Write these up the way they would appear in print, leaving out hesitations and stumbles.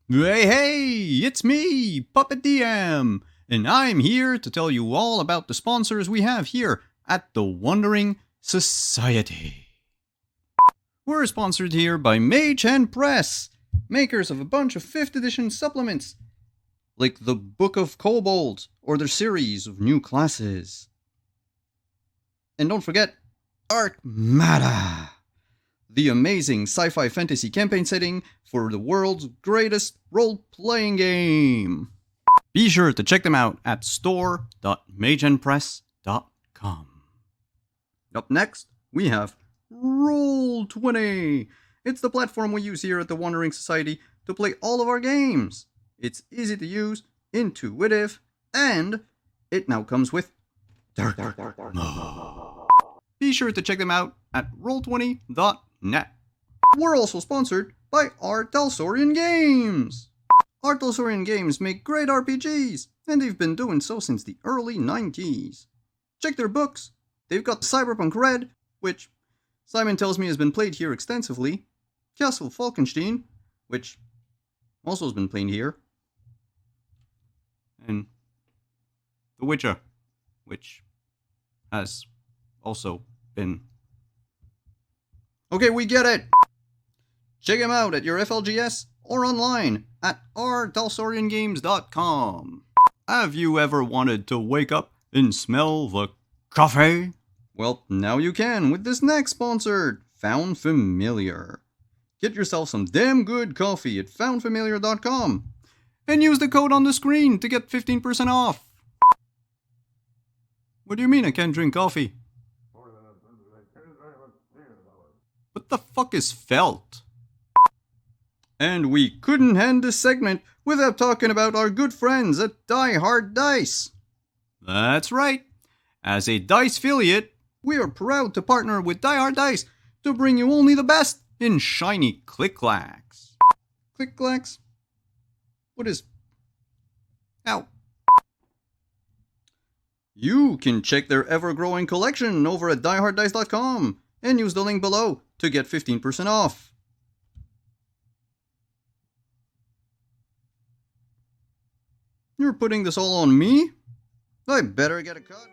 Hey, it's me, Puppet DM, and I'm here to tell you all about the sponsors we have here at the Wandering Society. We're sponsored here by Mage Hand Press, makers of a bunch of 5th edition supplements, like the Book of Kobolds or their series of new classes. And don't forget, Arcmada, the amazing sci-fi fantasy campaign setting for the world's greatest role-playing game. Be sure to check them out at store.mageandpress.com. Up next, we have Roll20. It's the platform we use here at the Wandering Society to play all of our games. It's easy to use, intuitive, and it now comes with Darker mode. Be sure to check them out at roll20.net. We're also sponsored by Art Talsorian Games. Art Talsorian Games make great RPGs, and they've been doing so since the early 90s. Check their books. They've got Cyberpunk Red, which Simon tells me has been played here extensively, Castle Falkenstein, which also has been played here, and The Witcher, which has also been. Okay, we get it! Check them out at your FLGS or online at rtalsoriangames.com. Have you ever wanted to wake up and smell the coffee? Well, now you can with this next sponsor, Found Familiar. Get yourself some damn good coffee at foundfamiliar.com and use the code on the screen to get 15% off. What do you mean I can't drink coffee? What the fuck is felt? And we couldn't end this segment without talking about our good friends at Die Hard Dice. That's right. As a Dice affiliate, we are proud to partner with Die Hard Dice to bring you only the best in shiny click-clacks. Click-clacks? What is... Ow. You can check their ever-growing collection over at dieharddice.com and use the link below to get 15% off. You're putting this all on me? I better get a cut.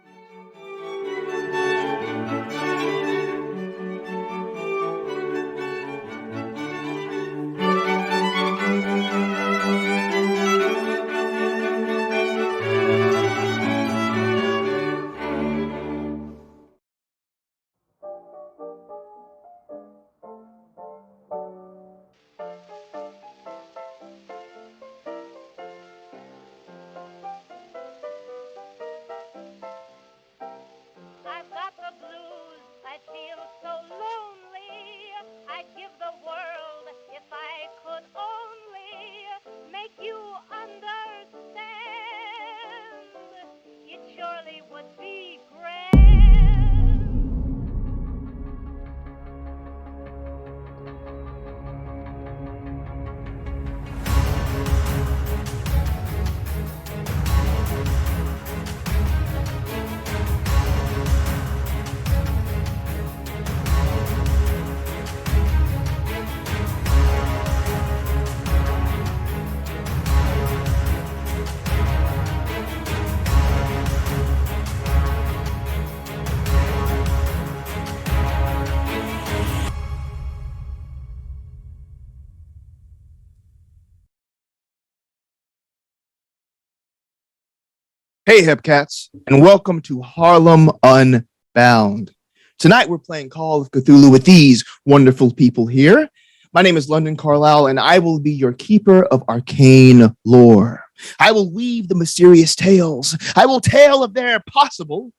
Hey, Hepcats, and welcome to Harlem Unbound. Tonight, we're playing Call of Cthulhu with these wonderful people here. My name is London Carlisle, and I will be your keeper of arcane lore. I will weave the mysterious tales. I will tell of their possible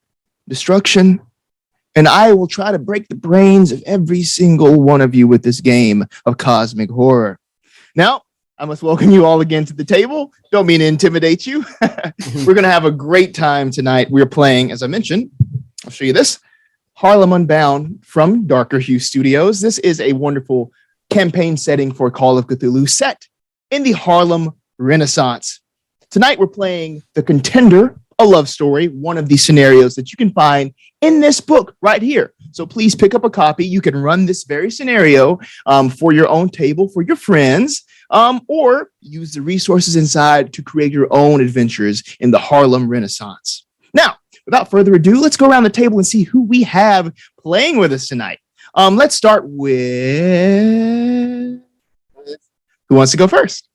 destruction, and I will try to break the brains of every single one of you with this game of cosmic horror. Now, I must welcome you all again to the table. Don't mean to intimidate you. We're going to have a great time tonight. We're playing, as I mentioned, I'll show you this, Harlem Unbound from Darker Hue Studios. This is a wonderful campaign setting for Call of Cthulhu set in the Harlem Renaissance. Tonight, we're playing The Contender, a love story, one of the scenarios that you can find in this book right here. So please pick up a copy. You can run this very scenario for your own table, for your friends. or use the resources inside to create your own adventures in the Harlem Renaissance. Now, without further ado, let's go around the table and see who we have playing with us tonight. Let's start with who wants to go first?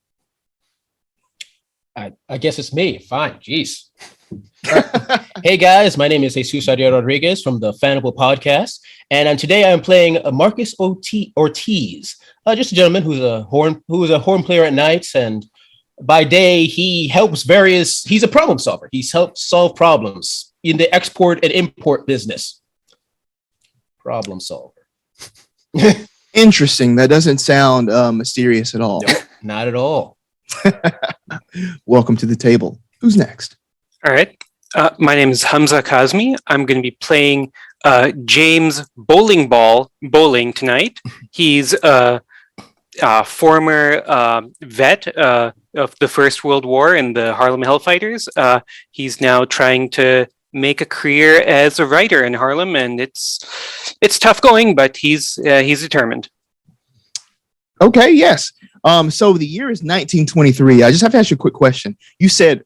I guess it's me. Fine. Jeez. Hey guys, my name is Jesus Rodriguez from the Fanable Podcast, and today I'm playing Marcus Ortiz, just a gentleman who's a horn player at night, and by day he helps he's a problem solver. He's helped solve problems in the export and import business. Problem solver. Interesting. That doesn't sound mysterious at all. Nope, not at all. Welcome to the table. Who's next? All right. My name is Humza Kazmi. I'm going to be playing James Bowling tonight. He's a former vet of the First World War and the Harlem Hellfighters. He's now trying to make a career as a writer in Harlem, and it's tough going, but he's determined. Okay, yes. So the year is 1923. I just have to ask you a quick question. You said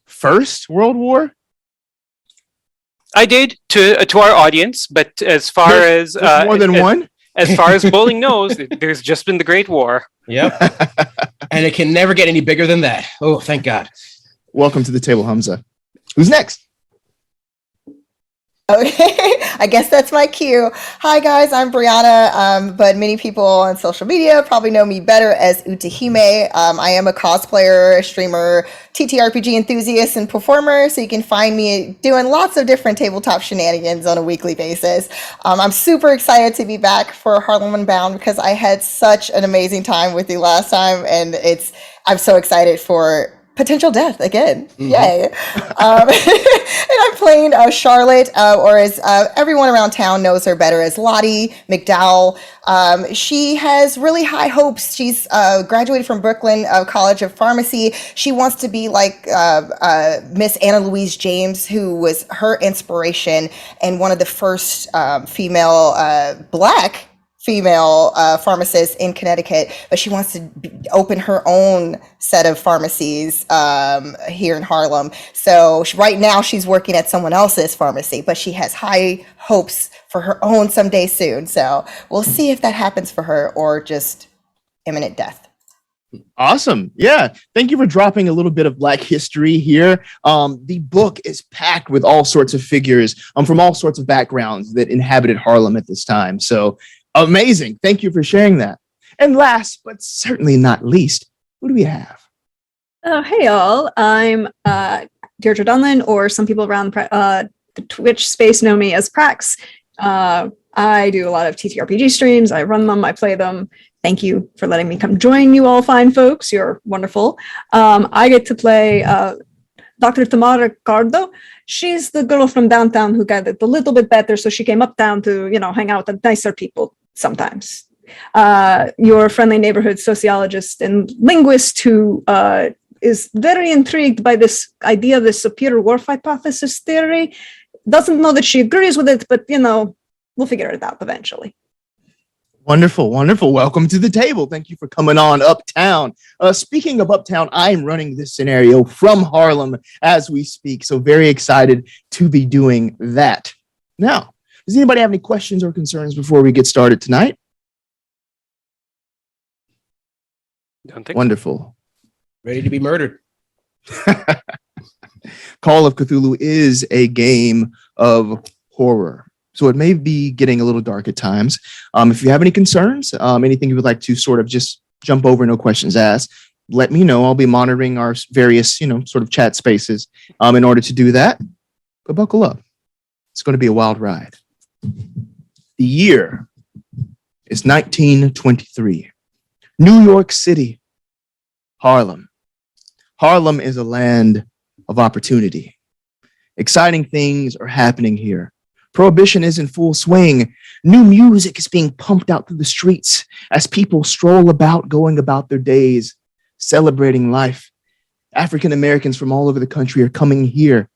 First World War? I did to our audience, but as far as more than one? As far as bowling knows, there's just been the Great War. Yep. And it can never get any bigger than that. Oh, thank God. Welcome to the table, Humza. Who's next? Okay, I guess that's my cue. Hi guys, I'm Briana, but many people on social media probably know me better as Utahime. I am a cosplayer, streamer, TTRPG enthusiast, and performer, so you can find me doing lots of different tabletop shenanigans on a weekly basis. I'm super excited to be back for Harlem Unbound because I had such an amazing time with you last time, and I'm so excited for potential death again. Mm-hmm. Yay. And I'm playing Charlotte, or as everyone around town knows her better as Lottie McDowell. She has really high hopes. She's graduated from Brooklyn College of Pharmacy. She wants to be like Miss Anna Louise James, who was her inspiration and one of the first Black female pharmacist in Connecticut, but she wants to open her own set of pharmacies here in Harlem. So right now she's working at someone else's pharmacy, but she has high hopes for her own someday soon. So we'll see if that happens for her or just imminent death. Awesome. Yeah. Thank you for dropping a little bit of Black history here. The book is packed with all sorts of figures from all sorts of backgrounds that inhabited Harlem at this time. So amazing. Thank you for sharing that. And last, but certainly not least, who do we have? Hey, all. I'm Deirdre Donlon, or some people around the Twitch space know me as Prax. I do a lot of TTRPG streams. I run them. I play them. Thank you for letting me come join you all fine folks. You're wonderful. I get to play Dr. Tamara Cardo. She's the girl from downtown who got it a little bit better, so she came uptown to, hang out with nicer people sometimes. Your friendly neighborhood sociologist and linguist who is very intrigued by this idea, this superior wharf hypothesis theory. Doesn't know that she agrees with it, but, we'll figure it out eventually. Wonderful, wonderful. Welcome to the table. Thank you for coming on uptown. Speaking of uptown, I'm running this scenario from Harlem as we speak. So very excited to be doing that. Now, does anybody have any questions or concerns before we get started tonight? Don't think. Wonderful. Ready to be murdered. Call of Cthulhu is a game of horror. So it may be getting a little dark at times. If you have any concerns, anything you would like to sort of just jump over, no questions asked, let me know. I'll be monitoring our various, sort of chat spaces in order to do that. But buckle up. It's going to be a wild ride. The year is 1923. New York City, Harlem. Harlem is a land of opportunity. Exciting things are happening here. Prohibition is in full swing. New music is being pumped out through the streets as people stroll about, going about their days, celebrating life. African Americans from all over the country are coming here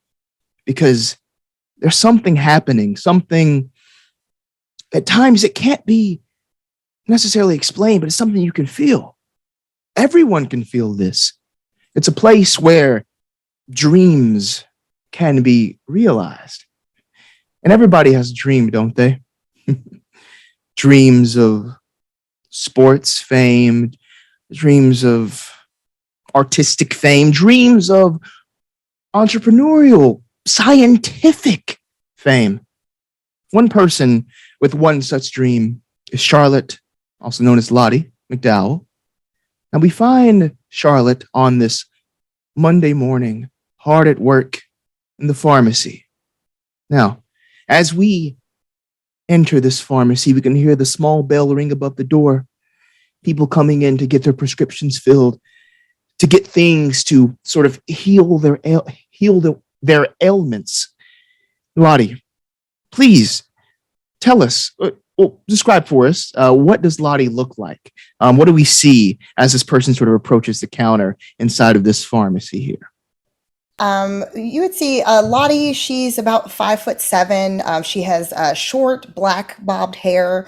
because there's something happening, something at times it can't be necessarily explained, but it's something you can feel. Everyone can feel this. It's a place where dreams can be realized. And everybody has a dream, don't they? Dreams of sports fame, dreams of artistic fame, dreams of entrepreneurial, scientific fame. One person with one such dream is Charlotte, also known as Lottie McDowell. And we find Charlotte on this Monday morning, hard at work in the pharmacy. Now, as we enter this pharmacy, we can hear the small bell ring above the door. People coming in to get their prescriptions filled, to get things to sort of heal their ailments. Lottie, please tell us, describe for us, what does Lottie look like? What do we see as this person sort of approaches the counter inside of this pharmacy here? You would see Lottie. She's about 5'7". She has short black bobbed hair,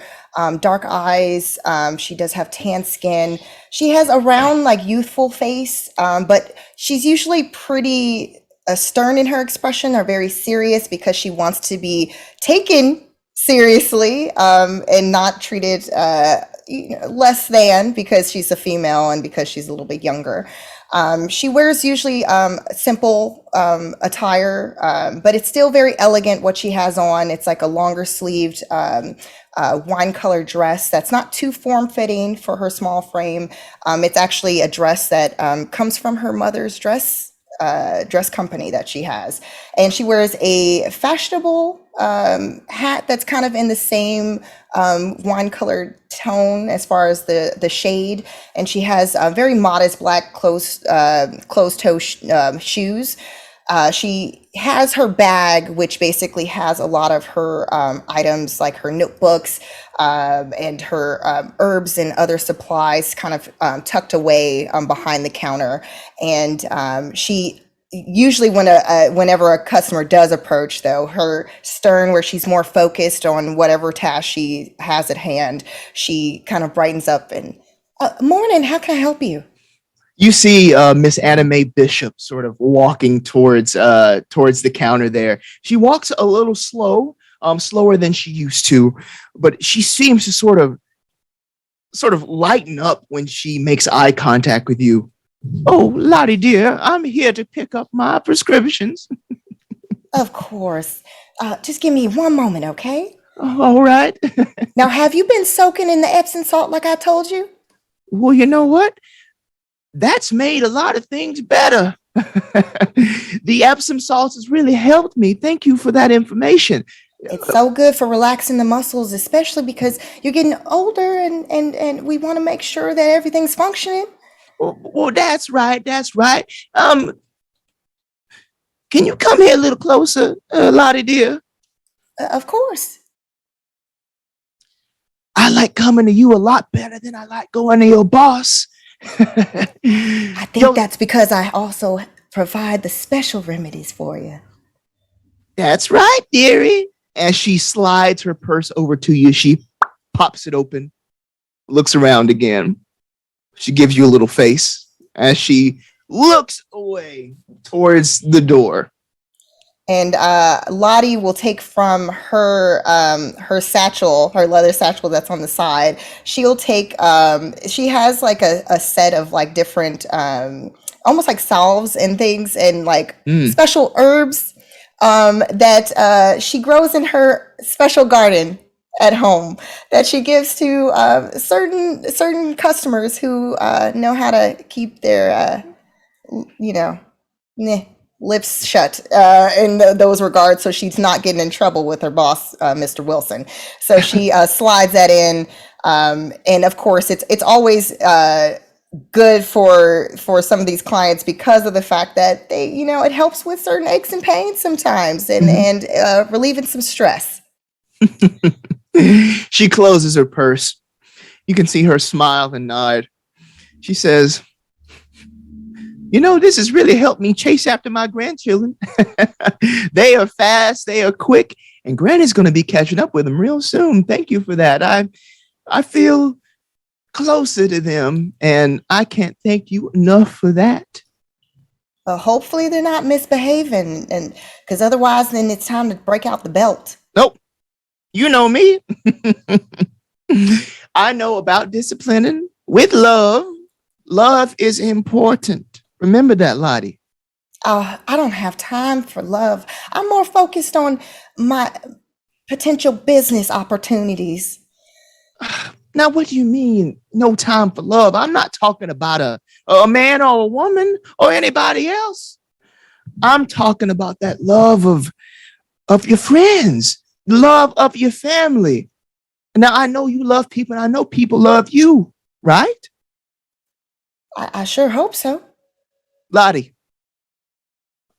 dark eyes. She does have tan skin. She has a round, like youthful face, but she's usually pretty stern in her expression, or very serious, because she wants to be taken seriously and not treated less than, because she's a female and because she's a little bit younger. She wears usually simple attire, but it's still very elegant what she has on. It's like a longer sleeved wine colored dress that's not too form fitting for her small frame. It's actually a dress that comes from her mother's dress company that she has. And she wears a fashionable hat that's kind of in the same wine colored tone as far as the shade. And she has very modest black closed toe shoes. She has her bag, which basically has a lot of her items, like her notebooks and her herbs and other supplies, kind of tucked away behind the counter. And she usually, whenever a customer does approach, though, her stern, where she's more focused on whatever task she has at hand, she kind of brightens up and, morning, how can I help you? You see Miss Anna Mae Bishop sort of walking towards the counter there. She walks a little slower than she used to, but she seems to sort of lighten up when she makes eye contact with you. Oh, Lottie dear, I'm here to pick up my prescriptions. Of course. Just give me one moment, okay? All right. Now, have you been soaking in the Epsom salt like I told you? Well, you know what? That's made a lot of things better. The Epsom salts has really helped me. Thank you for that information. It's so good for relaxing the muscles, especially because you're getting older and we want to make sure that everything's functioning. Well, that's right. That's right. Can you come here a little closer, Lottie dear? Of course. I like coming to you a lot better than I like going to your boss. I think that's because I also provide the special remedies for you. That's right, dearie. As she slides her purse over to you, she pops it open, looks around again. She gives you a little face as she looks away towards the door. And Lottie will take from her satchel, her leather satchel that's on the side. She'll take, she has like a set of like different, almost like salves and things, and like special herbs that she grows in her special garden at home, that she gives to certain customers who know how to keep their, lips shut in those regards, so she's not getting in trouble with her boss, Mr. Wilson. So she slides that in, and of course it's always good for some of these clients because of the fact that they, it helps with certain aches and pains sometimes, and relieving some stress. She closes her purse. You can see her smile and nod. She says, this has really helped me chase after my grandchildren. They are fast, they are quick, and Granny's going to be catching up with them real soon. Thank you for that. I feel closer to them, and I can't thank you enough for that. Hopefully they're not misbehaving, and because otherwise, then it's time to break out the belt. Nope. You know me. I know about disciplining with love. Love is important. Remember that, Lottie. I don't have time for love. I'm more focused on my potential business opportunities. Now, what do you mean, no time for love? I'm not talking about a man or a woman or anybody else. I'm talking about that love of your friends, love of your family. Now, I know you love people, and I know people love you, right? I sure hope so. Lottie,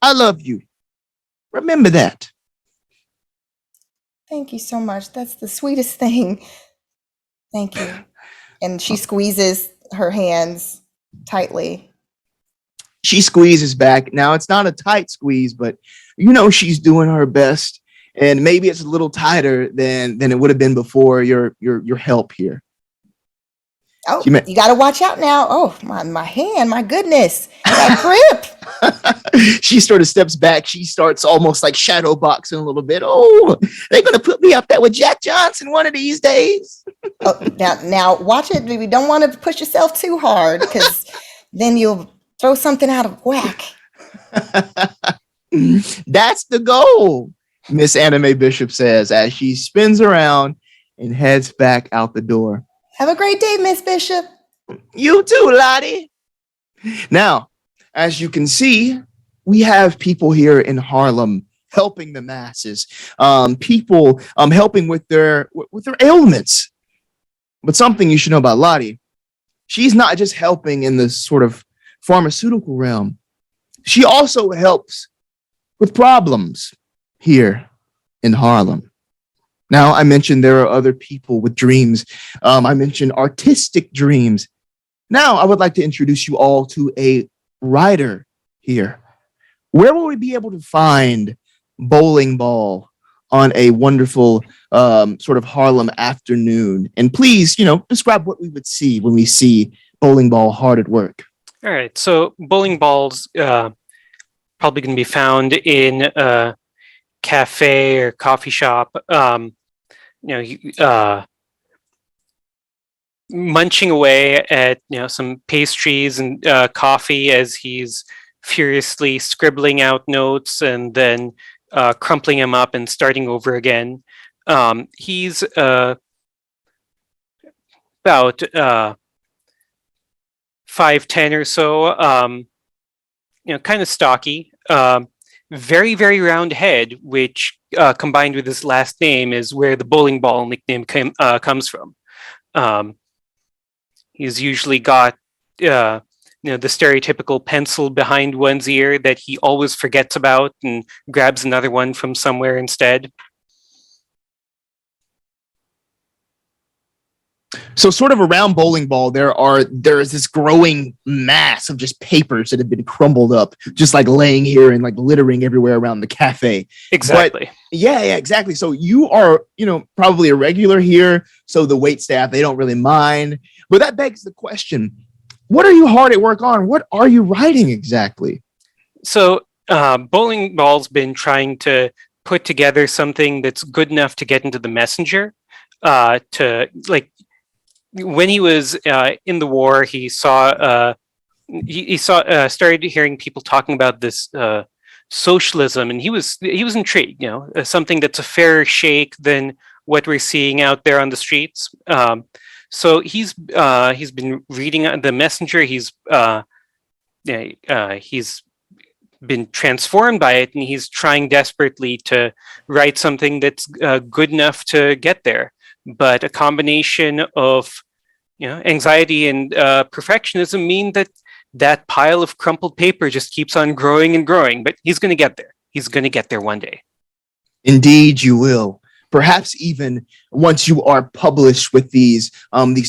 I love you. Remember that. Thank you so much. That's the sweetest thing. Thank you. And she squeezes her hands tightly. She squeezes back. Now, it's not a tight squeeze, but you know she's doing her best. And maybe it's a little tighter than it would have been before your help here. Oh, you got to watch out now. Oh, my hand, my goodness. That grip. She sort of steps back. She starts almost like shadow boxing a little bit. Oh, they're going to put me up there with Jack Johnson one of these days. Oh, now watch it. We don't want to push yourself too hard, because then you'll throw something out of whack. That's the goal, Miss Anime Bishop says as she spins around and heads back out the door. Have a great day, Miss Bishop. You too, Lottie. Now, as you can see, we have people here in Harlem helping the masses, people helping with their ailments. But something you should know about Lottie, she's not just helping in the sort of pharmaceutical realm. She also helps with problems here in Harlem. Now, I mentioned there are other people with dreams. I mentioned artistic dreams. Now, I would like to introduce you all to a writer here. Where will we be able to find bowling ball on a wonderful sort of Harlem afternoon? And please, describe what we would see when we see bowling ball hard at work. All right. So bowling balls probably going to be found in a cafe or coffee shop. Munching away at some pastries and coffee as he's furiously scribbling out notes and then crumpling them up and starting over again. He's about 5'10" or so, kind of stocky, very, very round head, which combined with his last name is where the bowling ball nickname comes from. He's usually got the stereotypical pencil behind one's ear that he always forgets about and grabs another one from somewhere instead. So sort of around bowling ball, there is this growing mass of just papers that have been crumbled up, just like laying here and like littering everywhere around the cafe. Exactly. But, yeah, exactly. So you are, probably a regular here. So the wait staff, they don't really mind. But that begs the question, what are you hard at work on? What are you writing exactly? So bowling ball's been trying to put together something that's good enough to get into the messenger when he was in the war, he saw started hearing people talking about this socialism, and he was intrigued. Something that's a fairer shake than what we're seeing out there on the streets. So he's been reading the messenger. He's been transformed by it, and he's trying desperately to write something that's good enough to get there. But a combination of anxiety and perfectionism mean that pile of crumpled paper just keeps on growing and growing. But he's going to get there. He's going to get there one day. Indeed, you will. Perhaps even once you are published with these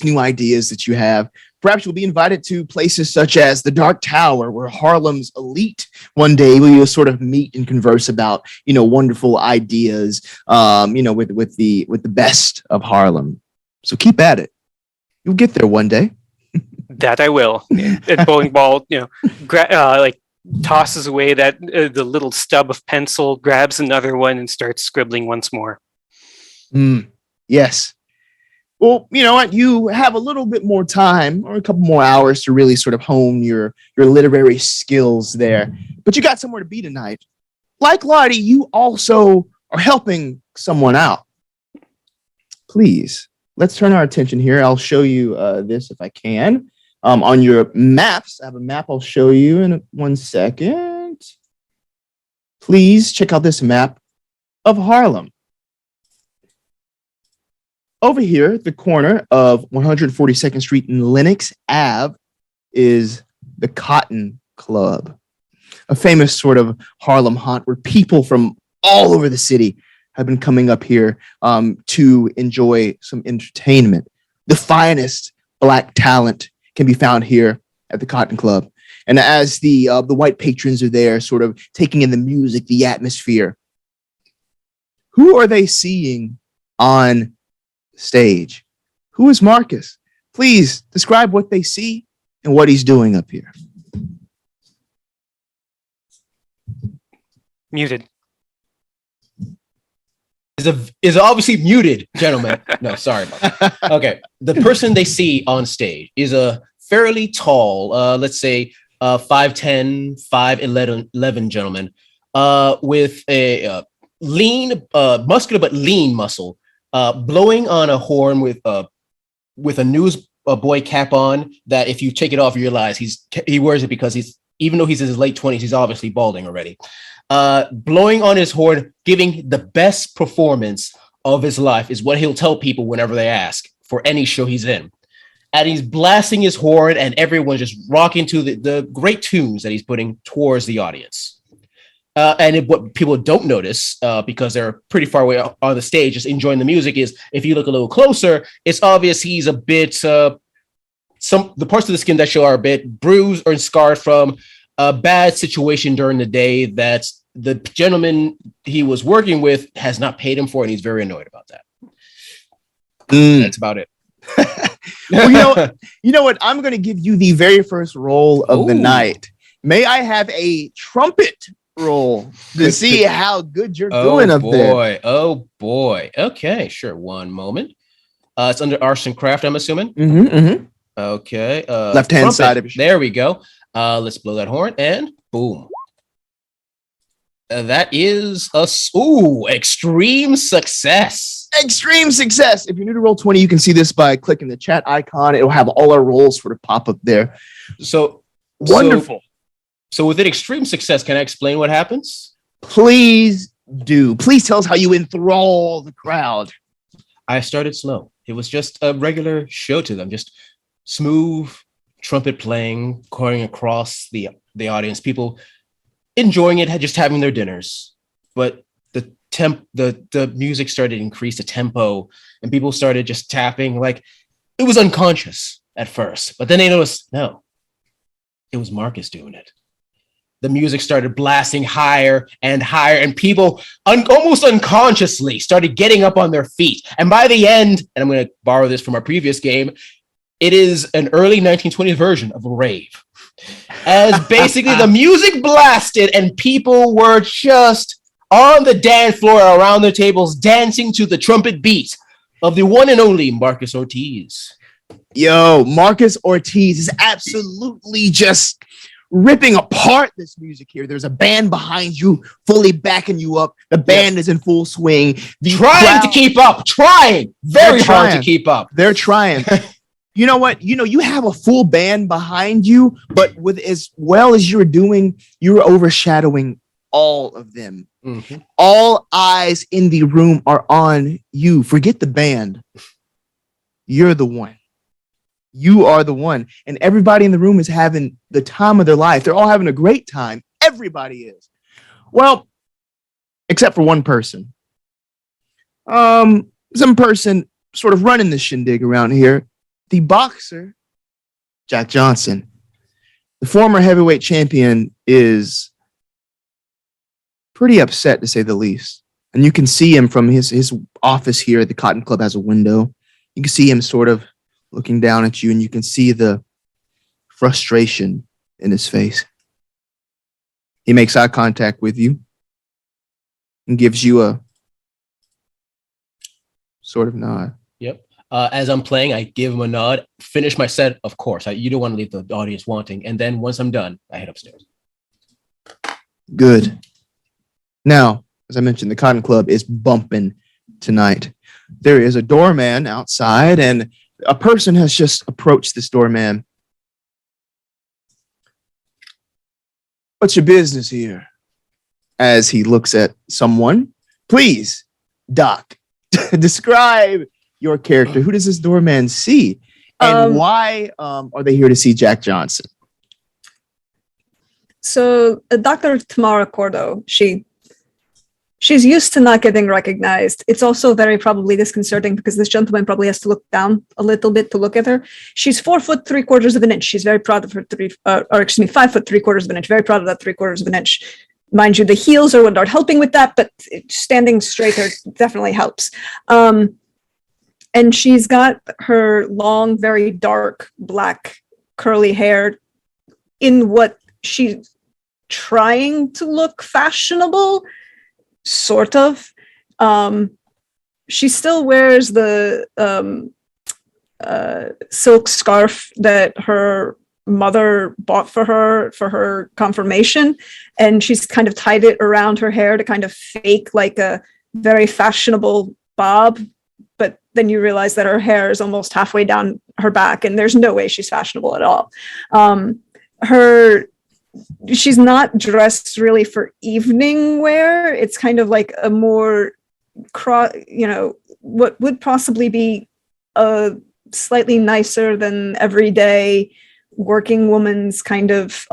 new ideas that you have, perhaps you'll be invited to places such as the Dark Tower, where Harlem's elite one day will sort of meet and converse about, wonderful ideas, with the best of Harlem. So keep at it. You'll get there one day. That I will. And bowling ball, like tosses away that the little stub of pencil, grabs another one, and starts scribbling once more. Yes. Well, you know what? You have a little bit more time or a couple more hours to really sort of hone your literary skills there. But you got somewhere to be tonight. Like Lottie, you also are helping someone out. Please, let's turn our attention here. I'll show you this if I can. On your maps, I have a map I'll show you in 1 second. Please check out this map of Harlem. Over here at the corner of 142nd Street and Lenox Ave is the Cotton Club, a famous sort of Harlem haunt where people from all over the city have been coming up here to enjoy some entertainment. The finest Black talent can be found here at the Cotton Club. And as the white patrons are there sort of taking in the music, the atmosphere, who are they seeing on stage? Who is Marcus? Please describe what they see and what he's doing up here. Muted. Is obviously muted, gentlemen. No, sorry about that. Okay. The person they see on stage is a fairly tall, let's say 5'10", 5'11" gentleman, with a lean, muscular but lean muscle, blowing on a horn with a newsboy cap on that if you take it off, you realize he wears it because even though he's in his late 20s, he's obviously balding already. Blowing on his horn, giving the best performance of his life is what he'll tell people whenever they ask for any show he's in. And he's blasting his horn and everyone's just rocking to the great tunes that he's putting towards the audience. What people don't notice, because they're pretty far away on the stage, just enjoying the music, is if you look a little closer, it's obvious he's a bit, the parts of the skin that show are a bit bruised or scarred from a bad situation during the day that the gentleman he was working with has not paid him for, and he's very annoyed about that. That's about it. Well, you know what? I'm going to give you the very first roll of the night. May I have a trumpet roll to see how good you're doing up there? Oh boy. Okay, sure. One moment. It's under arts and craft, I'm assuming. Okay. Left-hand side of your sheet. There we go. Let's blow that horn and boom. That is extreme success. Extreme success. If you're new to Roll20, you can see this by clicking the chat icon. It'll have all our rolls sort of pop up there. So wonderful. So with an extreme success, can I explain what happens? Please do. Please tell us how you enthrall the crowd. I started slow. It was just a regular show to them, just smooth trumpet playing, going across the audience, people enjoying it, just having their dinners. But the music started to increase the tempo, and people started just tapping. Like, it was unconscious at first, but then they noticed, no, it was Marcus doing it. The music started blasting higher and higher, and people almost unconsciously started getting up on their feet. And by the end, and I'm going to borrow this from our previous game, it is an early 1920s version of a rave. As basically the music blasted and people were just on the dance floor around their tables dancing to the trumpet beat of the one and only Marcus Ortiz. Yo, Marcus Ortiz is absolutely just ripping apart this music here. There's a band behind you, fully backing you up. The band is in full swing. Trying to keep up. Very hard to keep up. They're trying. You know what? You have a full band behind you, but with as well as you're doing, you're overshadowing all of them. Mm-hmm. All eyes in the room are on you. Forget the band. You're the one. You are the one. And everybody in the room is having the time of their life. They're all having a great time. Everybody is. Well, except for one person. Some person sort of running the shindig around here. The boxer, Jack Johnson, the former heavyweight champion, is pretty upset, to say the least. And you can see him from his office here at the Cotton Club has a window. You can see him sort of looking down at you, and you can see the frustration in his face. He makes eye contact with you and gives you a sort of nod. Yep. As I'm playing, I give him a nod, finish my set, of course. You don't want to leave the audience wanting. And then once I'm done, I head upstairs. Good. Now, as I mentioned, the Cotton Club is bumping tonight. There is a doorman outside, and a person has just approached this doorman. What's your business here? As he looks at someone. Please, Doc, describe your character. Who does this doorman see? And why are they here to see Jack Johnson? So Dr. Tamara Cordo, she's used to not getting recognized. It's also very probably disconcerting because this gentleman probably has to look down a little bit to look at her. She's 4 foot 3/4 of an inch. She's very proud of her 5 foot 3/4 of an inch. Very proud of that 3/4 of an inch. Mind you, the heels are what aren't helping with that, but standing straighter definitely helps. And she's got her long, very dark, black, curly hair in what she's trying to look fashionable, sort of. She still wears the silk scarf that her mother bought for her confirmation, and she's kind of tied it around her hair to kind of fake like a very fashionable bob. But then you realize that her hair is almost halfway down her back, and there's no way she's fashionable at all. She's not dressed really for evening wear. It's kind of like a more, what would possibly be a slightly nicer than everyday working woman's kind of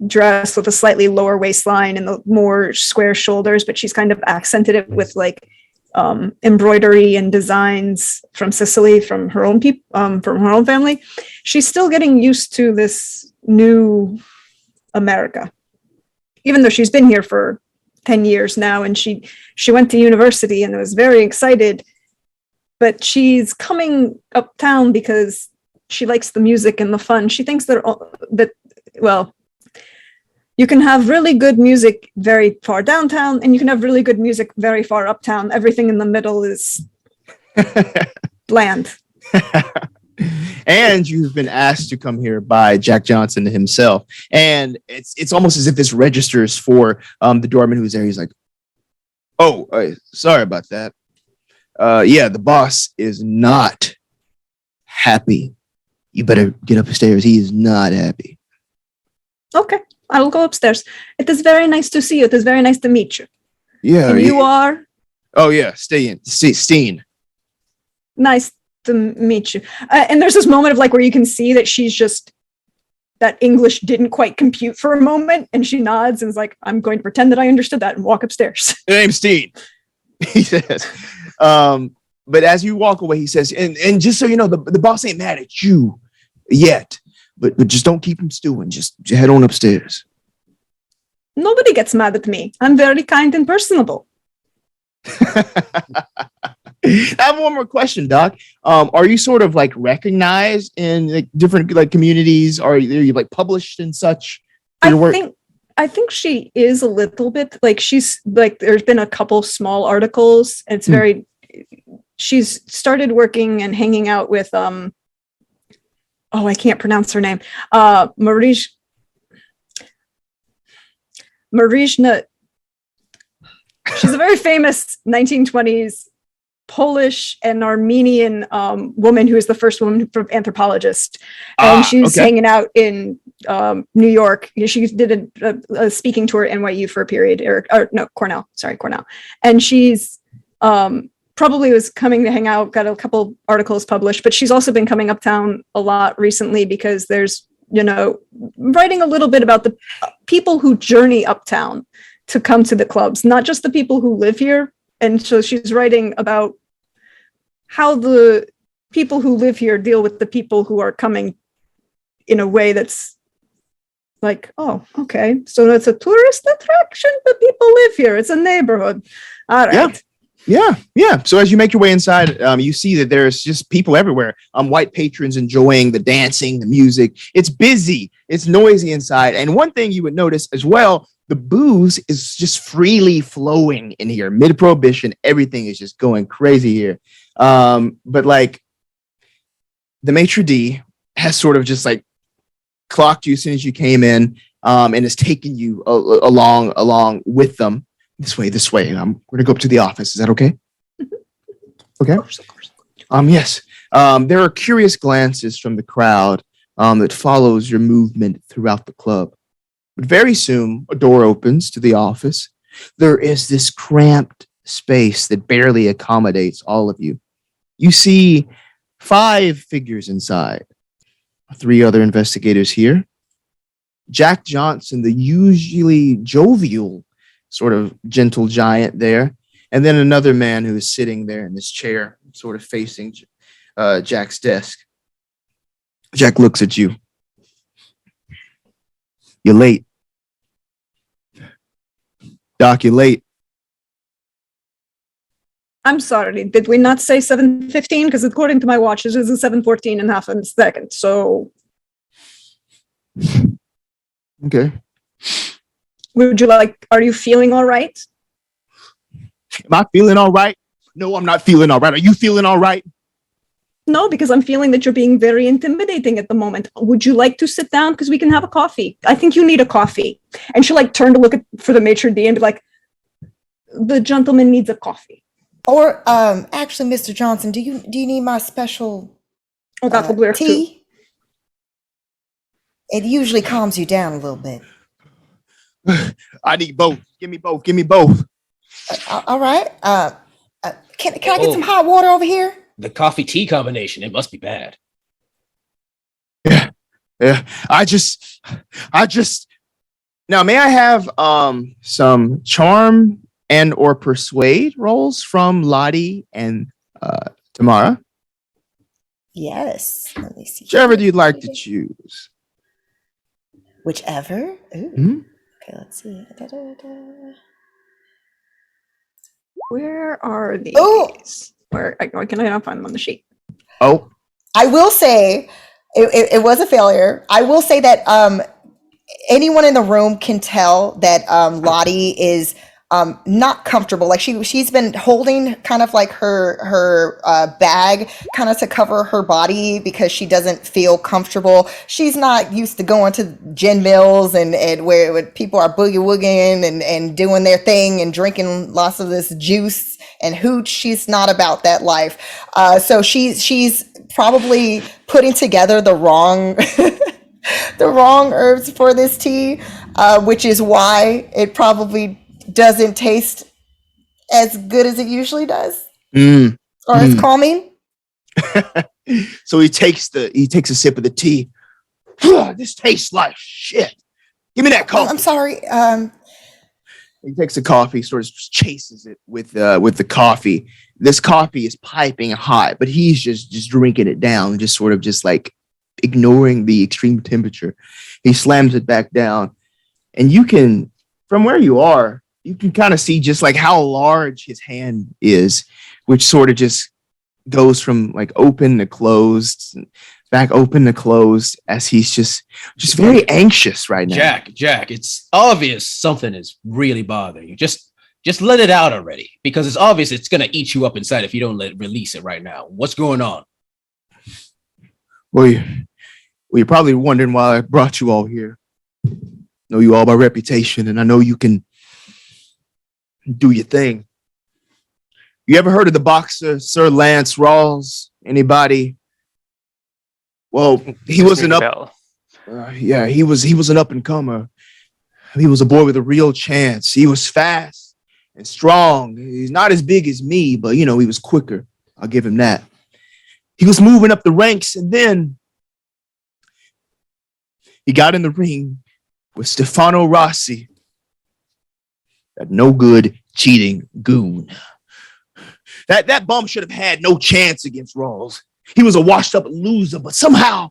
dress with a slightly lower waistline and the more square shoulders, but she's kind of accented it with like embroidery and designs from Sicily, from her own from her own family. She's still getting used to this new America, even though she's been here for 10 years now, and she went to university and was very excited. But she's coming uptown because she likes the music and the fun. She thinks that you can have really good music very far downtown, and you can have really good music very far uptown. Everything in the middle is bland. And you've been asked to come here by Jack Johnson himself. And it's almost as if this registers for the doorman who's there. He's like, sorry about that. Yeah, the boss is not happy. You better get upstairs. He is not happy. Okay, I will go upstairs. It is very nice to see you. It is very nice to meet you. Yeah. And you are? Oh, yeah. Steen. Nice to meet you. And there's this moment of like where you can see that she's just, that English didn't quite compute for a moment, and she nods and is like, I'm going to pretend that I understood that and walk upstairs. My name's Steen, he says. But as you walk away, he says, and just so you know, the boss ain't mad at you yet, but just don't keep him stewing. Just head on upstairs. Nobody gets mad at me. I'm very kind and personable. I have one more question, Doc. Are you sort of like recognized in like different like communities? Are you like published and such? I think she is a little bit like, she's like, there's been a couple small articles. It's very, she's started working and hanging out with, I can't pronounce her name. Marijna. She's a very famous 1920s Polish and Armenian woman who is the first woman anthropologist, and she's hanging out in New York. She did a speaking tour at NYU for a period, Cornell, and she's probably was coming to hang out. Got a couple articles published, but she's also been coming uptown a lot recently because there's writing a little bit about the people who journey uptown to come to the clubs, not just the people who live here. And so she's writing about how the people who live here deal with the people who are coming in a way that's like, oh, okay, so it's a tourist attraction, but people live here. It's a neighborhood. All right. Yeah. So as you make your way inside, you see that there's just people everywhere. White patrons enjoying the dancing, the music. It's busy. It's noisy inside. And one thing you would notice as well, the booze is just freely flowing in here. Mid-prohibition, everything is just going crazy here. But like the maitre d' has sort of just like clocked you as soon as you came in, and is taking you along with them. This way. We're gonna go up to the office. Is that okay? Okay. Of course. Yes. There are curious glances from the crowd that follows your movement throughout the club. But very soon, a door opens to the office. There is this cramped space that barely accommodates all of you. You see 5 figures inside. 3 other investigators here. Jack Johnson, the usually jovial, sort of gentle giant there. And then another man who is sitting there in this chair, sort of facing Jack's desk. Jack looks at you. You're late. Doc, you're late. I'm sorry. Did we not say 7:15? Because according to my watch, it is 7:14 and half a second. So, Okay. are you feeling all right? Am I feeling all right? No, I'm not feeling all right. Are you feeling all right? No, because I'm feeling that you're being very intimidating at the moment. Would you like to sit down? Because we can have a coffee. I think you need a coffee. And she'll like turn to look for the maitre d' and be like, the gentleman needs a coffee. Or actually, Mr. Johnson, do you need my special Oh, that will work too. tea? It usually calms you down a little bit. I need both. Give me both. All right. Can I get some hot water over here? The coffee tea combination, it must be bad. Yeah. I just now may I have some charm and or persuade rolls from Lottie and Tamara? Yes. Let me see. Whichever you'd like to choose. Whichever. Ooh. Mhm. Okay, let's see. Where are these? Oh! Where can I not find them on the sheet? Oh, I will say it was a failure. I will say that anyone in the room can tell that Lottie is not comfortable. Like she's been holding kind of like her bag kind of to cover her body because she doesn't feel comfortable. She's not used to going to gin mills and where people are boogie woogieing and doing their thing and drinking lots of this juice and hooch. She's not about that life. So she's probably putting together the wrong the wrong herbs for this tea, which is why it probably doesn't taste as good as it usually does, or as calming. So he takes a sip of the tea. This tastes like shit. Give me that coffee. I'm sorry. He takes the coffee, sort of chases it with the coffee. This coffee is piping hot, but he's just drinking it down, just sort of just like ignoring the extreme temperature. He slams it back down, and you can, from where you are, you can kind of see just like how large his hand is, which sort of just goes from like open to closed, back open to closed, as he's just very anxious right now. Jack, it's obvious something is really bothering you. Just let it out already, because it's obvious it's gonna eat you up inside if you don't release it right now. What's going on? Well, you're probably wondering why I brought you all here. Know you all by reputation, and I know you can do your thing. You ever heard of the boxer Sir Lance Rawls? Anybody? Well, he was an up. He was an up and comer. He was a boy with a real chance. He was fast and strong. He's not as big as me, but he was quicker. I'll give him that. He was moving up the ranks, and then he got in the ring with Stefano Rossi, that no good cheating goon. That bum should have had no chance against Rawls. He was a washed up loser, but somehow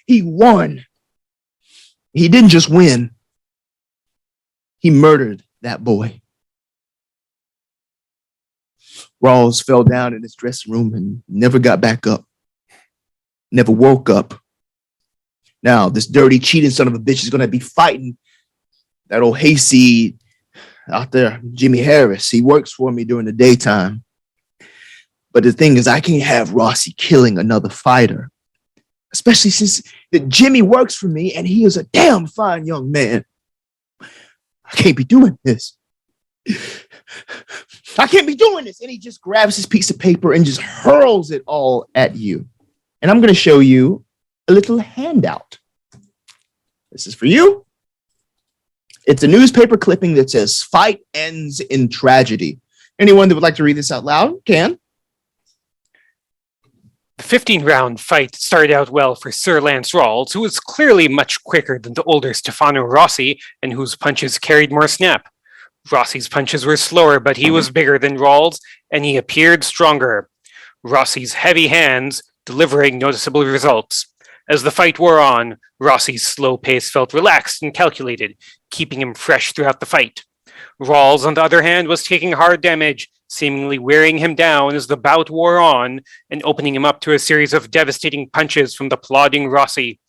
he won. He didn't just win. He murdered that boy. Rawls fell down in his dressing room and never got back up. Never woke up. Now, this dirty, cheating son of a bitch is going to be fighting that old hayseed out there, Jimmy Harris. He works for me during the daytime. But the thing is, I can't have Rossi killing another fighter, especially since Jimmy works for me and he is a damn fine young man. I can't be doing this. I can't be doing this. And he just grabs his piece of paper and just hurls it all at you. And I'm going to show you a little handout. This is for you. It's a newspaper clipping that says, "Fight ends in tragedy." Anyone that would like to read this out loud can. The 15-round fight started out well for Sir Lance Rawls, who was clearly much quicker than the older Stefano Rossi, and whose punches carried more snap. Rossi's punches were slower, but he was bigger than Rawls, and he appeared stronger. Rossi's heavy hands delivering noticeable results. As the fight wore on, Rossi's slow pace felt relaxed and calculated, keeping him fresh throughout the fight. Rawls, on the other hand, was taking hard damage, seemingly wearing him down as the bout wore on and opening him up to a series of devastating punches from the plodding Rossi.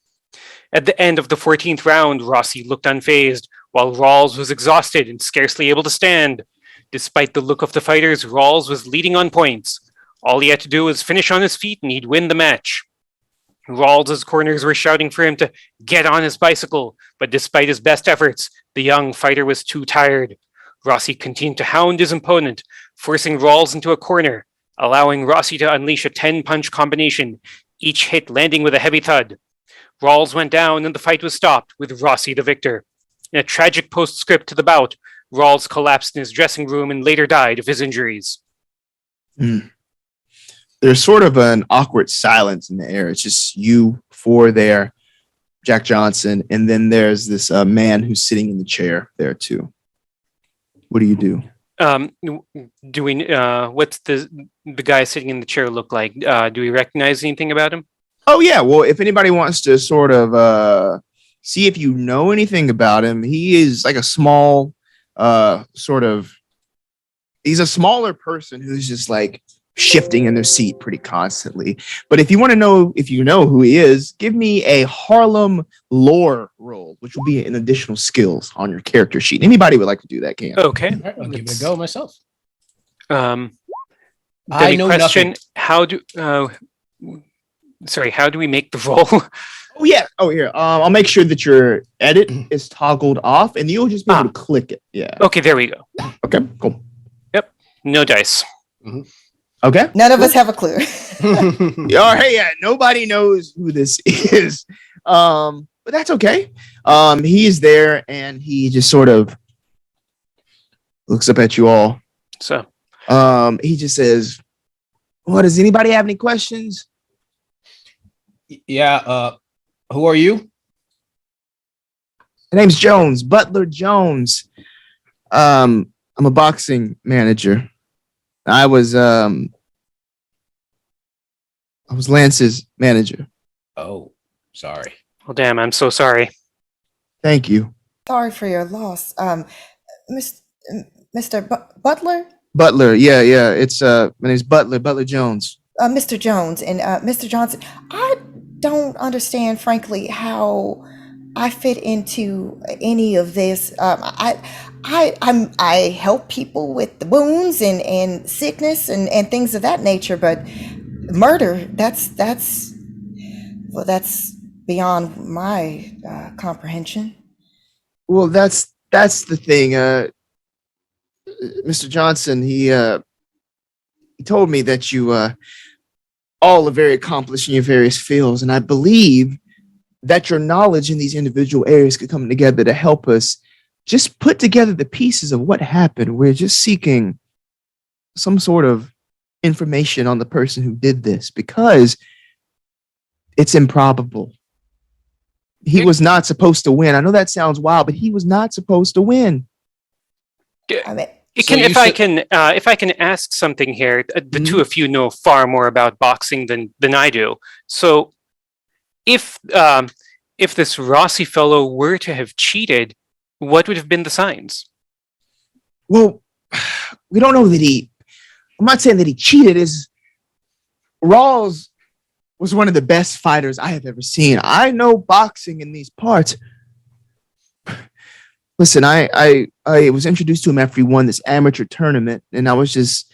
At the end of the 14th round, Rossi looked unfazed, while Rawls was exhausted and scarcely able to stand. Despite the look of the fighters, Rawls was leading on points. All he had to do was finish on his feet and he'd win the match. Rawls' corners were shouting for him to get on his bicycle, but despite his best efforts, the young fighter was too tired. Rossi continued to hound his opponent, forcing Rawls into a corner, allowing Rossi to unleash a 10-punch combination, each hit landing with a heavy thud. Rawls went down and the fight was stopped, with Rossi the victor. In a tragic postscript to the bout, Rawls collapsed in his dressing room and later died of his injuries. There's sort of an awkward silence in the air. It's just you four there, Jack Johnson, and then there's this man who's sitting in the chair there too. What do you do? Do we? What's the guy sitting in the chair look like? Do we recognize anything about him? Oh yeah. Well, if anybody wants to sort of see if you know anything about him, he is like a small he's a smaller person who's just like shifting in their seat pretty constantly. But if you want to know if you know who he is, give me a Harlem lore roll, which will be an additional skills on your character sheet. Anybody would like to do that, can? Okay, All right, I'll give it a go myself. I know question: nothing. How do? How do we make the roll? Oh yeah. Oh here. I'll make sure that your edit is toggled off, and you'll just be able to click it. Yeah. Okay, there we go. Okay. Cool. No dice. Okay. None of us have a clue. Oh, hey, yeah. Nobody knows who this is. But that's okay. He is there, and he just sort of looks up at you all. So, he just says, "What? Does anybody have any questions?" Yeah. Who are you? My name's Jones, Butler Jones. I'm a boxing manager. I was Lance's manager. Oh, sorry. well, damn, I'm so sorry. Thank you. Sorry for your loss. Mr. Butler? Butler, yeah. It's my name's Butler Jones. Mr. Jones and Mr. Johnson. I don't understand, frankly, how I fit into any of this. I help people with the wounds and sickness and things of that nature, but murder, that's beyond my comprehension. Well, that's the thing. Mr. Johnson, he told me that you all are very accomplished in your various fields, and I believe that your knowledge in these individual areas could come together to help us just put together the pieces of what happened. We're just seeking some sort of information on the person who did this because it's improbable. He was not supposed to win. I know that sounds wild, but he was not supposed to win. I mean, If I can ask something here, the two of you know far more about boxing than I do. So, if this Rossi fellow were to have cheated, what would have been the signs? Well, we don't know that I'm not saying that he cheated. Is Rawls was one of the best fighters I have ever seen. I know boxing in these parts. Listen, I was introduced to him after he won this amateur tournament, and I was just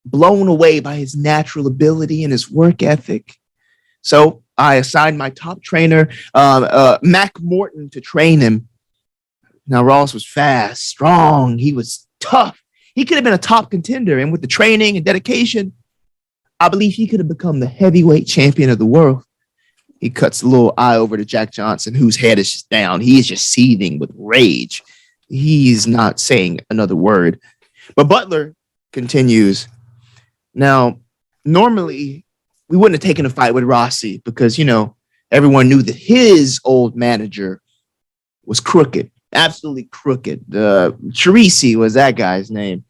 blown away by his natural ability and his work ethic. So I assigned my top trainer, Mac Morton, to train him. Now, Ross was fast, strong. He was tough. He could have been a top contender. And with the training and dedication, I believe he could have become the heavyweight champion of the world. He cuts a little eye over to Jack Johnson, whose head is just down. He is just seething with rage. He's not saying another word. But Butler continues. Now, normally, we wouldn't have taken a fight with Rossi because, everyone knew that his old manager was crooked, absolutely crooked. Charisi was that guy's name.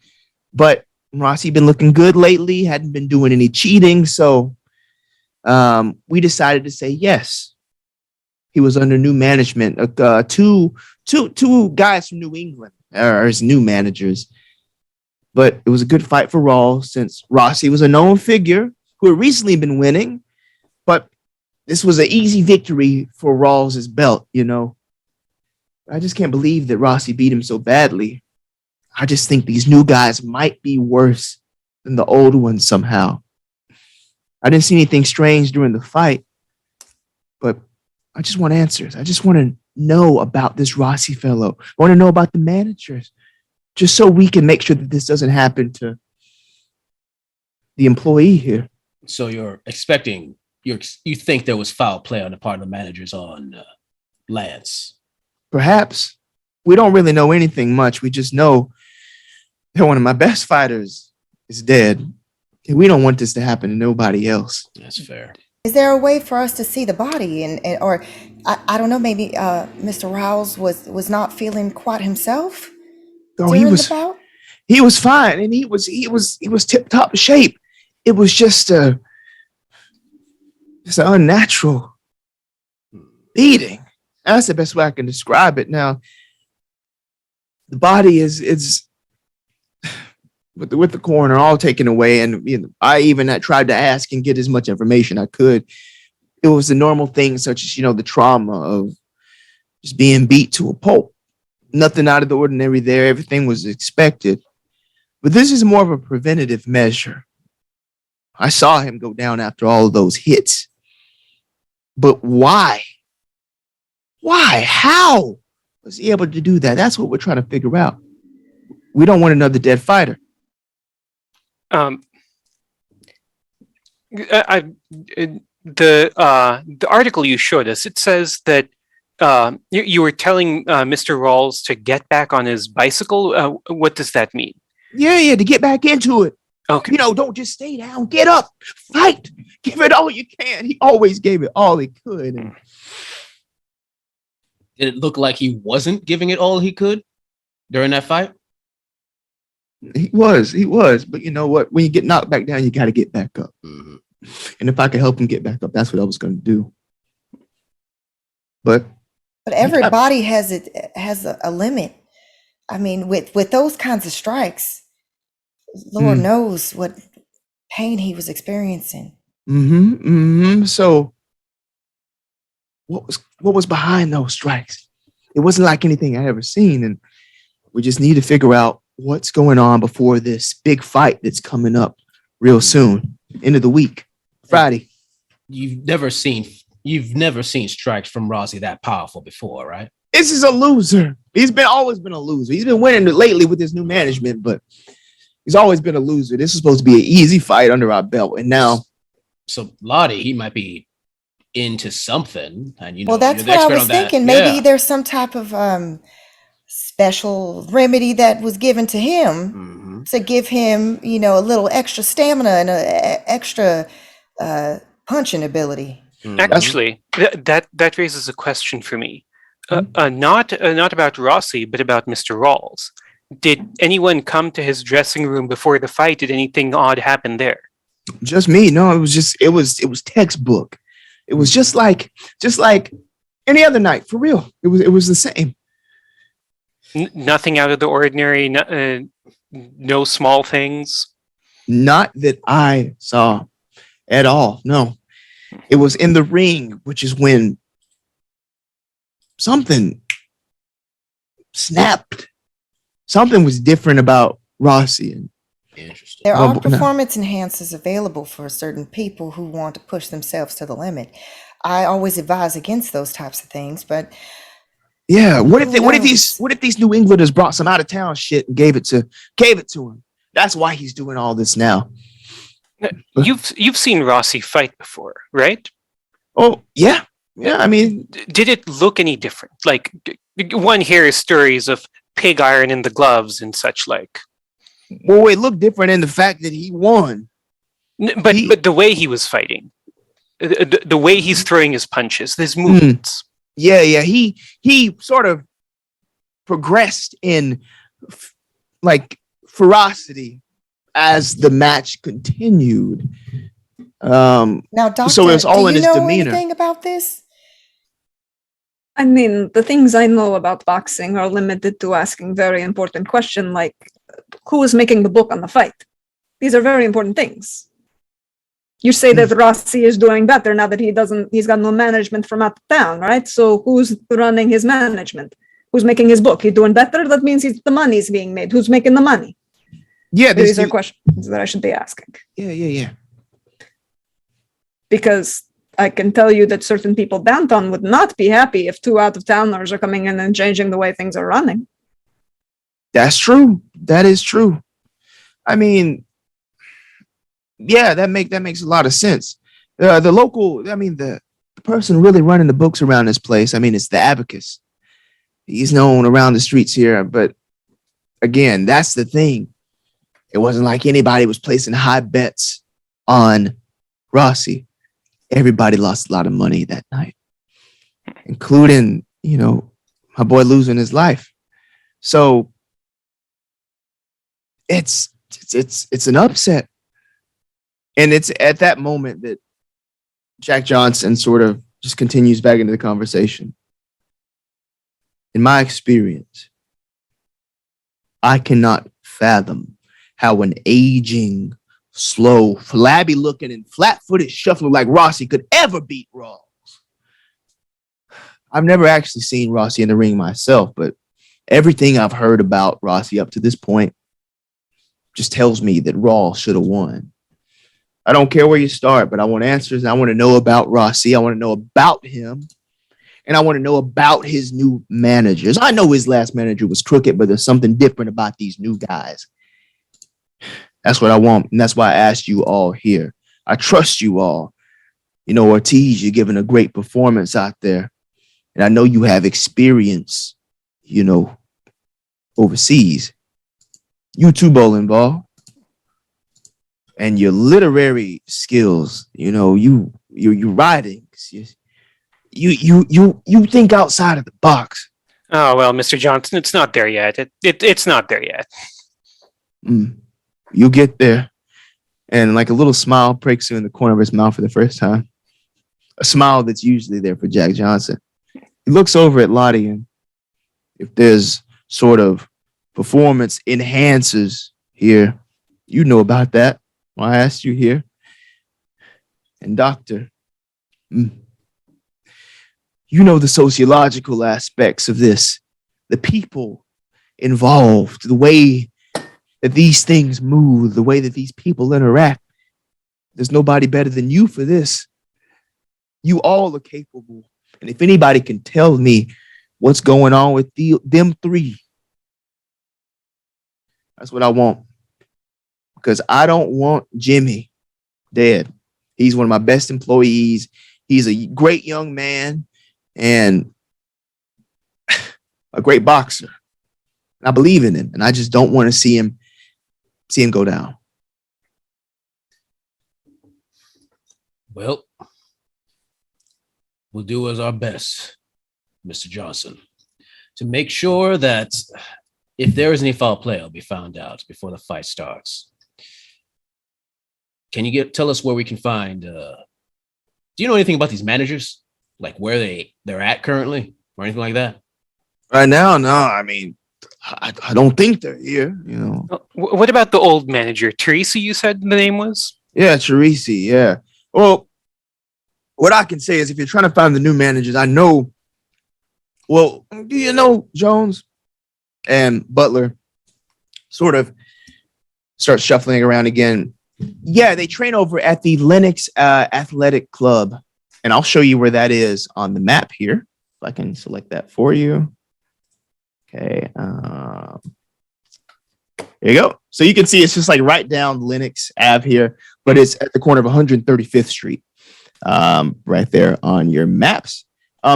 But Rossi been looking good lately, hadn't been doing any cheating, so we decided to say yes. He was under new management. Two guys from New England are his new managers. But it was a good fight for Rawls since Rossi was a known figure who had recently been winning. But this was an easy victory for Rawls' belt, I just can't believe that Rossi beat him so badly. I just think these new guys might be worse than the old ones somehow. I didn't see anything strange during the fight, but I just want answers. I just want to know about this Rossi fellow. I want to know about the managers, just so we can make sure that this doesn't happen to the employee here. So you're expecting, you think there was foul play on the part of the managers on Lance? Perhaps. We don't really know anything much. We just know that one of my best fighters is dead. And we don't want this to happen to nobody else. That's fair. Is there a way for us to see the body, or I don't know, maybe Mr. Rouse was not feeling quite himself? Oh, he was fine, and he was tip top shape. It was just an unnatural beating. That's the best way I can describe it. Now, the body is with the coroner all taken away, and I even tried to ask and get as much information I could. It was the normal things such as the trauma of just being beat to a pulp. Nothing out of the ordinary there. Everything was expected. But this is more of a preventative measure. I saw him go down after all of those hits. But why? Why? How was he able to do that? That's what we're trying to figure out. We don't want another dead fighter. The article you showed us, it says that you were telling Mr. Rawls to get back on his bicycle. What does that mean? Yeah, to get back into it. Okay. Don't just stay down. Get up. Fight. Give it all you can. He always gave it all he could. Did it look like he wasn't giving it all he could during that fight? He was. But you know what? When you get knocked back down, you got to get back up. Mm-hmm. And if I could help him get back up, that's what I was going to do. But everybody has a limit. I mean, with those kinds of strikes, Lord knows what pain he was experiencing. So what was behind those strikes? It wasn't like anything I'd ever seen, and we just need to figure out what's going on before this big fight that's coming up real soon, end of the week, Friday. You've never seen strikes from Rossi that powerful before, right? This is a loser. He's always been a loser. He's been winning lately with his new management, but he's always been a loser. This is supposed to be an easy fight under our belt, and now. So Lottie, he might be into something, and well, that's what I was thinking. Maybe there's some type of special remedy that was given to him to give him, a little extra stamina and a extra punching ability. Actually, that raises a question for me. Not about Rossi, but about Mr. Rawls. Did anyone come to his dressing room before the fight? Did anything odd happen there? Just me. No, it was textbook. It was just like any other night, for real. It was the same. Nothing out of the ordinary. No small things. Not that I saw at all. No, it was in the ring, which is when something snapped. Something was different about Rossi. And Interesting. There Well, are but no. performance enhancers available for certain people who want to push themselves to the limit. I always advise against those types of things, but yeah, what who if knows? these New Englanders brought some out of town shit and gave it to him? That's why he's doing all this now. You've seen Rossi fight before, right? Oh yeah, yeah. I mean, Did it look any different? Like one hears stories of pig iron in the gloves and such like. well, it looked different in the fact that he won. But He- but the way he was fighting, the way he's throwing his punches, his movements. Yeah, yeah. He sort of progressed in like ferocity as the match continued. Now, Doctor, So it's all do in you his know demeanor. anything about this? I mean, the things I know about boxing are limited to asking very important questions like who is making the book on the fight? These are very important things. You say that Rossi is doing better now that he's got no management from out of town, right? So who's running his management? Who's making his book? He's doing better? That means the money's being made. Who's making the money? Yeah, These are questions that I should be asking. yeah. Because I can tell you that certain people downtown would not be happy if 2 out-of-towners are coming in and changing the way things are running. That's true. That is true. I mean, yeah, that makes a lot of sense. The local, I mean, the person really running the books around this place, I mean, it's the abacus. He's known around the streets here, but again, that's the thing. It wasn't like anybody was placing high bets on Rossi. Everybody lost a lot of money that night, including, my boy losing his life. So it's an upset. And it's at that moment that Jack Johnson sort of just continues back into the conversation. In my experience, I cannot fathom how an aging, slow, flabby looking, and flat-footed shuffler like Rossi could ever beat Rawls. I've never actually seen Rossi in the ring myself, but everything I've heard about Rossi up to this point just tells me that Rawls should have won. I don't care where you start, but I want answers. I want to know about Rossi. I want to know about him. And I want to know about his new managers. I know his last manager was crooked, but there's something different about these new guys. That's what I want. And that's why I asked you all here. I trust you all. Ortiz, you're giving a great performance out there. And I know you have experience, overseas. You too, Bowling Ball. And your literary skills, your writings, you think outside of the box. Oh well, Mr. Johnson, it's not there yet. It's not there yet. You'll get there. And like a little smile breaks in the corner of his mouth for the first time. A smile that's usually there for Jack Johnson. He looks over at Lottie, and if there's sort of performance enhancers here, you know about that. Well, I asked you here. And Doctor, you know the sociological aspects of this, the people involved, the way that these things move, the way that these people interact. There's nobody better than you for this. You all are capable. And if anybody can tell me what's going on with them three, that's what I want. Because I don't want Jimmy dead. He's one of my best employees. He's a great young man and a great boxer. And I believe in him, and I just don't want to see him go down. Well, we'll do as our best, Mr. Johnson, to make sure that if there is any foul play, it'll be found out before the fight starts. Can you tell us where we can find? Do you know anything about these managers, like where they're at currently, or anything like that? Right now, no. I mean, I don't think they're here, you know. What about the old manager, Teresa? You said the name was. Yeah, Teresi, yeah. Well, what I can say is if you're trying to find the new managers, I know. Well, do you know Jones and Butler sort of start shuffling around again? Yeah, they train over at the Lennox Athletic Club. And I'll show you where that is on the map here. If I can select that for you. Okay. There you go. So you can see it's just like right down Lennox Ave here, but it's at the corner of 135th Street, right there on your maps.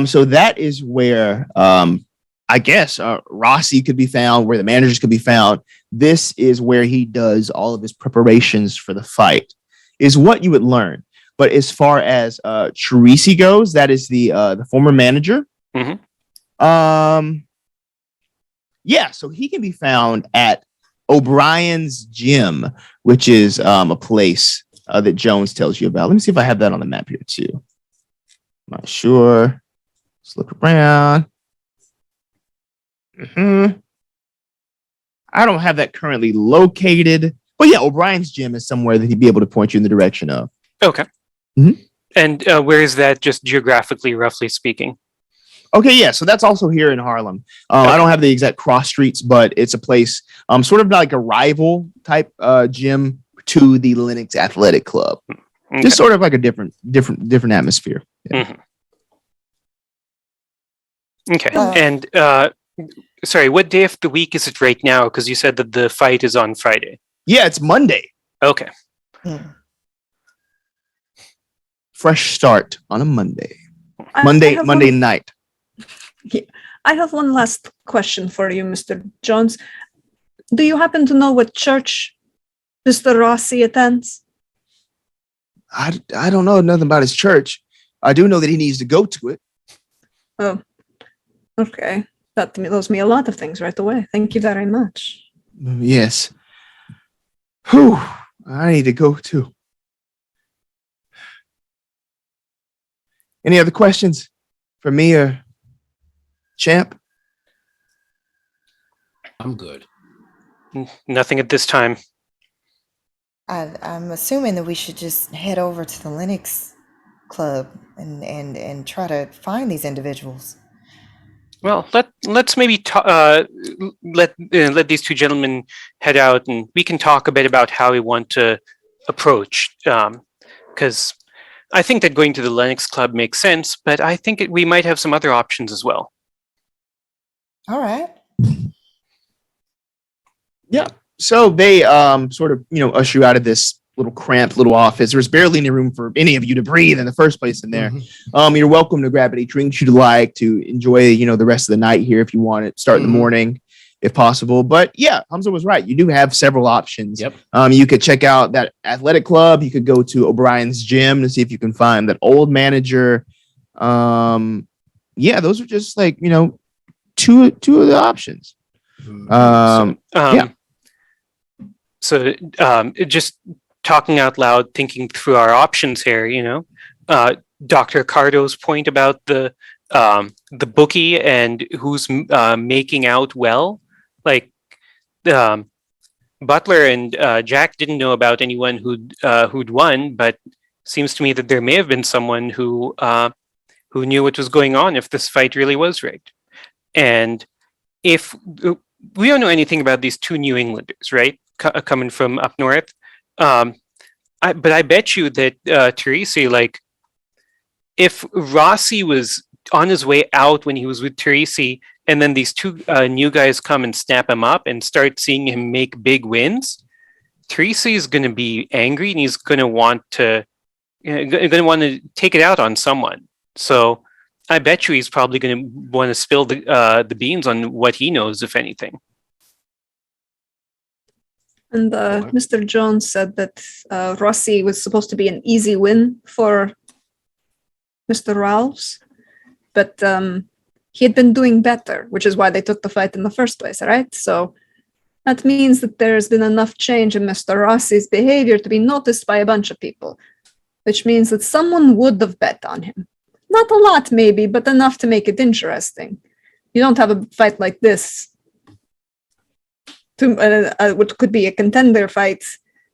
So that is where I guess Rossi could be found, where the managers could be found. This is where he does all of his preparations for the fight, is what you would learn. But as far as Teresi goes, that is the former manager. Mm-hmm. Yeah, so he can be found at O'Brien's Gym, which is a place that Jones tells you about. Let me see if I have that on the map here too. Not sure. Let's look around. I don't have that currently located, but yeah, O'Brien's Gym is somewhere that he'd be able to point you in the direction of. Okay. Mhm. And where is that, just geographically, roughly speaking? Okay, yeah, so that's also here in Harlem. I don't have the exact cross streets, but it's a place, sort of like a rival type gym to the Lennox Athletic Club. Okay. Just sort of like a different atmosphere. Yeah. Okay. And sorry, what day of the week is it right now? Because you said that the fight is on Friday. Yeah, it's Monday. Okay. Fresh start on a Monday. I Monday have night. I have one last question for you, Mr. Jones. Do you happen to know what church Mr. Rossi attends? I don't know nothing about his church. I do know that he needs to go to it. Oh, okay. That tells me a lot of things right away. Thank you very much. Yes. Whew. I need to go too. Any other questions for me or Champ? I'm good. Nothing at this time. I'm assuming that we should just head over to the Linux Club and try to find these individuals. Well, let's maybe let these two gentlemen head out, and we can talk a bit about how we want to approach. Because I think that going to the Lennox Club makes sense, but I think we might have some other options as well. All right. Yeah. So they sort of, usher you out of this little cramped little office. There's barely any room for any of you to breathe in the first place in there. You're welcome to grab any drinks you'd like to enjoy, the rest of the night here if you want to start in the morning, if possible. But yeah, Humza was right. You do have several options. Yep. You could check out that athletic club. You could go to O'Brien's Gym to see if you can find that old manager. Yeah, those are just like, two of the options. So just talking out loud, thinking through our options here, Dr. Cardo's point about the bookie and who's making out well, like Butler and Jack didn't know about anyone who'd won, but seems to me that there may have been someone who knew what was going on if this fight really was rigged. And if we don't know anything about these two New Englanders, right? Coming from up north. But I bet you that Teresi, like, if Rossi was on his way out when he was with Teresi, and then these two new guys come and snap him up and start seeing him make big wins, Teresi is going to be angry and he's going to want to take it out on someone. So I bet you he's probably going to want to spill the beans on what he knows, if anything. And Mr. Jones said that Rossi was supposed to be an easy win for Mr. Rouse, but he had been doing better, which is why they took the fight in the first place, right? So that means that there's been enough change in Mr. Rossi's behavior to be noticed by a bunch of people, which means that someone would have bet on him. Not a lot, maybe, but enough to make it interesting. You don't have a fight like this to what could be a contender fight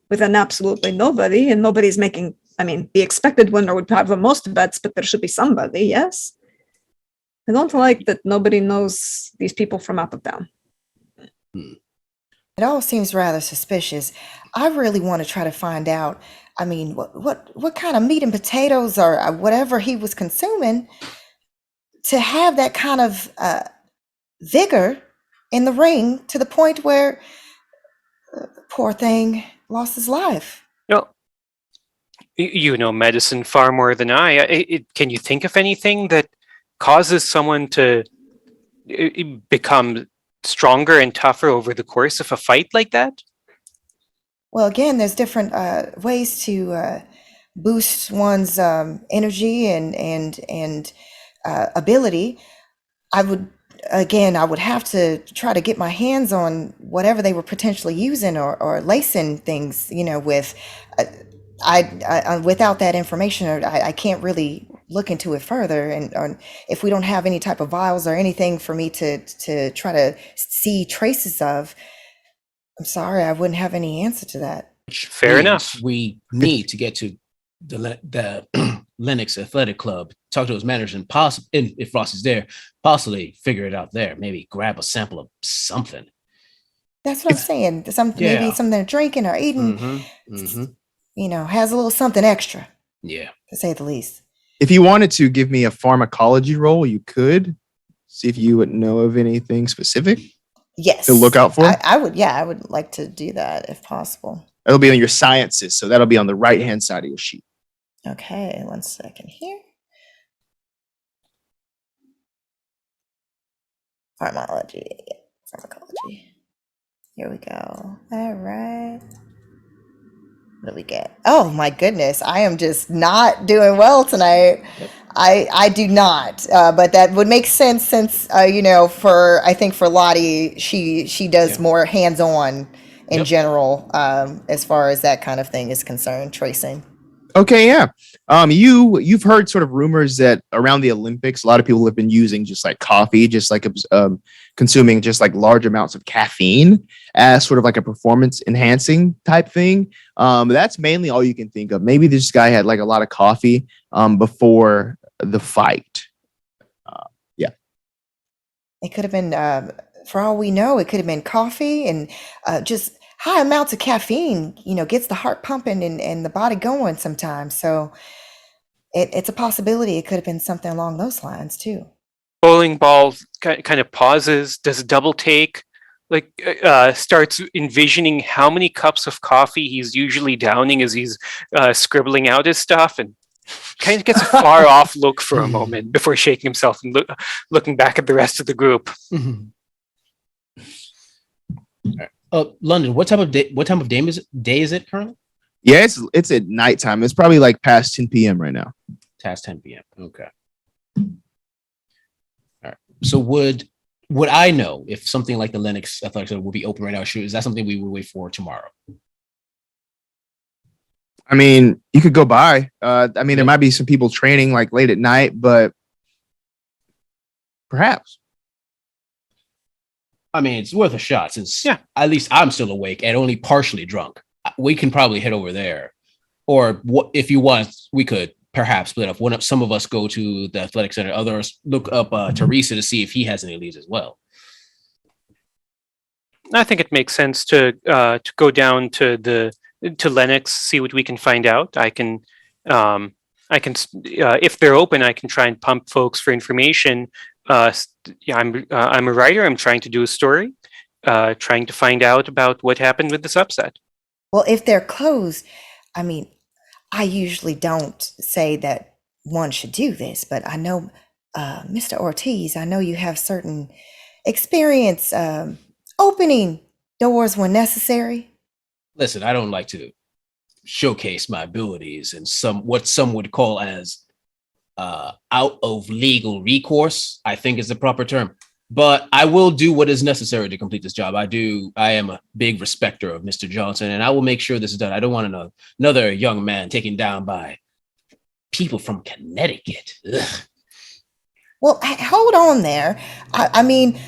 with an absolutely nobody, and nobody's making. I mean, the expected winner would have the most bets, but there should be somebody. Yes, I don't like that nobody knows these people from out of town. It all seems rather suspicious. I really want to try to find out. I mean, what kind of meat and potatoes or whatever he was consuming to have that kind of vigor in the ring to the point where the poor thing lost his life. No, you know medicine far more than I. Can you think of anything that causes someone to become stronger and tougher over the course of a fight like that? Well, again, there's different ways to boost one's energy and ability. I would have to try to get my hands on whatever they were potentially using or lacing things, with. I without that information, I can't really look into it further. And if we don't have any type of vials or anything for me to try to see traces of, I'm sorry, I wouldn't have any answer to that. Fair enough. We need to get to the Lennox Athletic Club, talk to those managers, and if Ross is there, possibly figure it out there. Maybe grab a sample of something. That's what I'm saying. Maybe something they're drinking or eating. Has a little something extra. Yeah, to say the least. If you wanted to give me a pharmacology roll, you could see if you would know of anything specific. Yes. To look out for. I would like to do that if possible. It'll be on your sciences, so that'll be on the right-hand side of your sheet. Okay, 1 second here. Pharmacology. Here we go. All right. What do we get? Oh my goodness, I am just not doing well tonight. Yep. I do not, but that would make sense since I think for Lottie, she does more hands-on in general as far as that kind of thing is concerned, tracing. Okay, yeah. You've heard sort of rumors that around the Olympics, a lot of people have been using just like coffee, just like consuming just like large amounts of caffeine as sort of like a performance enhancing type thing. That's mainly all you can think of. Maybe this guy had like a lot of coffee before the fight. Yeah. It could have been, for all we know, it could have been coffee and just high amounts of caffeine, gets the heart pumping and the body going sometimes. So it's a possibility. It could have been something along those lines too. Bowling ball kind of pauses, does a double take, starts envisioning how many cups of coffee he's usually downing as he's scribbling out his stuff, and kind of gets a far off look for a moment before shaking himself and looking back at the rest of the group. London, what time of day is it currently? Yeah, it's at nighttime. It's probably like past 10 p.m. right now. Past 10 p.m. Okay. All right. So would I know if something like the Lennox Athletic Center will be open right now? Is that something we will wait for tomorrow? I mean, you could go by. There might be some people training like late at night, but perhaps. I mean, it's worth a shot since at least I'm still awake and only partially drunk. We can probably head over there. Or if you want, we could perhaps split up. Some of us go to the athletic center. Others look up Teresa to see if he has any leads as well. I think it makes sense to go down to Lennox, see what we can find out. I can if they're open, I can try and pump folks for information. I'm a writer. I'm trying to do a story, trying to find out about what happened with this upset. Well, if they're closed, I mean, I usually don't say that one should do this, but I know, Mr. Ortiz, I know you have certain experience opening doors when necessary. Listen, I don't like to showcase my abilities in what some would call as out of legal recourse, I think is the proper term. But I will do what is necessary to complete this job. I am a big respecter of Mr. Johnson, and I will make sure this is done. I don't want another young man taken down by people from Connecticut. Ugh. Well, hold on there. I mean,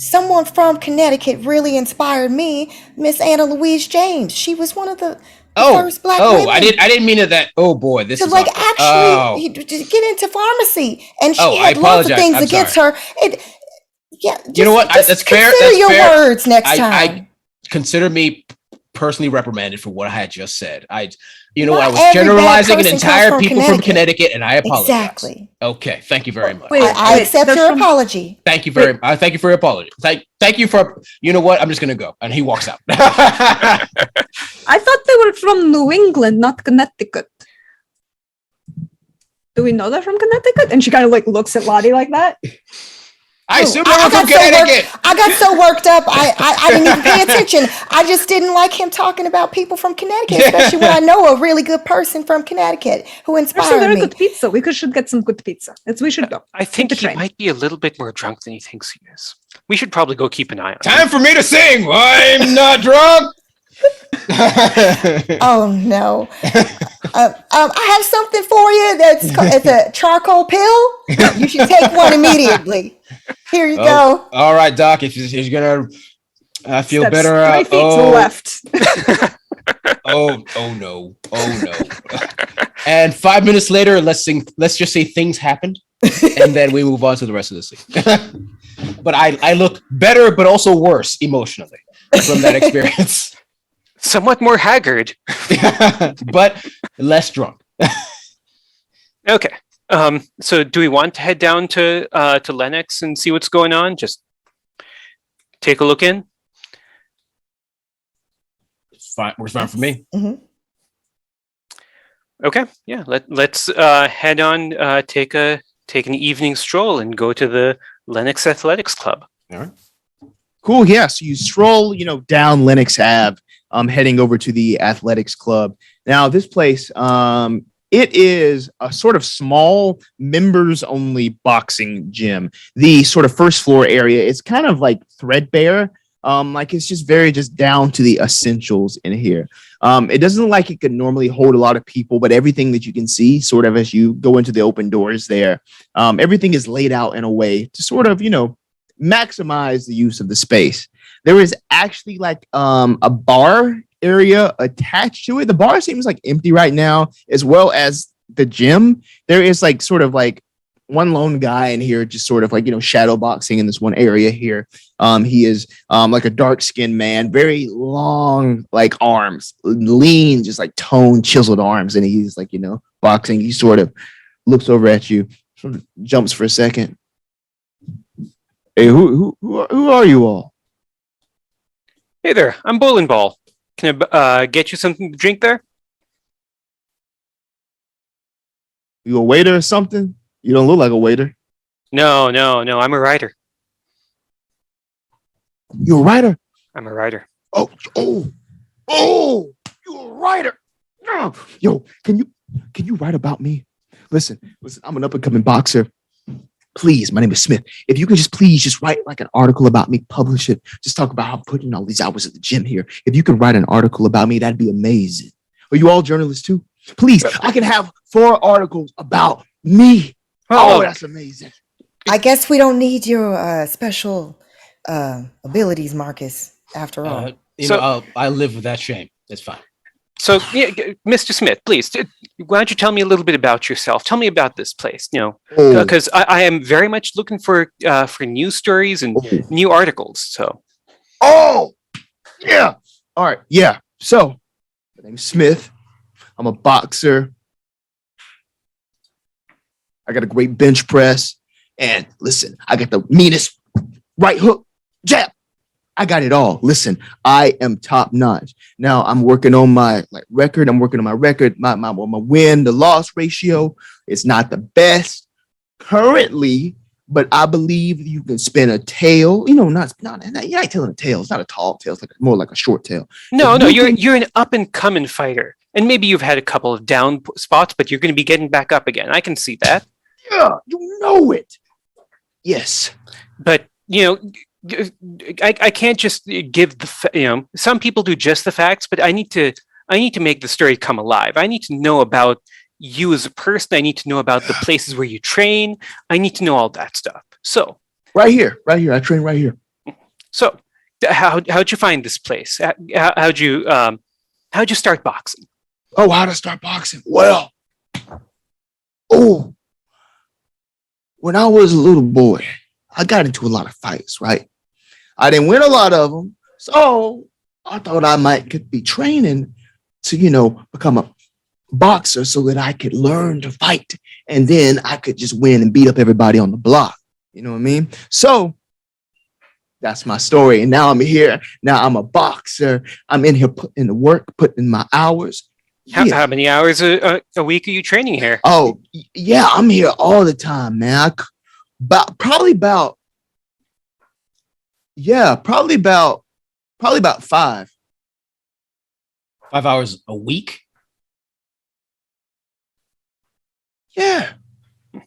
someone from Connecticut really inspired me, Miss Anna Louise James. She was one of the first Black women. I didn't mean it that. Oh boy, this to is like awkward. actually to get into pharmacy, and she I had lots of apologize. things I'm against sorry. her. Yeah, You know what? That's fair. Consider That's your fair. words next time. I consider me personally reprimanded for what I had just said. I Not was every bad generalizing an person comes entire from people from Connecticut, and I apologize. Exactly. Okay, thank you very much. Wait, I accept they're your from- apology. Thank you very much. Thank you for your apology. Thank you for. You know what? I'm just gonna go, and he walks out. I thought they were from New England, not Connecticut. Do we know they're from Connecticut? And she kind of like looks at Lottie like that. I assume they I were from got so Connecticut. I got so worked up. I didn't even pay attention. I just didn't like him talking about people from Connecticut, especially when I know a really good person from Connecticut who There's some inspired very me. good pizza. We should get some good pizza. We should go. I think the he train. might be a little bit more drunk than he thinks he is. We should probably go keep an eye on him. Time for me to sing. I'm not drunk. Oh no! I have something for you. It's a charcoal pill. You should take one immediately. Here you go. All right, Doc. If he's gonna feel Steps better, 3 feet to the left. Oh no! And 5 minutes later, let's just say things happened, and then we move on to the rest of the scene. But I look better, but also worse emotionally from that experience. Somewhat more haggard. But less drunk. Okay. So do we want to head down to Lennox and see what's going on? Just take a look in. Fine, works fine for me. Mhm. Okay. Yeah. Let's head on. Take an evening stroll and go to the Lennox Athletics Club. All right. Cool. Yeah. So you stroll, down Lennox Ave, heading over to the athletics club. Now, this place, it is a sort of small members only boxing gym. The sort of first floor area is kind of like threadbare. Like it's just very down to the essentials in here. It doesn't look like it could normally hold a lot of people, but everything that you can see sort of as you go into the open doors there, everything is laid out in a way to sort of, maximize the use of the space. There is actually like a bar area attached to it. The bar seems like empty right now, as well as the gym. There is like sort of like one lone guy in here, just sort of like, shadow boxing in this one area here. He is like a dark skinned man, very long, like arms, lean, just like toned, chiseled arms. And he's like, boxing. He sort of looks over at you, sort of jumps for a second. Hey, who are you all? Hey there. I'm Bowling Ball. Can I get you something to drink there? You a waiter or something? You don't look like a waiter. No. I'm a writer. You a writer? I'm a writer. Oh, you a writer. Yo, can you write about me? Listen, I'm an up and coming boxer. Please, my name is Smith. If you could please write like an article about me, publish it. Just talk about how I'm putting in all these hours at the gym here. If you could write an article about me, that'd be amazing. Are you all journalists too? Please, I can have 4 articles about me. Oh, that's amazing. I guess we don't need your special abilities, Marcus. After all, I live with that shame. It's fine. So, yeah, Mr. Smith, please, why don't you tell me a little bit about yourself? Tell me about this place, because I am very much looking for news stories and new articles. So, yeah, all right, yeah. So, my name's Smith. I'm a boxer. I got a great bench press, and listen, I got the meanest right hook, jab. I got it all. Listen, I am top notch. Now I'm working on my record. I'm working on my record. My win, the loss ratio is not the best currently, but I believe you can spin a tail. You're not telling a tail. It's not a tall tail. It's more like a short tail. No, you're an up and coming fighter, and maybe you've had a couple of down spots, but you're going to be getting back up again. I can see that. Yeah, you know it. Yes, but I can't just give some people do just the facts, but I need to make the story come alive. I need to know about you as a person. I need to know about the places where you train. I need to know all that stuff. So right here. I train right here. So, how'd you find this place? How'd you start boxing? Oh, how to start boxing? Well, when I was a little boy, I got into a lot of fights, right? I didn't win a lot of them, so I thought I could be training to, become a boxer so that I could learn to fight, and then I could just win and beat up everybody on the block. You know what I mean? So that's my story. And now I'm here. Now I'm a boxer. I'm in here putting in the work, putting in my hours. How many hours a week are you training here? Oh, yeah, I'm here all the time, man. Probably about 5. 5 hours a week? Yeah. When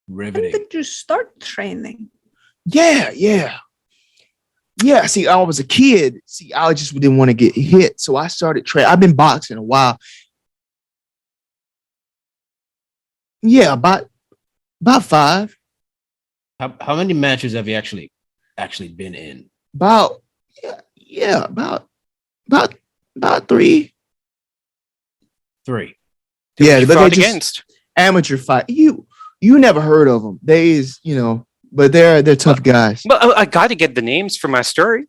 Riveting. did you start training? Yeah. See, I was a kid. See, I just didn't want to get hit. So I started training. I've been boxing a while. Yeah, about 5. How many matches have you actually been in? About 3. 3. Yeah, You but fought they just against. amateur fight. You never heard of them. But they're tough guys. Well, I got to get the names for my story.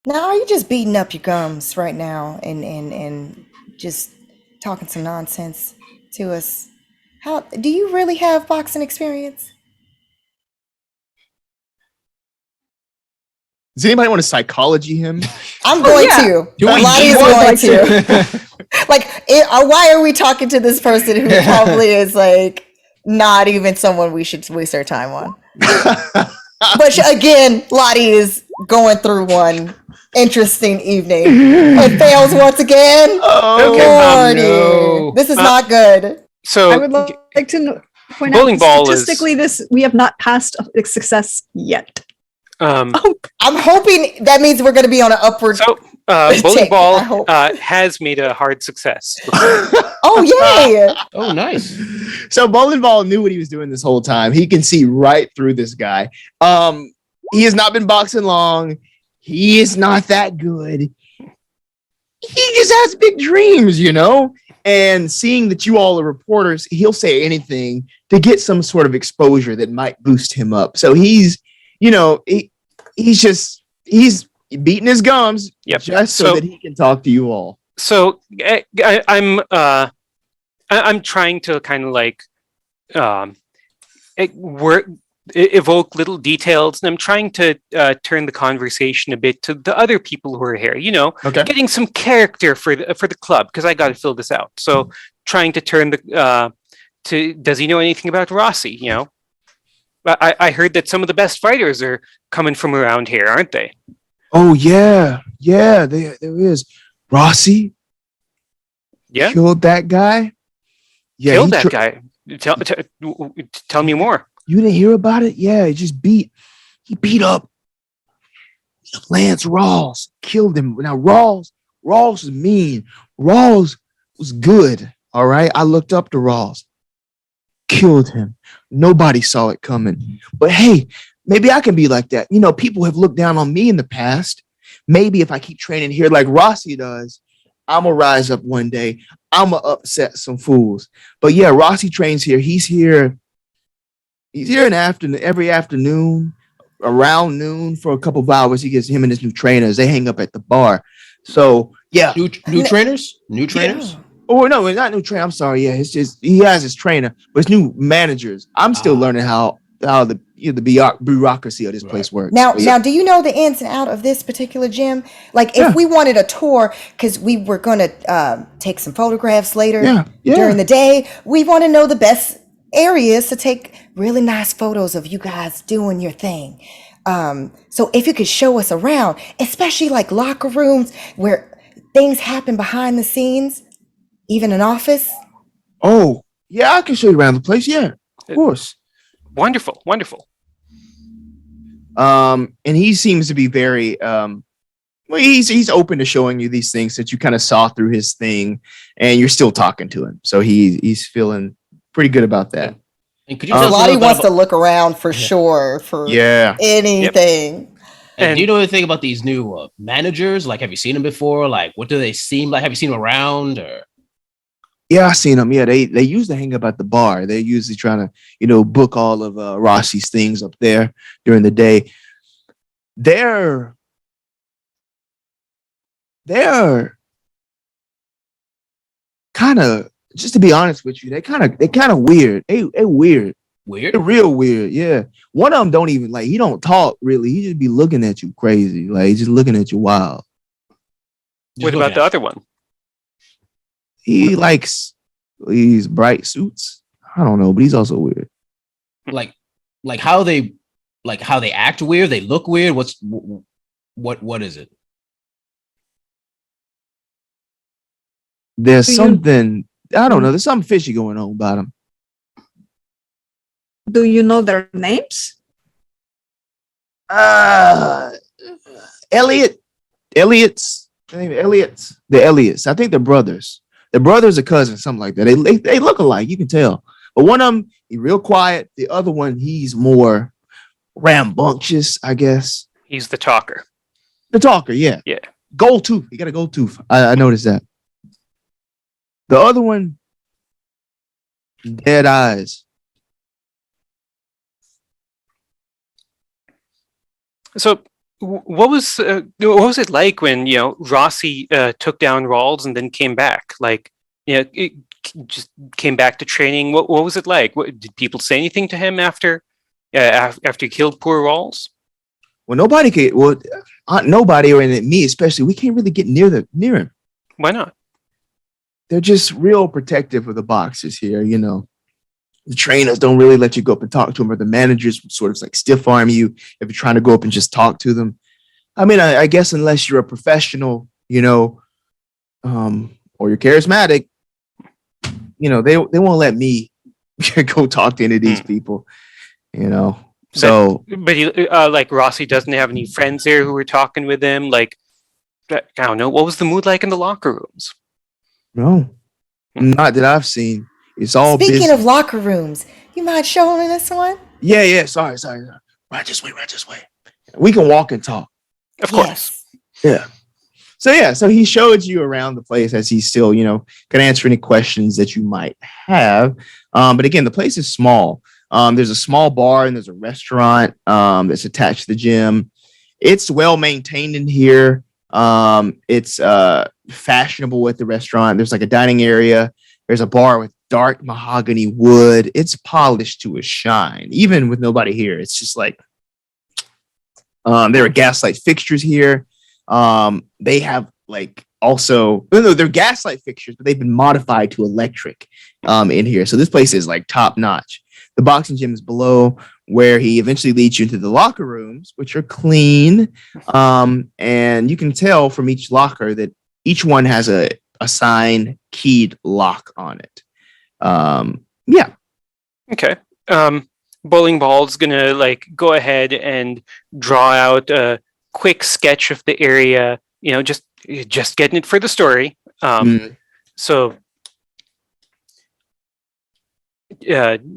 Now, are you just beating up your gums right now and just talking some nonsense to us? How do you really have boxing experience? Does anybody want to psychology him? I'm going yeah. to. Do we Lottie need is one? going to. Why are we talking to this person who probably is like not even someone we should waste our time on? But again, Lottie is going through one interesting evening. It fails once again. Lordy, no. this is not good. So I would like to point Bowling out ball is- statistically, we have not passed a success yet. um, I'm hoping that means we're going to be on an upward. bowling Take, ball I hope. has made a hard success. Oh yay! Oh, nice. So Bowling Ball knew what he was doing this whole time. He can see right through this guy. He has not been boxing long. He is not that good. He just has big dreams, And seeing that you all are reporters, he'll say anything to get some sort of exposure that might boost him up. So he's beating his gums just so that he can talk to you all. So I'm trying to kind of like evoke little details, and I'm trying to turn the conversation a bit to the other people who are here. Okay. Getting some character for the club, because I got to fill this out. So trying to turn does he know anything about Rossi? I heard that some of the best fighters are coming from around here, aren't they? Oh yeah, there is. Rossi Yeah, killed that guy. Yeah, killed that guy. Tell me more. You didn't hear about it? Yeah, he beat up Lance Rawls, killed him. Now Rawls was mean. Rawls was good. All right, I looked up to Rawls, killed him. Nobody saw it coming. But hey, maybe I can be like that. People have looked down on me in the past. Maybe if I keep training here like Rossi does, I'm going to rise up one day. I'm going to upset some fools. But yeah, Rossi trains here. He's here every afternoon, around noon for a couple of hours. He gets him and his new trainers. They hang up at the bar. So yeah. New trainers? New trainers? Yeah. Oh no, it's not new trainer. I'm sorry. Yeah, it's just he has his trainer, but it's new managers. I'm still learning how the bureaucracy of this place works. Now, But yeah. do you know the ins and out of this particular gym? Like, if we wanted a tour, because we were going to take some photographs later during the day, we want to know the best areas to take really nice photos of you guys doing your thing. So if you could show us around, especially like locker rooms where things happen behind the scenes, even an office. Oh yeah, I can show you around the place. Yeah, of course. Wonderful. And he seems to be very he's open to showing you these things that you kind of saw through his thing, and you're still talking to him. So he's feeling pretty good about that. And could you tell us a Lottie little bit wants to about, look around for sure for Yeah. anything. and do you know anything about these new managers? Like, have you seen them before? Like, what do they seem like? Have you seen them around? Or Yeah, I seen them. Yeah, they used to hang up at the bar. They're usually trying to, book all of Rossi's things up there during the day. They're kind of, just to be honest with you, they kind of weird. They weird. weird? They're real weird. Yeah. One of them don't even he don't talk really. He just be looking at you crazy. Like he's just looking at you wild. Just What looking about at the you. other one? He likes these bright suits. I don't know, but he's also weird. Like how they act weird? They look weird. What is it? There's Do you- something, I don't know. There's something fishy going on about him. Do you know their names? Elliott's name, the Elliots. I think they're brothers. They're brothers or cousins, something like that. They look alike, you can tell. But one of them, he's real quiet. The other one, he's more rambunctious, I guess. He's the talker. The talker, yeah. Yeah. Gold tooth. He got a gold tooth. I noticed that. The other one, dead eyes. So, what was it like when Rossi took down Rawls and then came back? Like, it just came back to training. What was it like? Did people say anything to him after he killed poor Rawls? Well, nobody could. Well, nobody, or me especially, we can't really get near him. Why not? They're just real protective of the boxers here. The trainers don't really let you go up and talk to them, or the managers sort of like stiff arm you if you're trying to go up and just talk to them. I mean, I guess unless you're a professional, or you're charismatic, they won't let me go talk to any of these people, So, but he, like Rossi doesn't have any friends there who were talking with him. Like, I don't know. What was the mood like in the locker rooms? no, not that I've seen. It's all Speaking business. of locker rooms, you mind showing us one? Yeah. Sorry. Right this way. We can walk and talk. Of course. Yes. Yeah. So he showed you around the place as he's still, can answer any questions that you might have. But again, the place is small. There's a small bar and there's a restaurant that's attached to the gym. It's well maintained in here. It's fashionable at the restaurant. There's like a dining area. There's a bar with dark mahogany wood. It's polished to a shine, even with nobody here. It's just like there are gaslight fixtures here. They have like also, no, they're gaslight fixtures, but they've been modified to electric in here. So this place is like top notch. The boxing gym is below, where he eventually leads you into the locker rooms, which are clean. And you can tell from each locker that each one has a assigned keyed lock on it. Yeah. Okay. Bowling Ball's gonna like go ahead and draw out a quick sketch of the area. Just getting it for the story. So.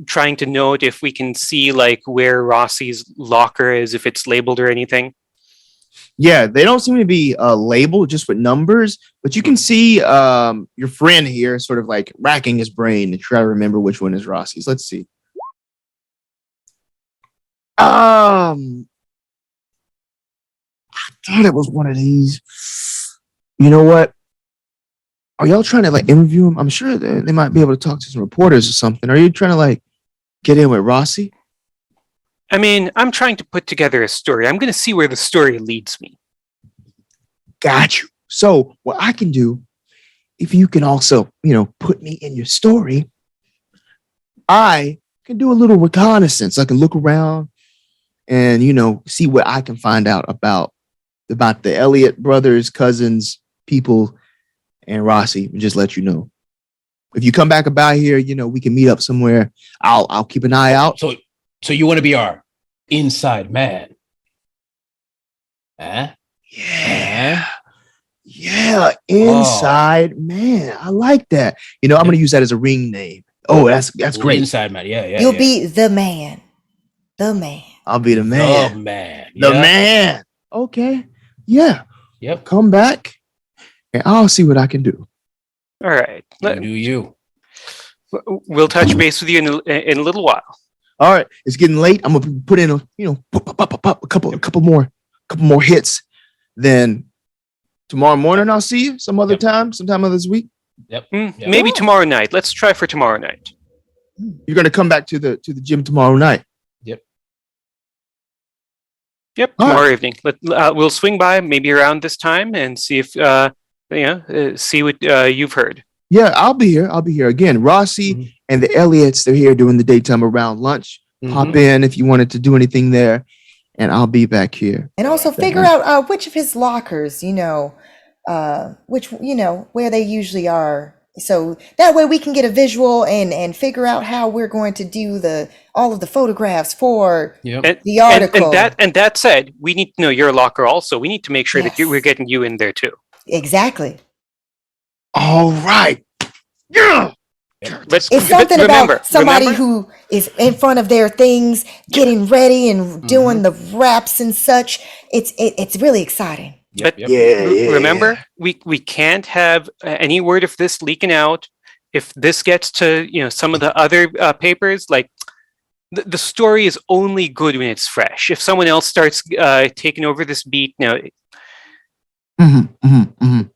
Trying to note if we can see like where Rossi's locker is, if it's labeled or anything. Yeah, they don't seem to be labeled, just with numbers, but you can see your friend here sort of like racking his brain to try to remember which one is Rossi's. Let's see. I thought it was one of these. You know what? Are y'all trying to like interview him? I'm sure they might be able to talk to some reporters or something. Are you trying to like get in with Rossi? I mean, I'm trying to put together a story. I'm going to see where the story leads me. Got you. So what I can do, if you can also, put me in your story, I can do a little reconnaissance. I can look around and, see what I can find out about the Elliott brothers, cousins, people, and Rossi, and just let you know. If you come back about here, we can meet up somewhere. I'll keep an eye out. So you want to be our inside man? Huh? Yeah, inside man. I like that. I'm going to use that as a ring name. Oh, that's great. Inside man. Yeah. You'll be the man. The man. I'll be the the man. man. The Yeah. man. Okay. Yeah. Yep. Come back and I'll see what I can do. All right. You do you. We'll touch base with you in a little while. All right. It's getting late. I'm gonna put in a couple more hits. Then tomorrow morning I'll see you sometime of this week. Yep. Maybe Yeah. tomorrow night. Let's try for tomorrow night. You're gonna come back to the gym tomorrow night. Yep, All tomorrow evening. We'll swing by maybe around this time and see if see what you've heard. Yeah, I'll be here again. Rossi and the Elliots, they're here doing the daytime around lunch. Pop in if you wanted to do anything there, and I'll be back here. And also figure out which of his lockers, where they usually are. So that way we can get a visual and figure out how we're going to do all of the photographs for Yep. the article. And that said, we need to know your locker also. We need to make sure that Yes. we're getting you in there too. Exactly. All right. Yeah. But It's something remember, about somebody who is in front of their things, getting ready and doing the raps and such. It's really exciting. But remember, we can't have any word of this leaking out. If this gets to some of the other papers, like the story is only good when it's fresh. If someone else starts taking over this beat now,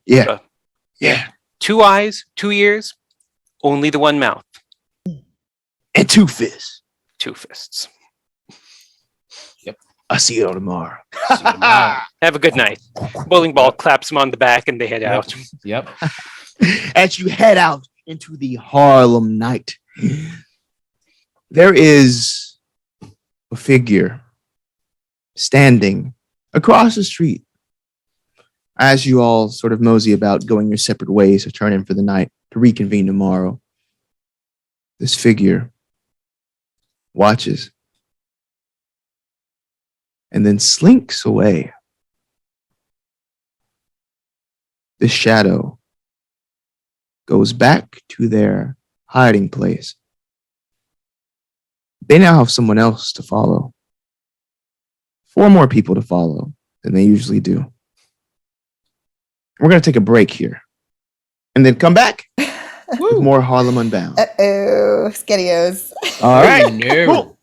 Yeah. Yeah. 2 eyes, 2 ears, only the one mouth, And 2 fists. 2 fists. I'll see you all tomorrow. Have a good night. Bowling ball claps him on the back and they head out. Yep. As you head out into the Harlem night, there is a figure standing across the street as you all sort of mosey about going your separate ways to turn in for the night to reconvene tomorrow. This figure watches and then slinks away. The shadow goes back to their hiding place. They now have someone else to follow. 4 more people to follow than they usually do. We're going to take a break here and then come back with more Harlem Unbound. Uh-oh, Skedios. All right. No. Cool.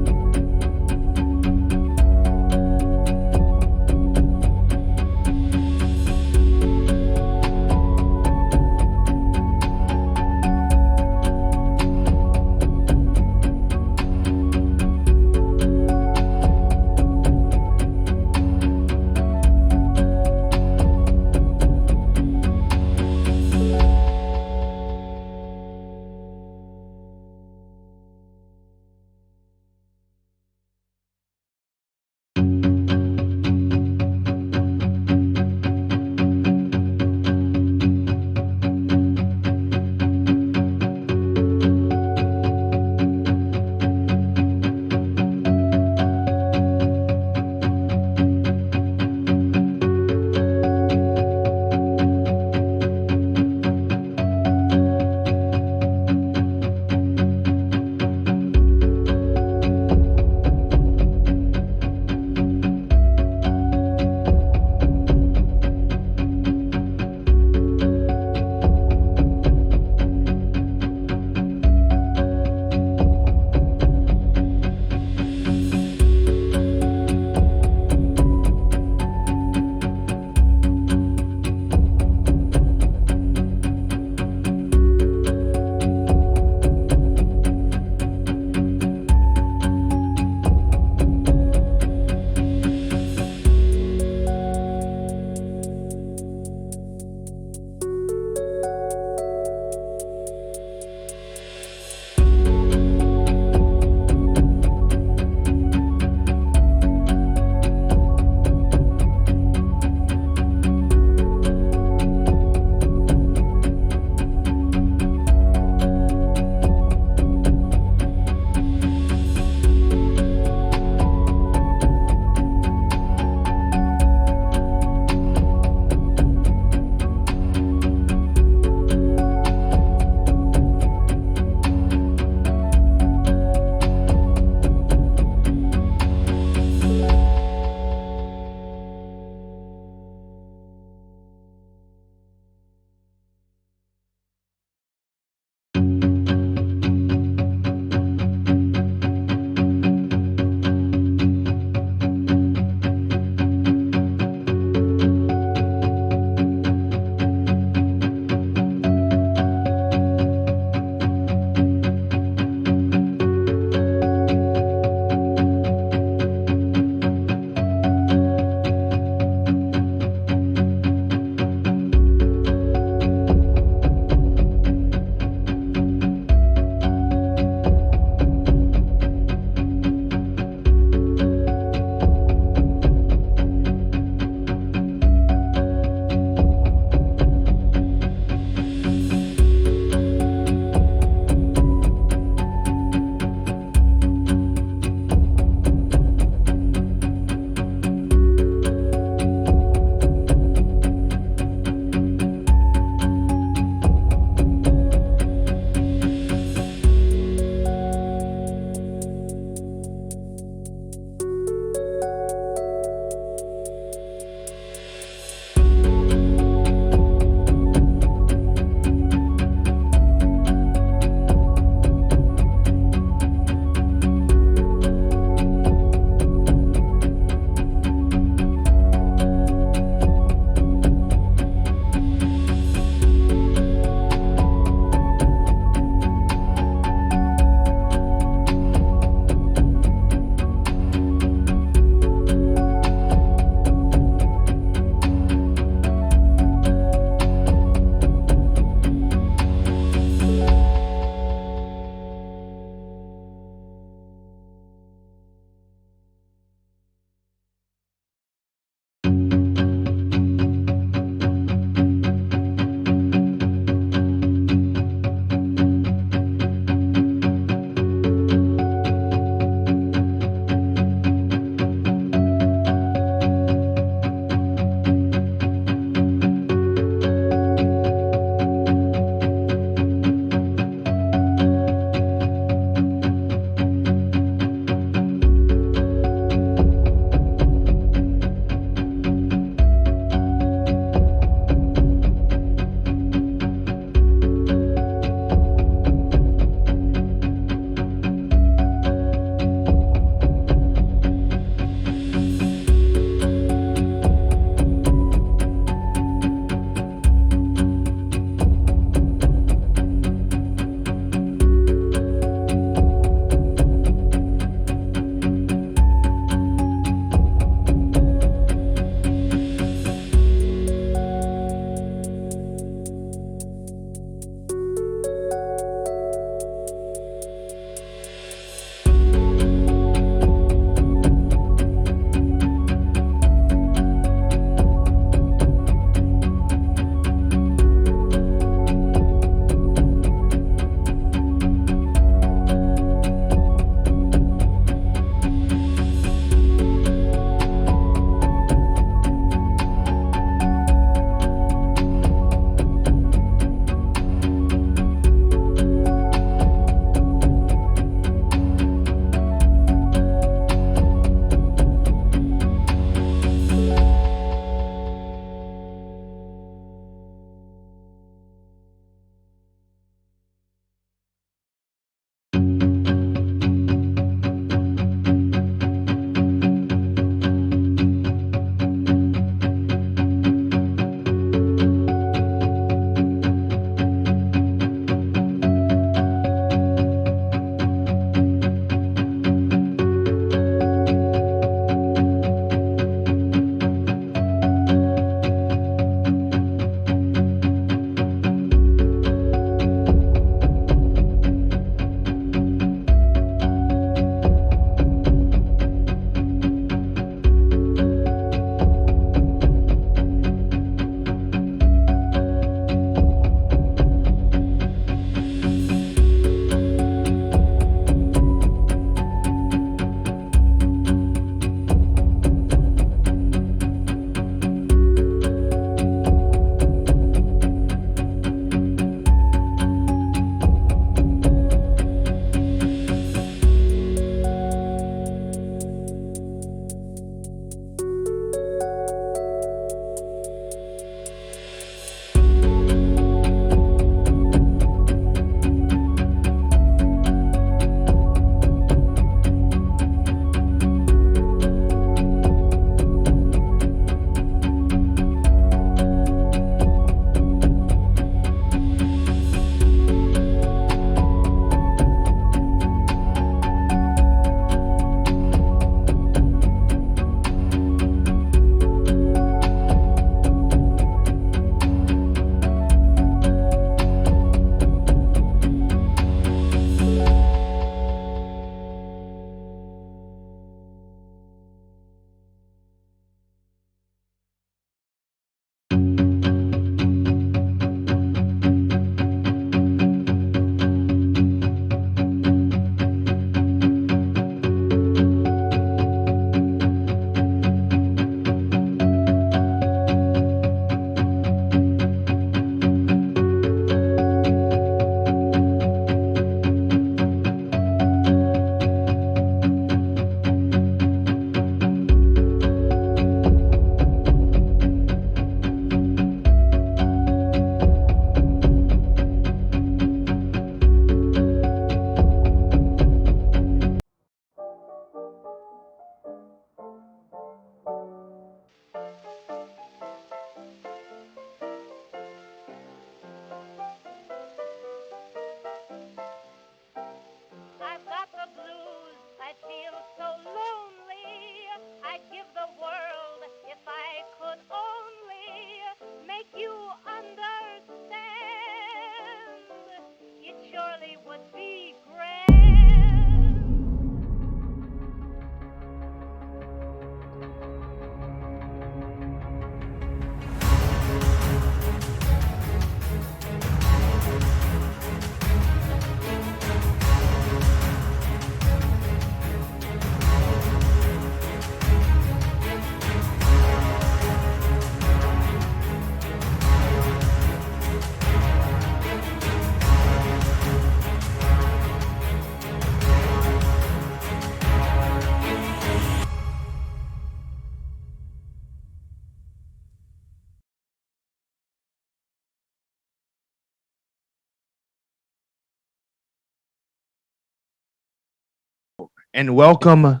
and welcome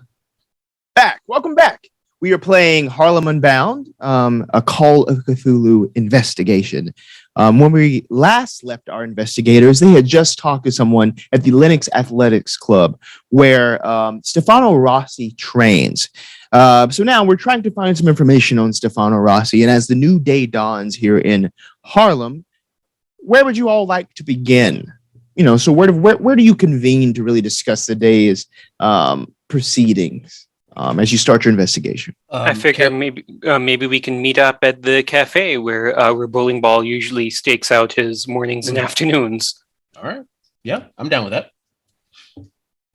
back. Welcome back. We are playing Harlem Unbound, a Call of Cthulhu investigation. When we last left our investigators, they had just talked to someone at the Linux Athletics Club where Stefano Rossi trains. So now we're trying to find some information on Stefano Rossi. And as the new day dawns here in Harlem, where would you all like to begin? So where do you convene to really discuss the day's proceedings as you start your investigation? I figure maybe we can meet up at the cafe where Bowling Ball usually stakes out his mornings and afternoons. All right. Yeah, I'm down with that.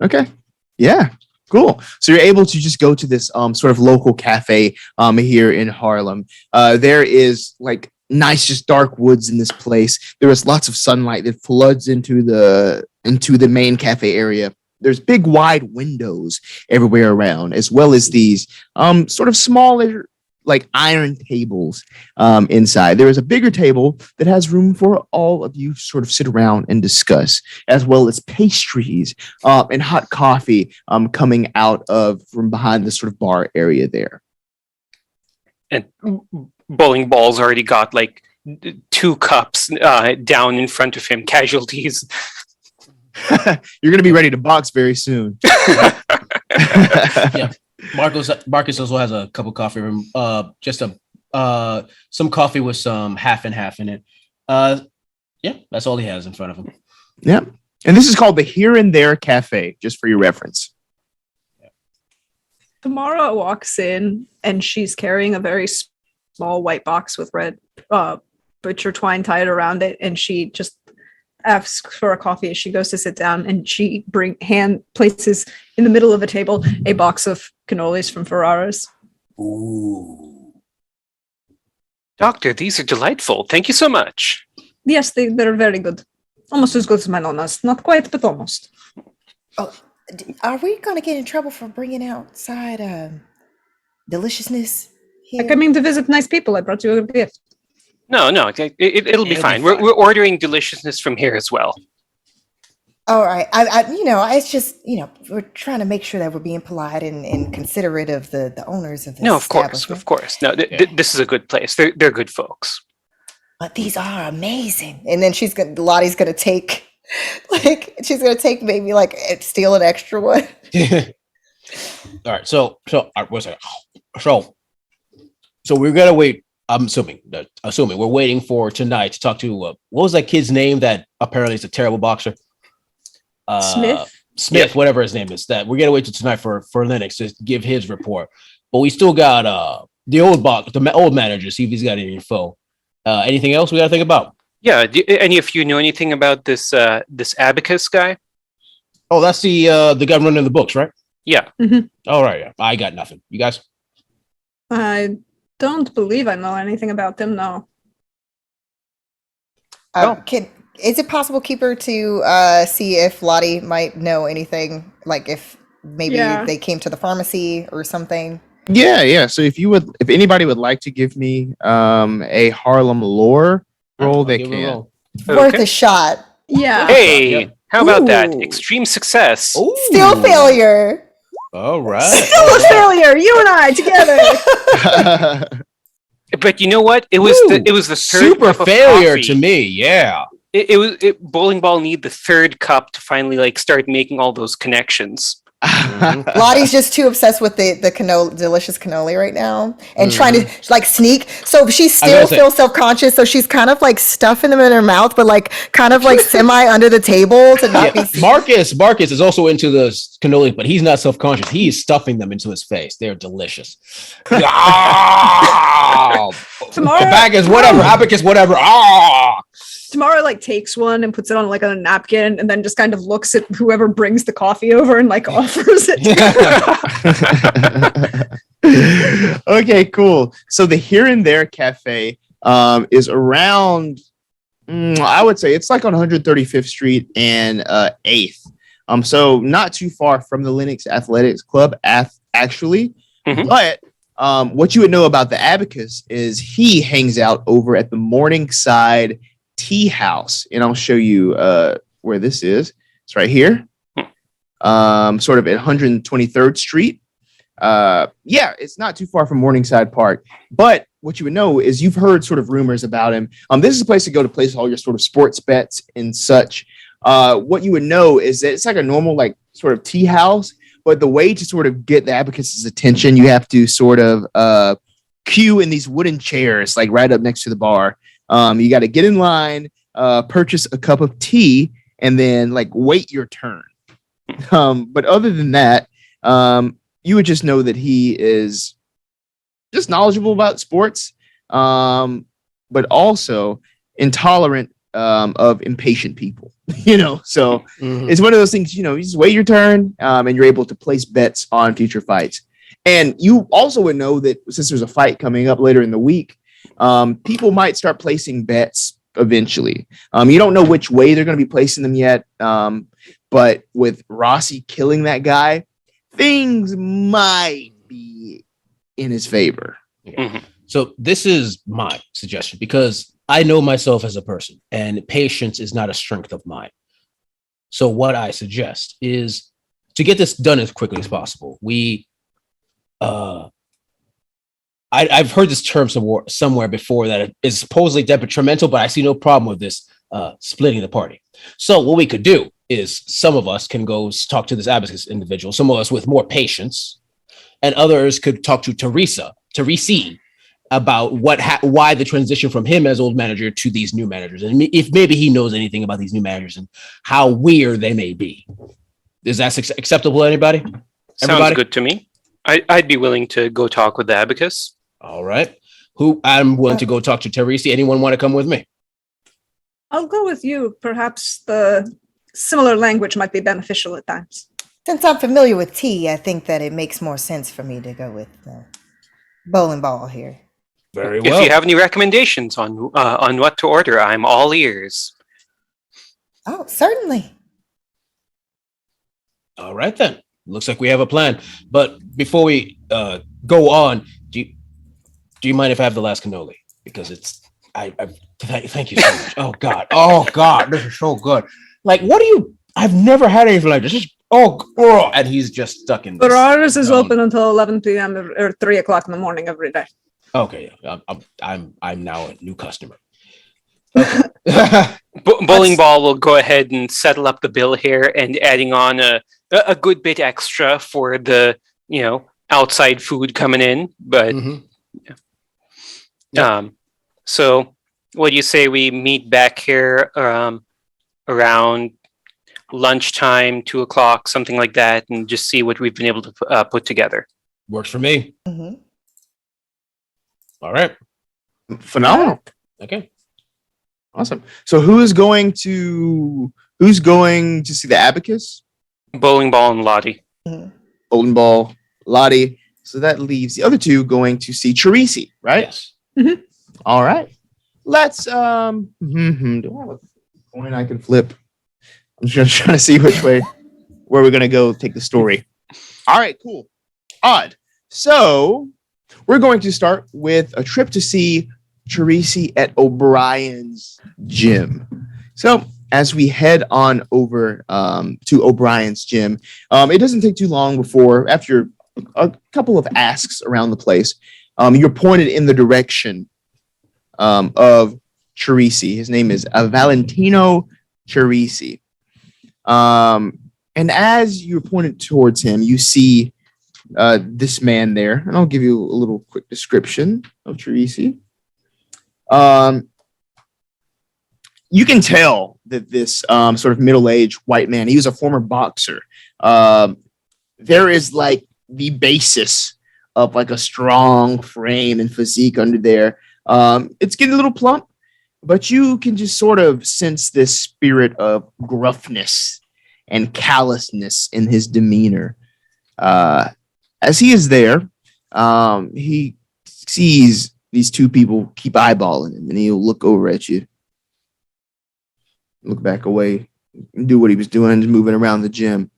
Okay. Yeah. Cool. So you're able to just go to this sort of local cafe here in Harlem. There is like nice, just dark woods in this place. There is lots of sunlight that floods into the main cafe area. There's big, wide windows everywhere around, as well as these sort of smaller, like iron tables inside. There is a bigger table that has room for all of you to sort of sit around and discuss, as well as pastries and hot coffee coming out from behind the sort of bar area there. And Bowling Ball's already got like 2 cups down in front of him, casualties. You're going to be ready to box very soon. Yeah. Marcus also has a cup of coffee. Just some coffee with some half and half in it. Yeah, that's all he has in front of him. Yeah. And this is called the Here and There Cafe, just for your reference. Tamara walks in and she's carrying a very small white box with red butcher twine tied around it, and she just asks for a coffee as she goes to sit down, and she places in the middle of a table a box of cannolis from Ferrara's. Ooh. Doctor, these are delightful. Thank you so much. Yes, they're very good. Almost as good as my nonna's. Not quite, but almost. Oh, are we going to get in trouble for bringing outside deliciousness here? I'm coming to visit nice people. I brought you a gift. No, it'll be fine. We're ordering deliciousness from here as well. All right. It's just, we're trying to make sure that we're being polite and considerate of the owners of this establishment. Of course. No, this is a good place. They're good folks. But these are amazing. And then Lottie's going to take, maybe steal an extra one. All right. So we're gonna wait. I'm assuming we're waiting for tonight to talk to what was that kid's name that apparently is a terrible boxer? Smith, whatever his name is. That we're gonna wait till tonight for Linux to give his report. But we still got the old manager, see if he's got any info. Anything else we gotta think about? Yeah. Do any of you know anything about this Abacus guy? Oh, that's the guy running the books, right? Yeah. Mm-hmm. All right. Yeah. I got nothing. You guys? I don't believe I know anything about them, no. Is it possible, Keeper, to see if Lottie might know anything, like if maybe they came to the pharmacy or something? Yeah. So if anybody would like to give me a Harlem lore roll, they can. Worth a shot. Yeah. Hey, how about that? Extreme success. Ooh. Still failure. All right. Still a failure. You and I together. But you know what? It was the third super cup of failure coffee. to me. Yeah. Bowling Ball need the third cup to finally start making all those connections. Lottie's just too obsessed with the delicious cannoli right now and trying to sneak. So she still feels self-conscious. So she's kind of stuffing them in her mouth, but kind of semi under the table to not be seen. Marcus is also into the cannoli, but he's not self-conscious. He is stuffing them into his face. They're delicious. Tomorrow, Abacus, whatever. Abacus, whatever. Tamara takes one and puts it on a napkin and then just kind of looks at whoever brings the coffee over and offers it. Okay, cool. So the Here and There Cafe is around, I would say it's on 135th Street and 8th. So not too far from the Linux Athletics Club, actually. Mm-hmm. But what you would know about the Abacus is he hangs out over at the Morningside Tea House, and I'll show you where this is. It's right here. sort of at 123rd Street. Yeah, it's not too far from Morningside Park. But what you would know is you've heard sort of rumors about him. This is a place to go to place all your sort of sports bets and such. What you would know is that it's like a normal, like, sort of tea house. But the way to sort of get the advocates' attention, you have to sort of queue in these wooden chairs, like right up next to the bar. You got to get in line, purchase a cup of tea, and then like wait your turn. But other than that, you would just know that he is just knowledgeable about sports, but also intolerant of impatient people. So it's one of those things. You just wait your turn, and you're able to place bets on future fights. And you also would know that since there's a fight coming up later in the week, people might start placing bets eventually. You don't know which way they're going to be placing them yet. But with Rossi killing that guy, things might be in his favor. So this is my suggestion, because I know myself as a person, and patience is not a strength of mine. So what I suggest is to get this done as quickly as possible. I've heard this term somewhere before that it is supposedly detrimental, but I see no problem with this splitting the party. So what we could do is some of us can go talk to this abacus individual, some of us with more patience, and others could talk to Teresi, about why the transition from him as old manager to these new managers, and if maybe he knows anything about these new managers and how weird they may be. Is that acceptable to anybody? Sounds good to me. I'd be willing to go talk with the abacus. All right. I'm willing to go talk to Teresi. Anyone want to come with me? I'll go with you. Perhaps the similar language might be beneficial at times. Since I'm familiar with tea, I think that it makes more sense for me to go with bowling ball here. Very well. If you have any recommendations on what to order, I'm all ears. Oh, certainly. All right, then. Looks like we have a plan. But before we go on, do you mind if I have the last cannoli? Because it's thank you so much. Oh God, this is so good. Like, I've never had anything like this. And he's just stuck in this. But ours is open until 11 p.m. or 3 o'clock in the morning every day. Okay, I'm now a new customer. Okay. Bowling Ball will go ahead and settle up the bill here, and adding on a good bit extra for the outside food coming in. But so what do you say we meet back here around lunchtime, 2 o'clock, something like that, and just see what we've been able to put together? Works for me. All right. Phenomenal. Okay. Awesome. So who's going to see the abacus? Bowling Ball and Lottie. Bowling Ball, Lottie. So that leaves the other two going to see Teresi, right? Yes. All right. Let's do I have a coin I can flip? I'm just trying to see where we're gonna go take the story. All right, cool. Odd. So we're going to start with a trip to see Teresi at O'Brien's gym. So as we head on over to O'Brien's gym, it doesn't take too long before, after a couple of asks around the place, you're pointed in the direction of Teresi. His name is Valentino Teresi. And as you're pointed towards him, you see this man there, and I'll give you a little quick description of Teresi. You can tell that this sort of middle-aged white man, he was a former boxer. There is like the basis of like a strong frame and physique under there. It's getting a little plump, but you can just sort of sense this spirit of gruffness and callousness in his demeanor. As he is there, he sees these two people keep eyeballing him, and he'll look over at you, look back away, and do what he was doing, just moving around the gym.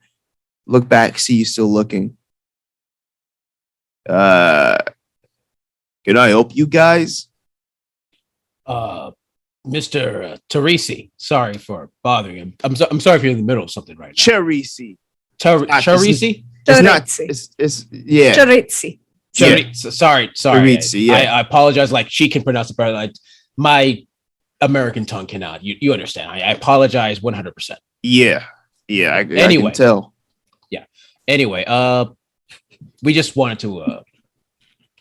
Look back, see you still looking. Can I help you guys? Mr. Teresi, sorry for bothering him. I'm sorry if you're in the middle of something right now. Teresi. Charisi? It's not. Chorizi. It's yeah. Chorizi. Sorry. Chorizi, yeah. I apologize. Like she can pronounce it better. Like my American tongue cannot. You understand? I apologize 100%. Yeah. I Anyway. can tell. Yeah. Anyway, we just wanted to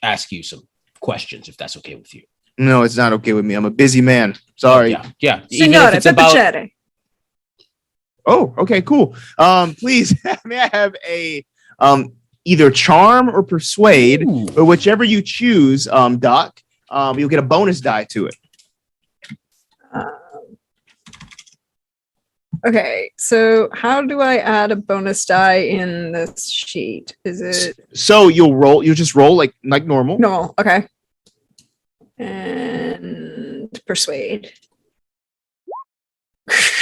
ask you some questions, if that's okay with you. No, it's not okay with me. I'm a busy man. Sorry. Yeah. Even Signore, if it's about pepicere. Oh, okay, cool. Please, may I have a either charm or persuade, or whichever you choose, Doc. You'll get a bonus die to it. Okay, so how do I add a bonus die in this sheet? Is it So you'll just roll like normal. normal? Okay. And persuade.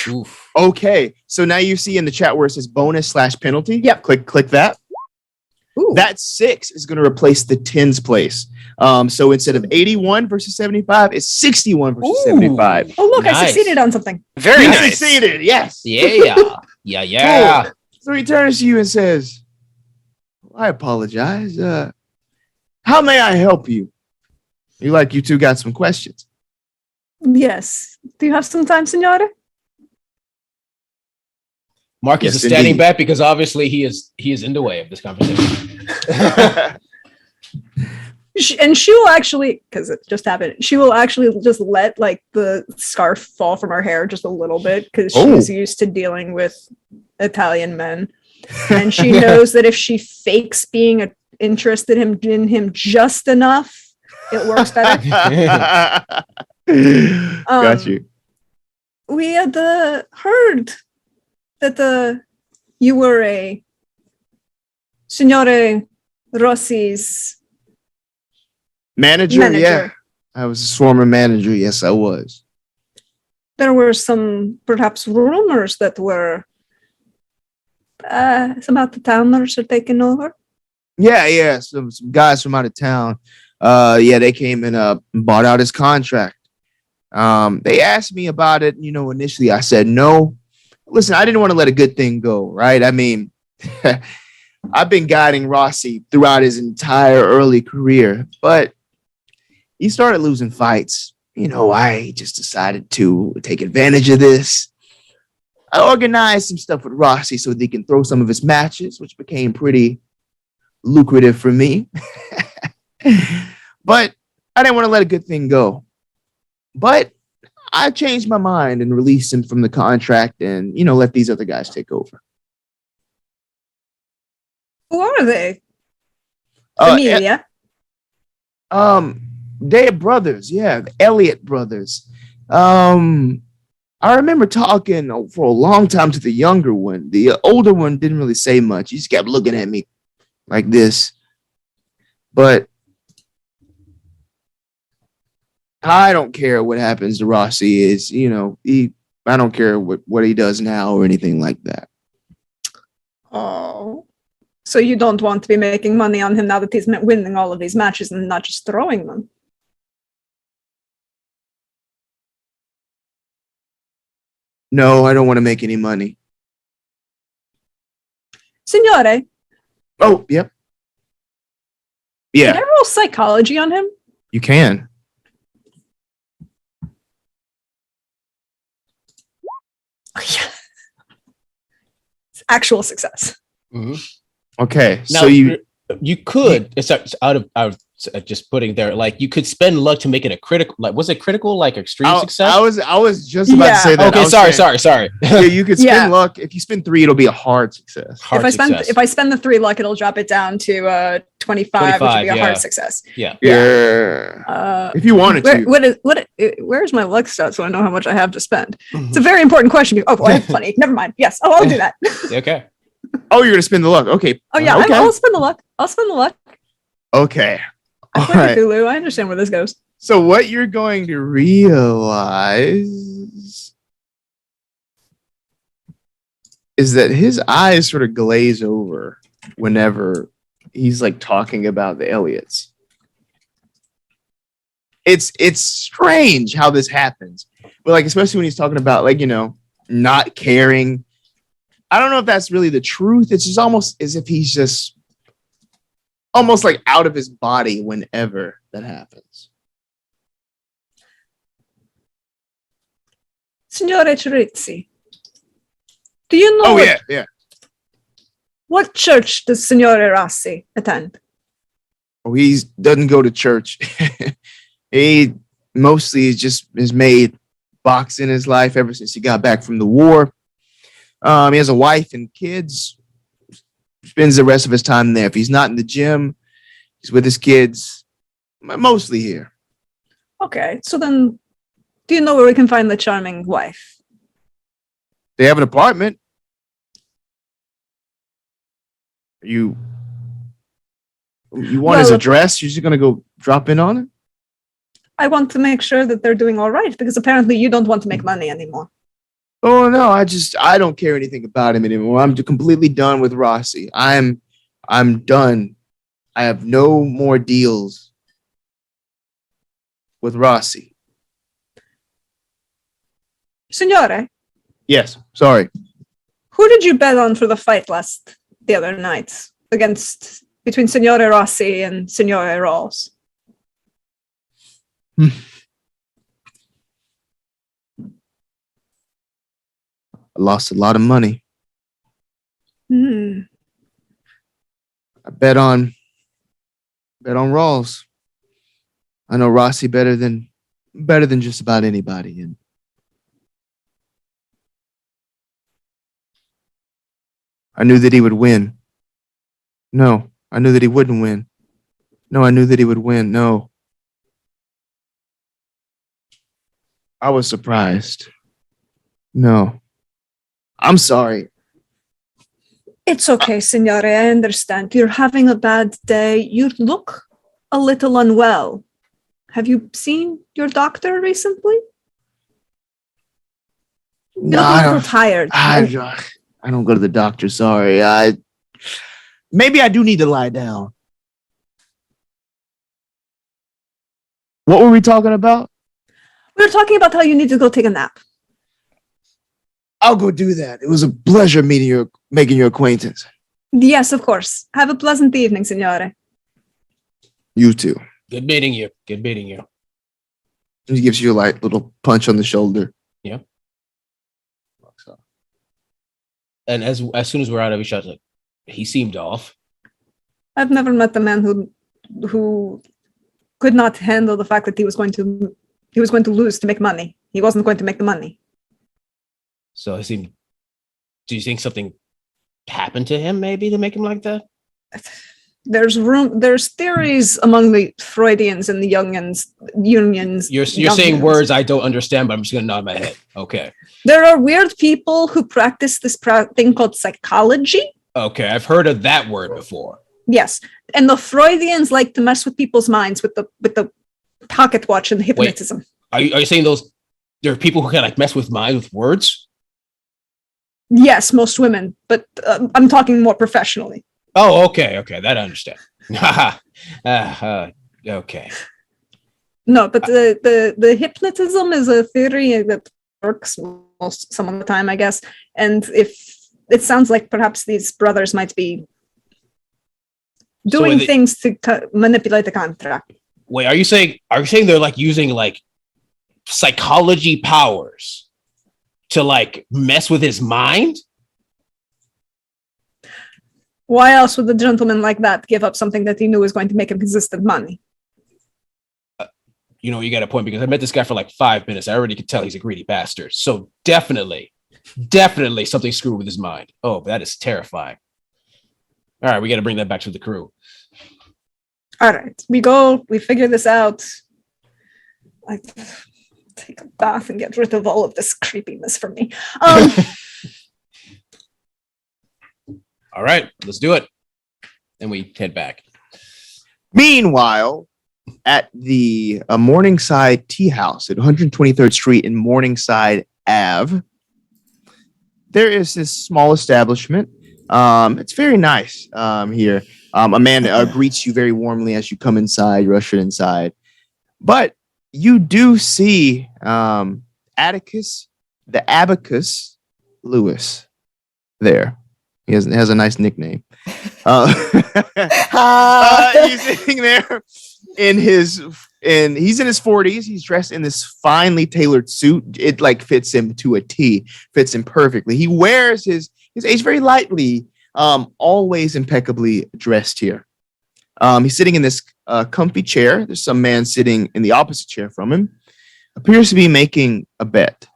oof. Okay, so now you see in the chat where it says bonus/penalty. Yep. Click that. Ooh. That 6 is going to replace the 10's place. So instead of 81 versus 75, it's 61 versus Ooh. 75. Oh, look, I Nice. succeeded on something. Very You nice. succeeded, yes. Yeah. Cool. So he turns to you and says, I apologize. How may I help you? You two got some questions. Yes. Do you have some time, Signore? Marcus Yes, is standing indeed. back because obviously he is in the way of this conversation. And she will actually, because it just happened, she will actually just let like the scarf fall from her hair just a little bit because she's used to dealing with Italian men. And she knows that if she fakes being interested in him just enough, it works better. Got you. We had heard that you were a Signore Rossi's Manager, yeah. I was a former manager. Yes, I was. There were some perhaps rumors that were about the towners are taking over. Yeah. Some guys from out of town. They came and bought out his contract. They asked me about it. Initially I said no. Listen, I didn't want to let a good thing go, right? I mean, I've been guiding Rossi throughout his entire early career, but he started losing fights. I just decided to take advantage of this. I organized some stuff with Rossi so that he can throw some of his matches, which became pretty lucrative for me. But I didn't want to let a good thing go. But I changed my mind and released him from the contract and, let these other guys take over. Who are they? Familia. They're brothers, yeah, the Elliott brothers. I remember talking for a long time to the younger one. The older one didn't really say much. He just kept looking at me like this. But I don't care what happens to Rossi. I don't care what he does now or anything like that. Oh. So you don't want to be making money on him now that he's winning all of these matches and not just throwing them? No, I don't want to make any money. Signore, Oh, yep. can I Yeah, roll psychology on him? you can. It's actual success. Okay, Now, so you could, it's out of just putting there, like you could spend luck to make it a critical, like was it critical, like extreme success? I was just about to say that. Okay, sorry. Yeah, you could spend Yeah. luck. If you spend 3, it'll be a hard success. Hard success. If I spend the 3 luck, it'll drop it down to 25, which would be a yeah. hard success. Yeah. If you wanted to. Where's my luck stats so I know how much I have to spend? It's a very important question. Oh, I have plenty. Never mind. Yes. Oh, I'll do that. Okay. Oh, you're gonna spend the luck. Okay. Oh yeah, Okay. I'll spend the luck. Okay. I All play right. Cthulhu. I understand where this goes. So what you're going to realize is that his eyes sort of glaze over whenever he's like talking about the Elliots. It's strange how this happens, but like especially when he's talking about like not caring I don't know if that's really the truth. It's just almost as if he's just almost like out of his body whenever that happens. Signore Cerizzi, do you know Oh, yeah. what church does Signore Rossi attend? Oh, he doesn't go to church. He mostly has made box in his life ever since he got back from the war. He has a wife and kids. Spends the rest of his time there. If he's not in the gym, he's with his kids, mostly here. Okay, so then, do you know where we can find the charming wife? They have an apartment. You want his Well, address? You're just gonna go drop in on it? I want to make sure that they're doing all right because apparently you don't want to make money anymore. Oh no, I don't care anything about him anymore. I'm completely done with Rossi. I'm done. I have no more deals with Rossi. Signore, Yes, sorry. who did you bet on for the fight the other night between Signore Rossi and Signore Rawls? I lost a lot of money. Hmm. I bet on Rawls. I know Rossi better than just about anybody, and I knew that he would win. No, I knew that he wouldn't win. No, I knew that he would win. No. I was surprised. No. I'm sorry. It's okay, Signore. I understand. You're having a bad day. You look a little unwell. Have you seen your doctor recently? You No, look a I little don't, tired. I don't go to the doctor. Sorry. Maybe I do need to lie down. What were we talking about? We were talking about how you need to go take a nap. I'll go do that. It was a pleasure making your acquaintance. Yes, of course. Have a pleasant evening, Signore. You too. Good meeting you. Good meeting you. He gives you a light little punch on the shoulder. Yeah. And as soon as we're out of each other, he seemed off. I've never met a man who could not handle the fact that he was going to lose to make money. He wasn't going to make the money. So he seemed. Do you think something happened to him maybe to make him like that? There's theories among the Freudians and the unions. You're saying words I don't understand, but I'm just gonna nod my head. Okay. There are weird people who practice this thing called psychology. Okay, I've heard of that word before. Yes, and the Freudians like to mess with people's minds with the pocket watch and the hypnotism. Wait, are you saying there are people who can like mess with minds with words? Yes, most women, but I'm talking more professionally. Oh, okay, that I understand. Okay. No, but the hypnotism is a theory that works some of the time, I guess. And if it sounds like perhaps these brothers might be doing things to manipulate the contract. Wait, are you saying they're like using like psychology powers to like mess with his mind? Why else would a gentleman like that give up something that he knew was going to make him consistent money? You got a point, because I met this guy for like 5 minutes. I already could tell he's a greedy bastard. So definitely something screwed with his mind. Oh, that is terrifying. All right, we got to bring that back to the crew. All right, we figure this out. I take a bath and get rid of all of this creepiness from me. All right, let's do it. And we head back. Meanwhile, at the Morningside Tea House at 123rd Street in Morningside Ave, there is this small establishment. It's very nice here. A man greets you very warmly as you come inside. You usher inside. But you do see Atticus, the Abacus Lewis. there. He has a nice nickname. He's sitting there he's in his 40s. He's dressed in this finely tailored suit. It like fits him to a T, fits him perfectly. He wears his age very lightly, always impeccably dressed here. He's sitting in this comfy chair. There's some man sitting in the opposite chair from him. Appears to be making a bet.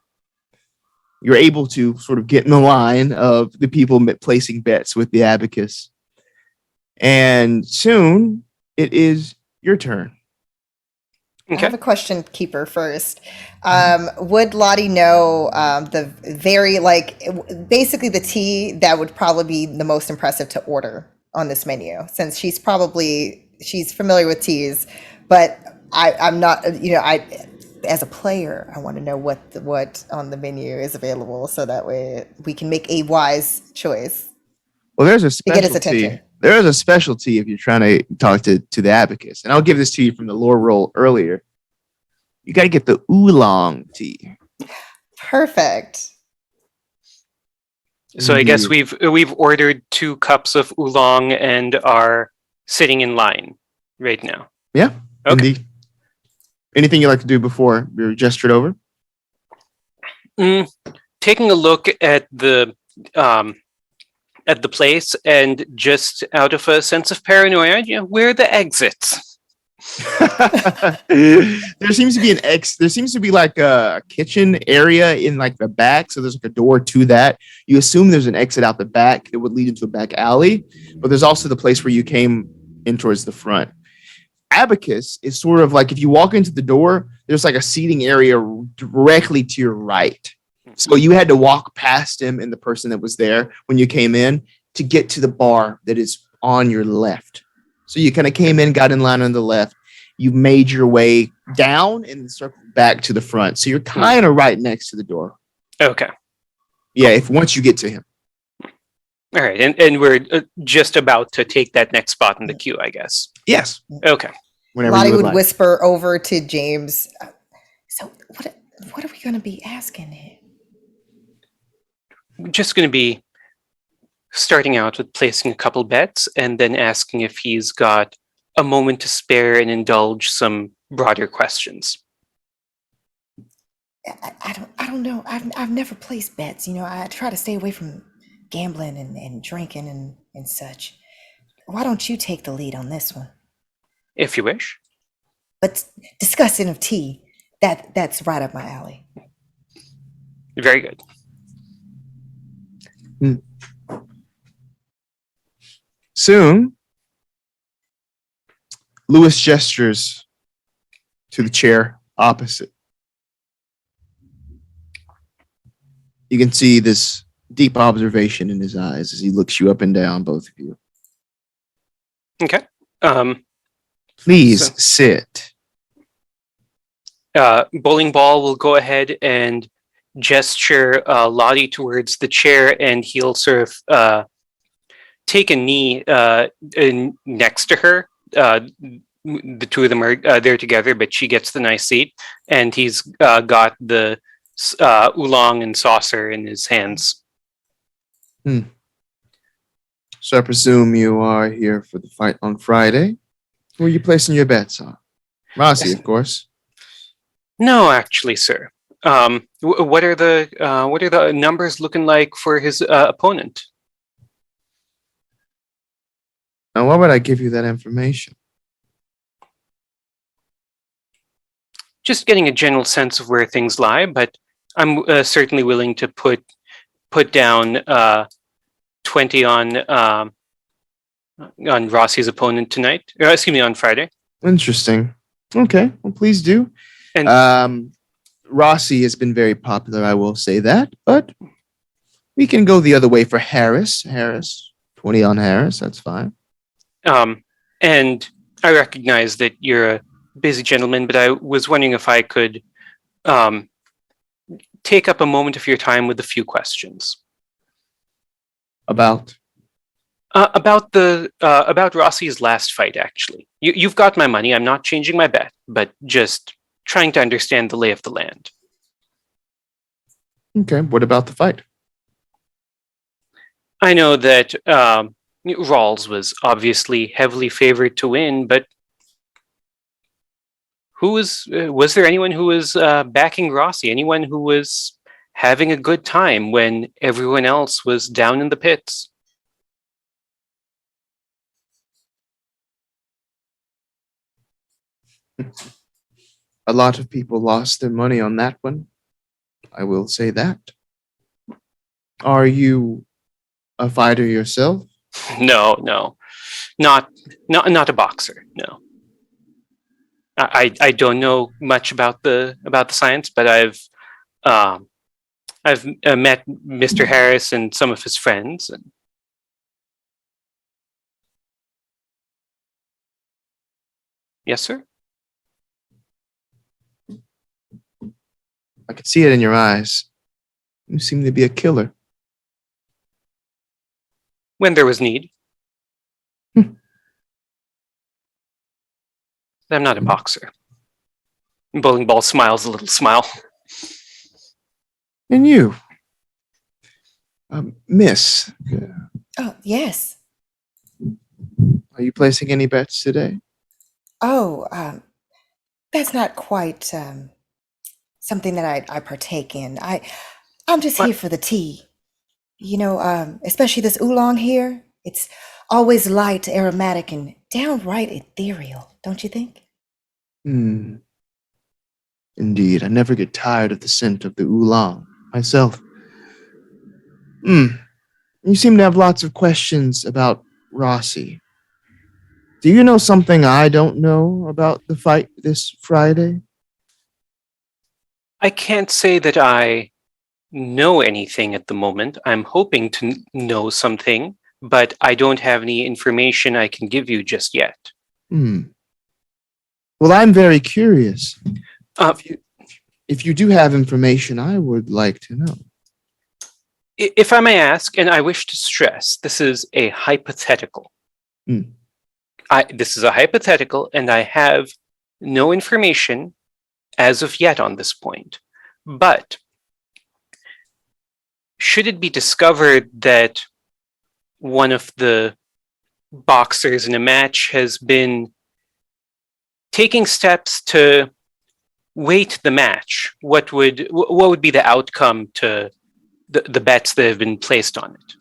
You're able to sort of get in the line of the people placing bets with the abacus. And soon it is your turn. I have a question, Keeper, first. Would Lottie know the very, basically the tea that would probably be the most impressive to order on this menu, since she's familiar with teas, but I'm not, as a player, I want to know what on the menu is available, so that way we can make a wise choice. Well, there's a to get his specialty. attention. There is a specialty if you're trying to talk to the abacus, and I'll give this to you from the lore roll earlier. You got to get the oolong tea. Perfect. So I guess we've ordered 2 cups of oolong and are sitting in line right now. Yeah. Okay. Indeed. Anything you'd like to do before you're gestured over? Taking a look at the place, and just out of a sense of paranoia, where are the exits? There seems to be there seems to be like a kitchen area in like the back, so there's like a door to that. You assume there's an exit out the back that would lead into a back alley, but there's also the place where you came in towards the front. Abacus is sort of like, if you walk into the door, there's like a seating area directly to your right. So you had to walk past him and the person that was there when you came in to get to the bar that is on your left. So you kind of came in, got in line on the left. You made your way down and circled back to the front. So you're kind of right next to the door. Okay. Yeah, once you get to him. All right, and we're just about to take that next spot in the queue, I guess. Yes. Okay. Whenever Lottie you would like. whisper over to James. So what are we going to be asking him? We're just going to be starting out with placing a couple bets and then asking if he's got a moment to spare and indulge some broader questions. I don't know. I've never placed bets. I try to stay away from gambling and drinking and such. Why don't you take the lead on this one? If you wish. But discussing of tea, that's right up my alley. Very good. Soon, Lewis gestures to the chair opposite. You can see this deep observation in his eyes as he looks you up and down, both of you. Okay. Please sit. Bowling Ball will go ahead and gesture Lottie towards the chair, and he'll sort of take a knee next to her. The two of them are there together, but she gets the nice seat, and he's got the oolong and saucer in his hands. So I presume you are here for the fight on Friday. Who are you placing your bets on? Rossi, Yes. of course. No, actually, sir. What are the numbers looking like for his opponent? Now, why would I give you that information? Just getting a general sense of where things lie, but I'm certainly willing to put down 20 on Rossi's opponent tonight. Excuse me, on Friday. Interesting. Okay, well, please do. And Rossi has been very popular, I will say that, but we can go the other way for Harris. 20 on Harris, that's fine. and I recognize that you're a busy gentleman, but I was wondering if I could take up a moment of your time with a few questions. About About Rossi's last fight, actually. You've got my money. I'm not changing my bet, but just trying to understand the lay of the land. Okay, what about the fight? I know that Rawls was obviously heavily favored to win, but was there anyone who was backing Rossi? Anyone who was having a good time when everyone else was down in the pits? A lot of people lost their money on that one. I will say that. Are you a fighter yourself? No, not a boxer. No, I don't know much about the science, but I've met Mr. Harris and some of his friends. And yes, sir. I could see it in your eyes. You seem to be a killer. When there was need. I'm not a boxer. Bowling Ball smiles a little smile. And you, Miss, Oh, yes. are you placing any bets today? Oh, that's not quite something that I partake in. I'm just What? here for the tea. You know, especially this oolong here. It's always light, aromatic, and downright ethereal, don't you think? Hmm. Indeed, I never get tired of the scent of the oolong myself. You seem to have lots of questions about Rossi. Do you know something I don't know about the fight this Friday? I can't say that I know anything at the moment. I'm hoping to know something, but I don't have any information I can give you just yet. Well, I'm very curious. Uh, If you do have information, I would like to know. If I may ask, and I wish to stress, this is a hypothetical. This is a hypothetical, and I have no information as of yet on this point. But should it be discovered that one of the boxers in a match has been taking steps to weight the match, what would be the outcome to the bets that have been placed on it?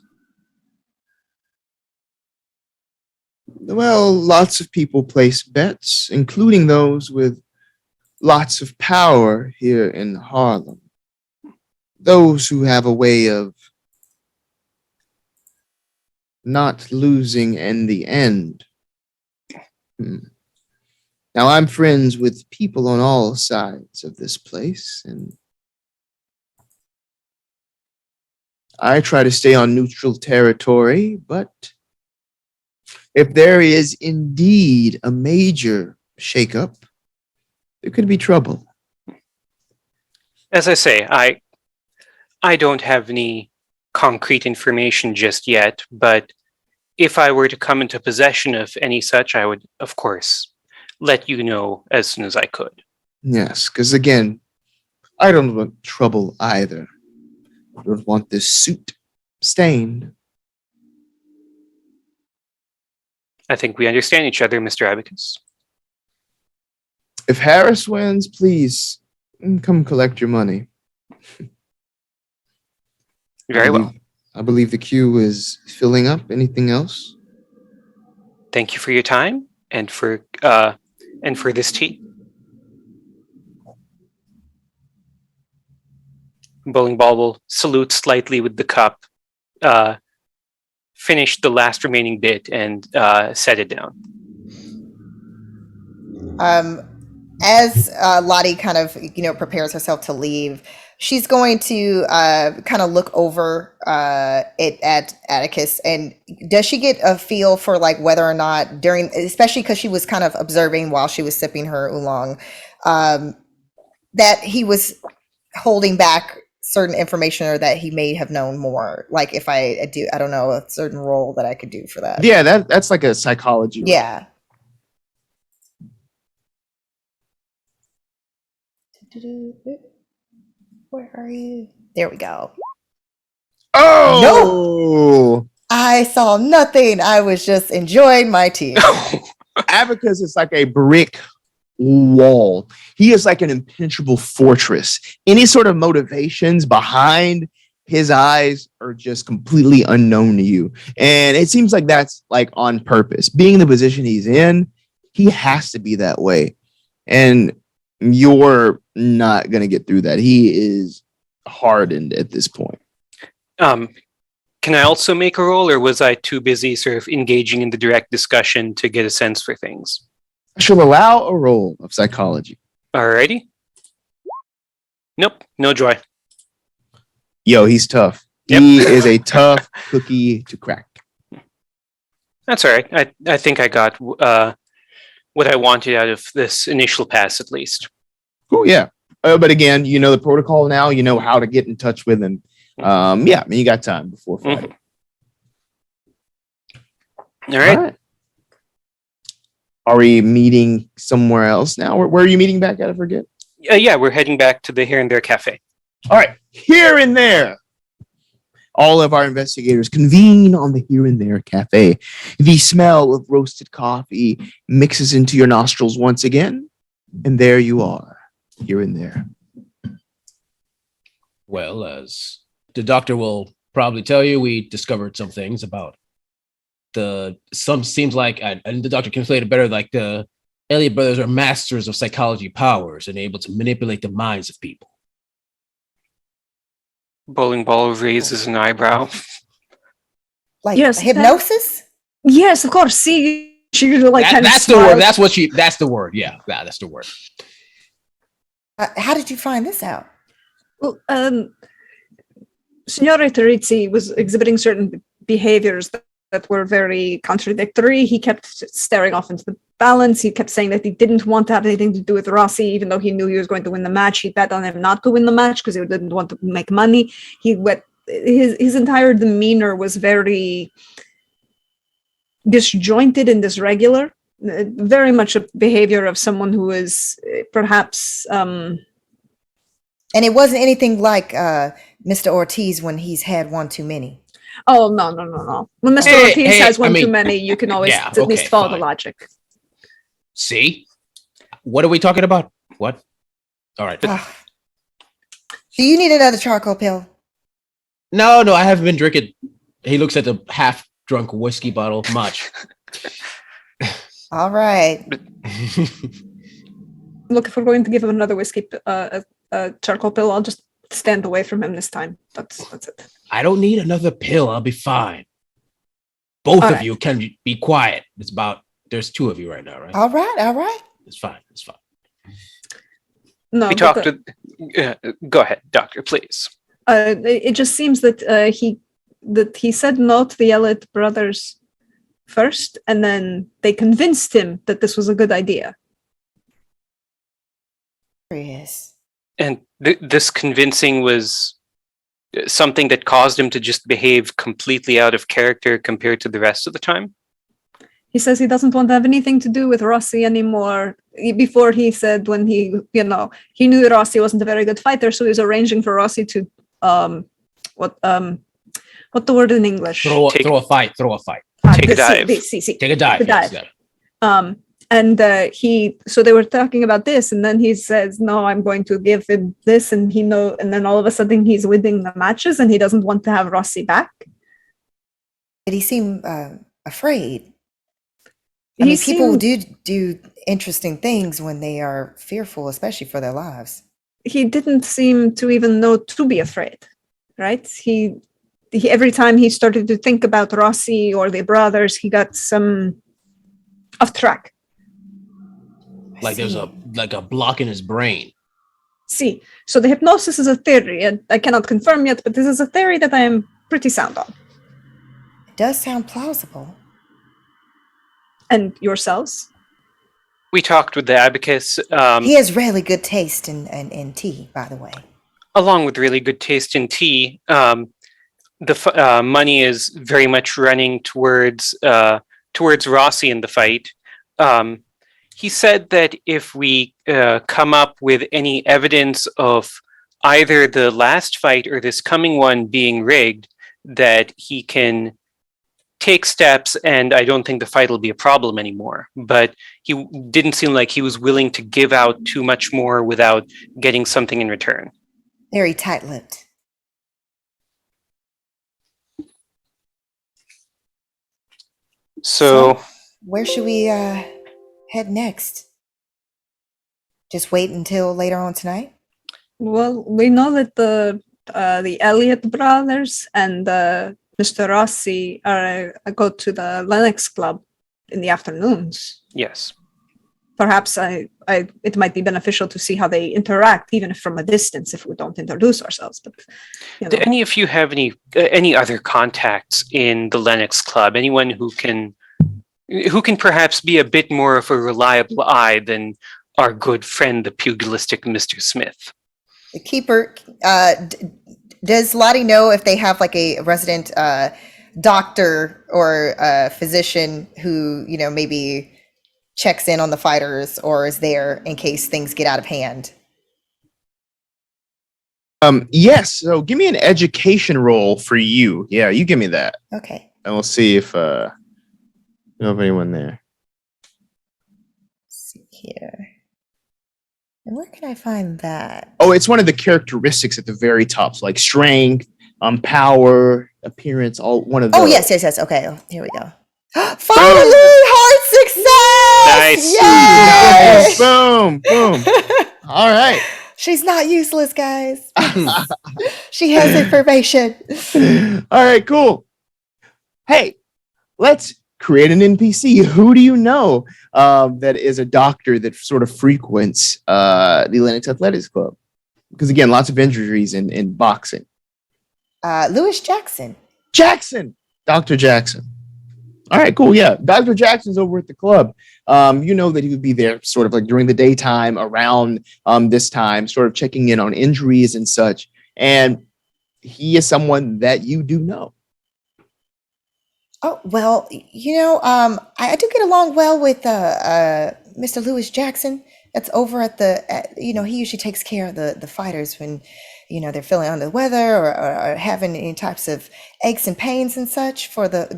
Well, lots of people place bets, including those with lots of power here in Harlem. Those who have a way of not losing in the end. Now, I'm friends with people on all sides of this place, and I try to stay on neutral territory, but if there is indeed a major shakeup, there could be trouble. As I say, I don't have any concrete information just yet, but if I were to come into possession of any such, I would, of course, let you know as soon as I could. Yes, because again, I don't want trouble either. I don't want this suit stained. I think we understand each other, Mr. Abacus. If Harris wins, please come collect your money. Very well. I believe the queue is filling up. Anything else? Thank you for your time and for this tea. Bowling Ball will salute slightly with the cup, finish the last remaining bit, and set it down. As Lottie kind of, prepares herself to leave, she's going to kind of look over it at Atticus. And does she get a feel for like whether or not especially because she was kind of observing while she was sipping her oolong, that he was holding back certain information or that he may have known more? Like if I don't know, a certain role that I could do for that. Yeah, that's like a psychology. Yeah. Where are you? There we go. Oh! I saw nothing. I was just enjoying my tea. Abacus is like a brick wall. He is like an impenetrable fortress. Any sort of motivations behind his eyes are just completely unknown to you. And it seems like that's like on purpose. Being in the position he's in, he has to be that way. And you're not going to get through that. He is hardened at this point. Can I also make a roll, or was I too busy sort of engaging in the direct discussion to get a sense for things? I shall allow a roll of psychology. Alrighty. Nope, no joy. Yo, he's tough. Yep. He is a tough cookie to crack. That's all right. I think I got what I wanted out of this initial pass, at least. Oh, yeah. But again, you know the protocol now. You know how to get in touch with him. Yeah, I mean, you got time before Friday. All right. Are we meeting somewhere else now? Where are you meeting back at? I forget. Yeah, we're heading back to the Here and There Cafe. All right. Here and There. All of our investigators convene on the Here and There Cafe. The smell of roasted coffee mixes into your nostrils once again. And there you are, Here and There. Well, as the doctor will probably tell you, we discovered some things about seems like, and the doctor can explain it better, like the Elliott brothers are masters of psychology powers and able to manipulate the minds of people. Bowling ball raises an eyebrow. Like Yes, hypnosis? Yes, of course. See, she usually like kind of That's the word. That's the word. Yeah, that's the word. How did you find this out? Well, Signore Terrizzi was exhibiting certain behaviors that were very contradictory. He kept staring off into the balance. He kept saying that he didn't want to have anything to do with Rossi, even though he knew he was going to win the match. He bet on him not to win the match because he didn't want to make money. His entire demeanor was very disjointed and dysregular. Very much a behavior of someone who is perhaps... And it wasn't anything like Mr. Ortiz when he's had one too many. Oh, no. When Mr. Ortiz has one too many, you can always yeah, at least follow fine. the logic. See? What are we talking about? What? All right. Do you need another charcoal pill? No, I haven't been drinking. He looks at the half-drunk whiskey bottle much. All right. Look, if we're going to give him another whiskey, a charcoal pill, I'll just stand away from him this time. That's it. I don't need another pill. I'll be fine. Both All of right. you can be quiet. There's two of you right now, right? All right. It's fine. No, We but talked to... go ahead, doctor, please. it just seems that he said no to the Elliott brothers first, and then they convinced him that this was a good idea. Yes. And this convincing was something that caused him to just behave completely out of character compared to the rest of the time? He says he doesn't want to have anything to do with Rossi anymore. Before he said when he knew Rossi wasn't a very good fighter, so he was arranging for Rossi to what the word in English? Throw a fight. Take a dive. Take a dive. Yes, And so they were talking about this, and then he says, "No, I'm going to give him this," and and then all of a sudden he's winning the matches, and he doesn't want to have Rossi back. Did he seem afraid? I mean, people do interesting things when they are fearful, especially for their lives. He didn't seem to even know to be afraid, right? He every time he started to think about Rossi or the brothers, he got some off track. Like there's a block in his brain. See, so the hypnosis is a theory, and I cannot confirm yet, but this is a theory that I am pretty sound on. It does sound plausible. And yourselves? We talked with the abacus. He has really good taste in tea, by the way. Along with really good taste in tea, the money is very much running towards Rossi in the fight. He said that if we come up with any evidence of either the last fight or this coming one being rigged, that he can take steps, and I don't think the fight will be a problem anymore. But he didn't seem like he was willing to give out too much more without getting something in return. Very tight-lipped. So where should we head next? Just wait until later on tonight? Well, we know that the Elliott brothers and Mr. Rossi go to the Lennox Club in the afternoons. yes. Perhaps it might be beneficial to see how they interact, even if from a distance, if we don't introduce ourselves. But Do any of you have any other contacts in the Lennox Club? Anyone who can perhaps be a bit more of a reliable eye than our good friend, the pugilistic Mr. Smith? The keeper, does Lottie know if they have like a resident doctor or physician who, maybe checks in on the fighters or is there in case things get out of hand? Yes. So give me an education roll for you. Yeah, you give me that. Okay. And we'll see if you know of anyone there. Let's see here. And where can I find that? Oh, it's one of the characteristics at the very top. So like strength, power, appearance, all one of those. Oh, yes. Okay. Oh, here we go. Finally, hard success! Nice. Yay! Boom, boom. All right. She's not useless, guys. She has information. All right, cool. Hey, let's create an NPC. Who do you know that is a doctor that sort of frequents the Lennox Athletics Club? Because again, lots of injuries in boxing. Lewis Jackson. Jackson, Dr. Jackson. All right, cool. Yeah, Dr. Jackson's over at the club. You know that he would be there sort of like during the daytime around this time, sort of checking in on injuries and such. And he is someone that you do know. Oh, well, I do get along well with Mr. Lewis Jackson. That's over at he usually takes care of the fighters when, they're feeling under the weather or having any types of aches and pains and such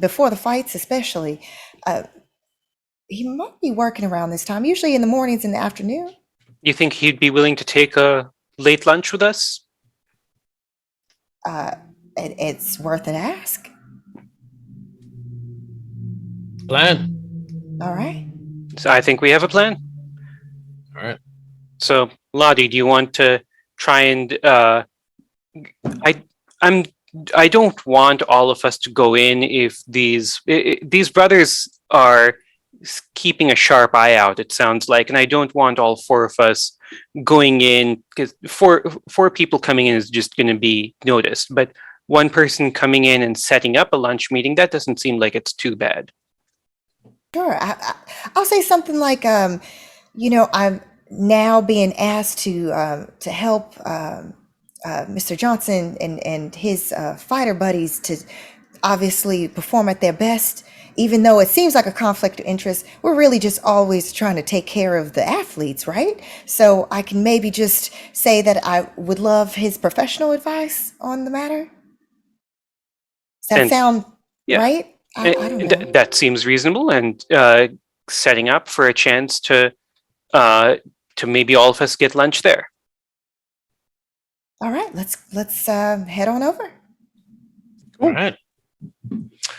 before the fights, especially. He might be working around this time, usually in the mornings and the afternoon. You think he'd be willing to take a late lunch with us? It's worth an ask. Plan. All right. So I think we have a plan. All right. So, Lottie, do you want to try and I don't want all of us to go in if these brothers are keeping a sharp eye out, it sounds like, and I don't want all four of us going in, because four people coming in is just going to be noticed, but one person coming in and setting up a lunch meeting, that doesn't seem like it's too bad. Sure. I'll say something like, I'm now being asked to help Mr. Johnson and his fighter buddies to obviously perform at their best. Even though it seems like a conflict of interest, we're really just always trying to take care of the athletes, right? So I can maybe just say that I would love his professional advice on the matter. Does that sound right? I don't know. That seems reasonable, and setting up for a chance to maybe all of us get lunch there. All right, let's head on over. All right.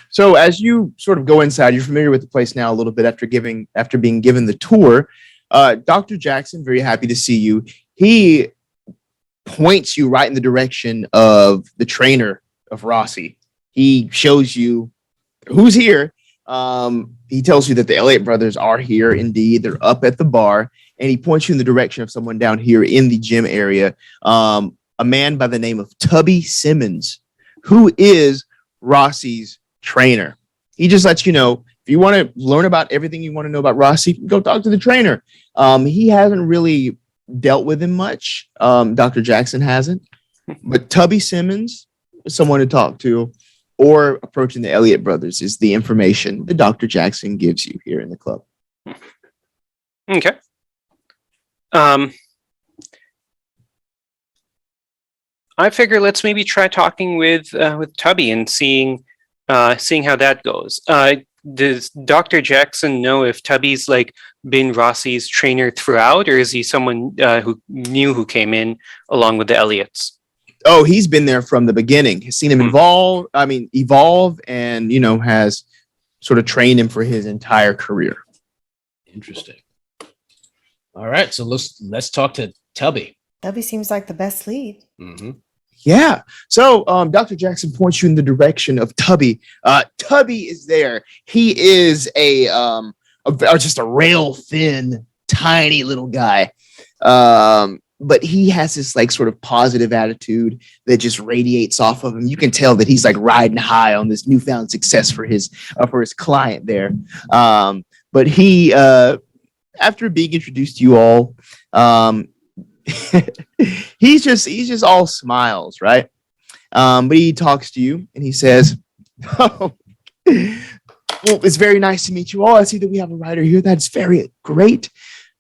So as you sort of go inside, you're familiar with the place now a little bit after being given the tour. Dr. Jackson, very happy to see you. He points you right in the direction of the trainer of Rossi. He shows you who's here. He tells you that the Elliott brothers are here. Indeed, they're up at the bar, and he points you in the direction of someone down here in the gym area. A man by the name of Tubby Simmons, who is Rossi's trainer. He just lets you know, if you want to learn about everything you want to know about Rossi, go talk to the trainer. He hasn't really dealt with him much. Dr. Jackson hasn't, but Tubby Simmons is someone to talk to, or approaching the Elliott brothers is the information that Dr. Jackson gives you here in the club. Okay. I figure let's maybe try talking with Tubby and seeing seeing how that goes. Does Dr. Jackson know if Tubby's like been Rossi's trainer throughout, or is he someone who came in along with the Elliots? Oh, he's been there from the beginning. He's seen him evolve, and has sort of trained him for his entire career. Interesting. All right, so let's talk to Tubby. Tubby seems like the best lead. Mm-hmm. Yeah. So Dr. Jackson points you in the direction of Tubby. Tubby is there. He is just a rail thin, tiny little guy. But he has this like sort of positive attitude that just radiates off of him. You can tell that he's like riding high on this newfound success for his client there. But he, after being introduced to you all, he's just all smiles, right? But he talks to you and he says, "Oh, well, it's very nice to meet you all. I see that we have a writer here. That's very great.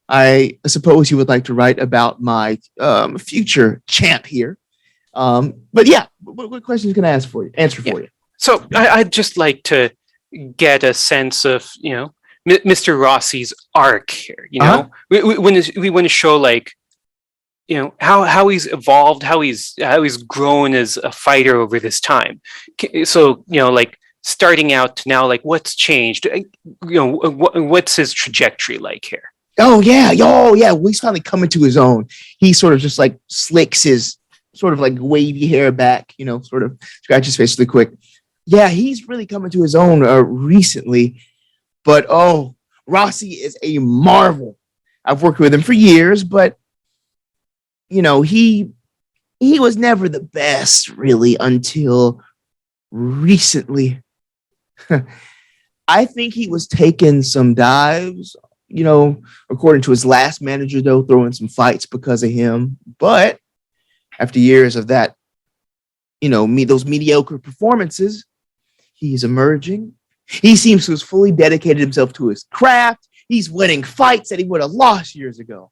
I suppose you would like to write about my future champ here. But yeah, what questions can I answer for you? So I'd just like to get a sense of, Mr. Rossi's arc here. We want to show like, how he's evolved, how he's grown as a fighter over this time. So like starting out to now, like what's changed? What's his trajectory like here? Oh yeah. Well, he's finally coming to his own. He sort of just like slicks his sort of like wavy hair back, sort of scratch his face really quick. Yeah, he's really coming to his own recently. But Rossi is a marvel. I've worked with him for years, but he was never the best really until recently. I think he was taking some dives, according to his last manager, though, throwing some fights because of him. But after years of that, those mediocre performances, he's emerging. He seems to have fully dedicated himself to his craft. He's winning fights that he would have lost years ago.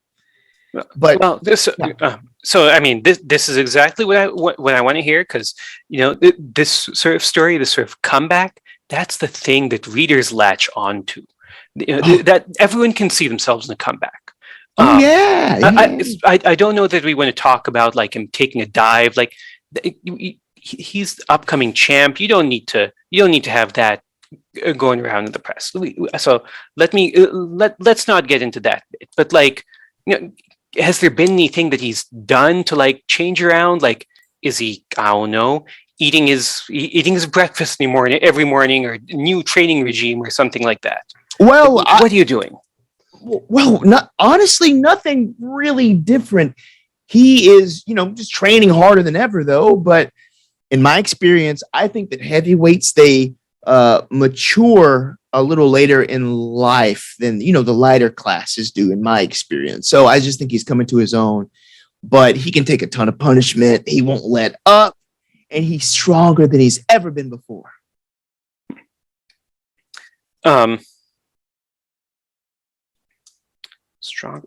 But this is exactly what I want to hear, because this sort of story, this sort of comeback, that's the thing that readers latch onto. That everyone can see themselves in a comeback. I don't know that we want to talk about like him taking a dive. Like he's the upcoming champ. You don't need to have that going around in the press. So let's not get into that bit. But like, has there been anything that he's done to like change around? Like, is he, I don't know, eating his breakfast every morning, or new training regime or something like that? Well, what are you doing? Well, honestly, nothing really different. He is, just training harder than ever, though. But in my experience, I think that heavyweights, they mature a little later in life than, the lighter classes do, in my experience. So I just think he's coming to his own. But he can take a ton of punishment. He won't let up. And he's stronger than he's ever been before. Strong.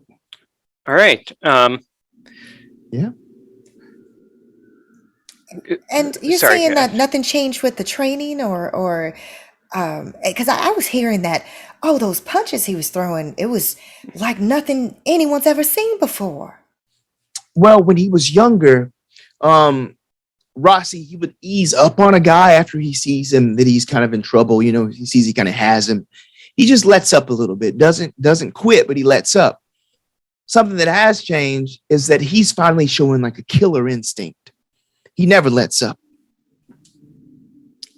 All right. Yeah. And you're saying that nothing changed with the training, or because I was hearing that, those punches he was throwing, it was like nothing anyone's ever seen before. Well, when he was younger, Rossi, he would ease up on a guy after he sees him that he's kind of in trouble. He sees he kind of has him. He just lets up a little bit, doesn't quit, but he lets up. Something that has changed is that he's finally showing like a killer instinct. He never lets up.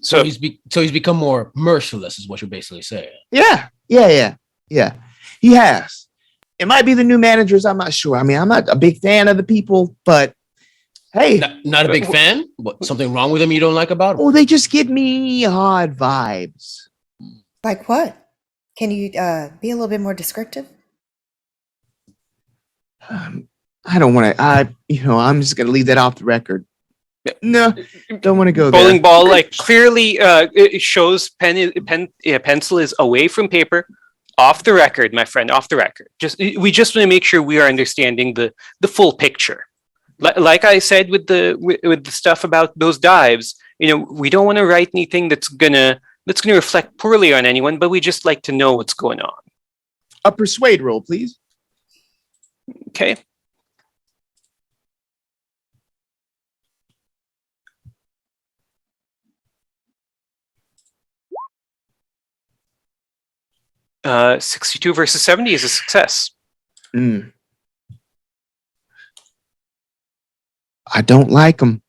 So he's become more merciless, is what you're basically saying. Yeah. He has. It might be the new managers. I'm not sure. I mean, I'm not a big fan of the people, but hey. Not a big fan? What, something wrong with them you don't like about them? Oh, they just give me odd vibes. Like what? Can you be a little bit more descriptive? I don't want to. I'm just going to leave that off the record. No, don't want to go there. Bowling ball, like clearly, it shows pencil is away from paper, off the record, my friend, off the record. We just want to make sure we are understanding the full picture. Like I said with the stuff about those dives, we don't want to write anything that's gonna reflect poorly on anyone, but we just like to know what's going on. A persuade roll, please. Okay. Uh, 62 versus 70 is a success. I don't like them.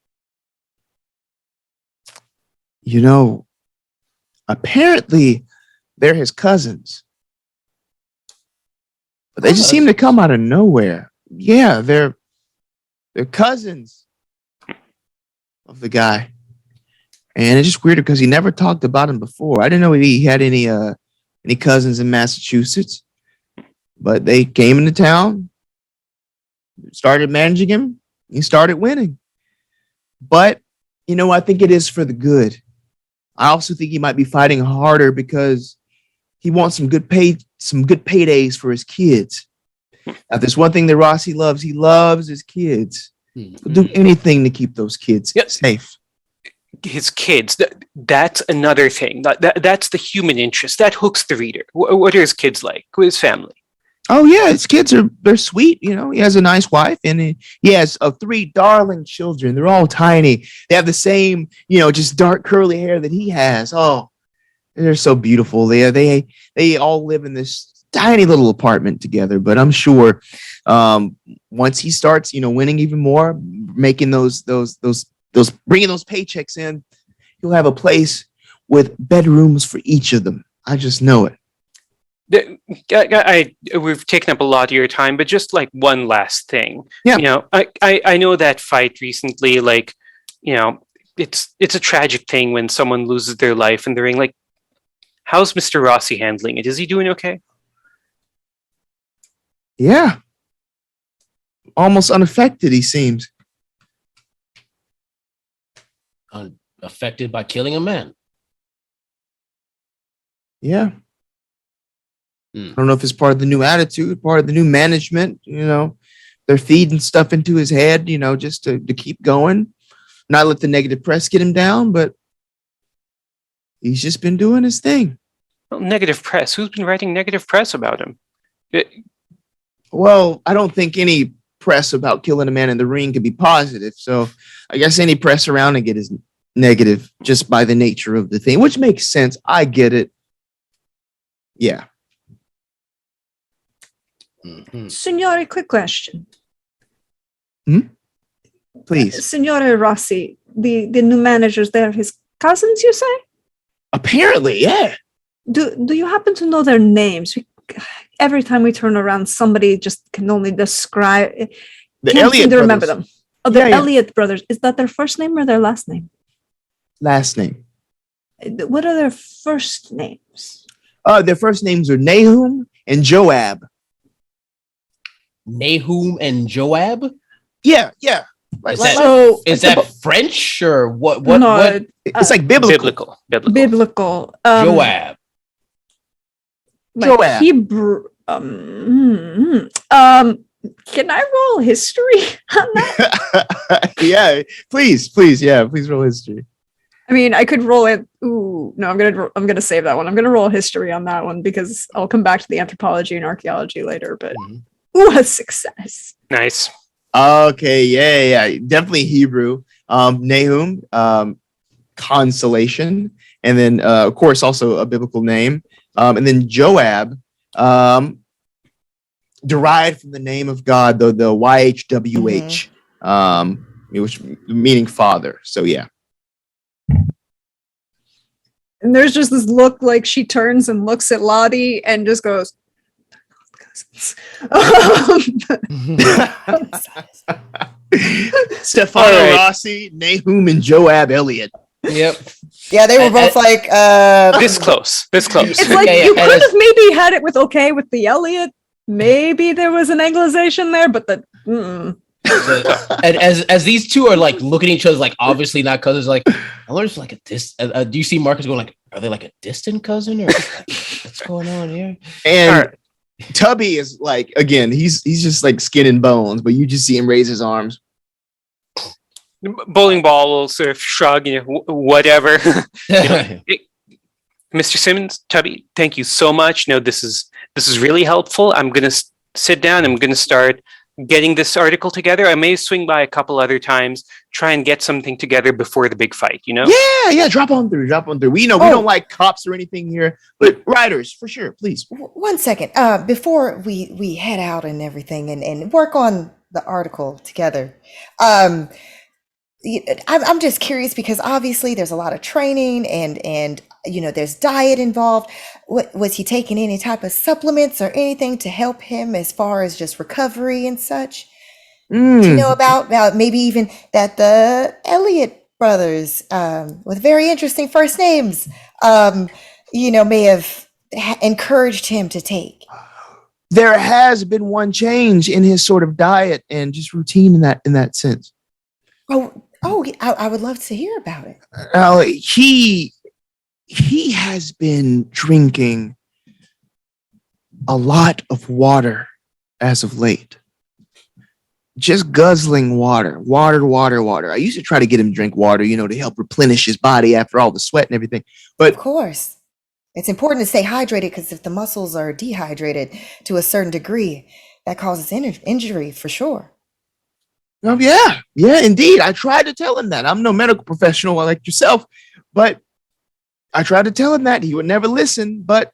Apparently they're his cousins. But they just seem to come out of nowhere. Yeah, they're cousins of the guy. And it's just weird because he never talked about him before. I didn't know he had any cousins in Massachusetts. But they came into town, started managing him, he started winning. But, I think it is for the good. I also think he might be fighting harder because he wants some good paydays for his kids. Now, there's one thing that Rossi loves. He loves his kids. He'll do anything to keep those kids safe. His kids, that's another thing. That's the human interest. That hooks the reader. What are his kids like? Who is his family? Oh, yeah, his kids they're sweet. He has a nice wife and he has 3 darling children. They're all tiny. They have the same, just dark curly hair that he has. Oh, they're so beautiful. They all live in this tiny little apartment together. But I'm sure once he starts, winning even more, making those bringing those paychecks in, he'll have a place with bedrooms for each of them. I just know it. We've taken up a lot of your time, but just like one last thing. Yeah. I know that fight recently, it's a tragic thing when someone loses their life in the ring. Like, how's Mr. Rossi handling it? Is he doing okay? Yeah. Almost unaffected, he seems. Unaffected by killing a man. Yeah. I don't know if it's part of the new attitude, part of the new management. They're feeding stuff into his head, just to keep going, not let the negative press get him down. But he's just been doing his thing. Well, negative press. Who's been writing negative press about him? Well, I don't think any press about killing a man in the ring could be positive. So I guess any press around it is negative just by the nature of the thing, which makes sense. I get it. Yeah. Signore, quick question. Please. Signore Rossi, the new managers, they're his cousins, you say? Apparently, yeah. Do you happen to know their names? Every time we turn around, somebody just can only describe. The Can't Elliott seem to brothers. remember them. Oh, the Elliott brothers. Is that their first name or their last name? Last name. What are their first names? Their first names are Nahum and Joab. Nahum and Joab? Yeah. Is that French or what? No, what? It's like biblical. Biblical. Joab. Joab. Hebrew. Can I roll history on that? Yeah, please. Yeah, please roll history. I mean, I could roll it. Ooh, no, I'm gonna save that one. I'm gonna roll history on that one because I'll come back to the anthropology and archaeology later. But ooh, a success. Nice. Okay, yeah, definitely Hebrew. Nahum, consolation, and then of course also a biblical name. And then Joab, derived from the name of God, the YHWH, which meaning father. So yeah. And there's just this look like she turns and looks at Lottie and just goes, Stefano Rossi, Nahum, and Joab Elliott. Yep. Yeah, they were both like this close. It's like you could have maybe had it with the Elliott. Maybe there was an Anglicization there, but and as these two are like looking at each other, like obviously not cousins. Like I wonder if like do you see Marcus going like, are they like a distant cousin or what's going on here? And Tubby is like, again, he's just like skin and bones, but you just see him raise his arms. Bowling ball will sort of shrug, whatever. Mr. Simmons, Tubby, thank you so much. No, this is really helpful. I'm gonna sit down. I'm gonna start getting this article together. I may swing by a couple other times, try and get something together before the big fight. Yeah. Drop on through. We don't like cops or anything here, but writers for sure. Please. 1 second. Before we head out and everything and work on the article together. I'm just curious because obviously there's a lot of training and there's diet involved. Was he taking any type of supplements or anything to help him as far as just recovery and such? Do you know about maybe even that the Elliott brothers, with very interesting first names, may have encouraged him to take? There has been one change in his sort of diet and just routine in that sense. I would love to hear about it. He has been drinking a lot of water as of late. Just guzzling water. I used to try to get him to drink water, to help replenish his body after all the sweat and everything. But of course, it's important to stay hydrated because if the muscles are dehydrated to a certain degree, that causes injury for sure. Oh, yeah, indeed. I tried to tell him that. I'm no medical professional like yourself, but I tried to tell him that. He would never listen. But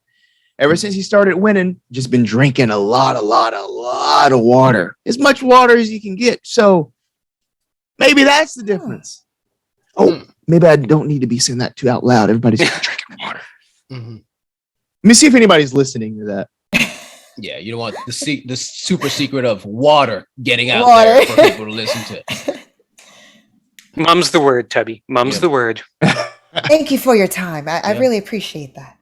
ever since he started winning, just been drinking a lot of water. As much water as you can get. So maybe that's the difference. Maybe I don't need to be saying that too out loud. Everybody's drinking water. Mm-hmm. Let me see if anybody's listening to that. Yeah, you don't want the super secret of water getting out there for people to listen to. Mum's the word, Tubby. Mum's the word. Thank you for your time. I really appreciate that.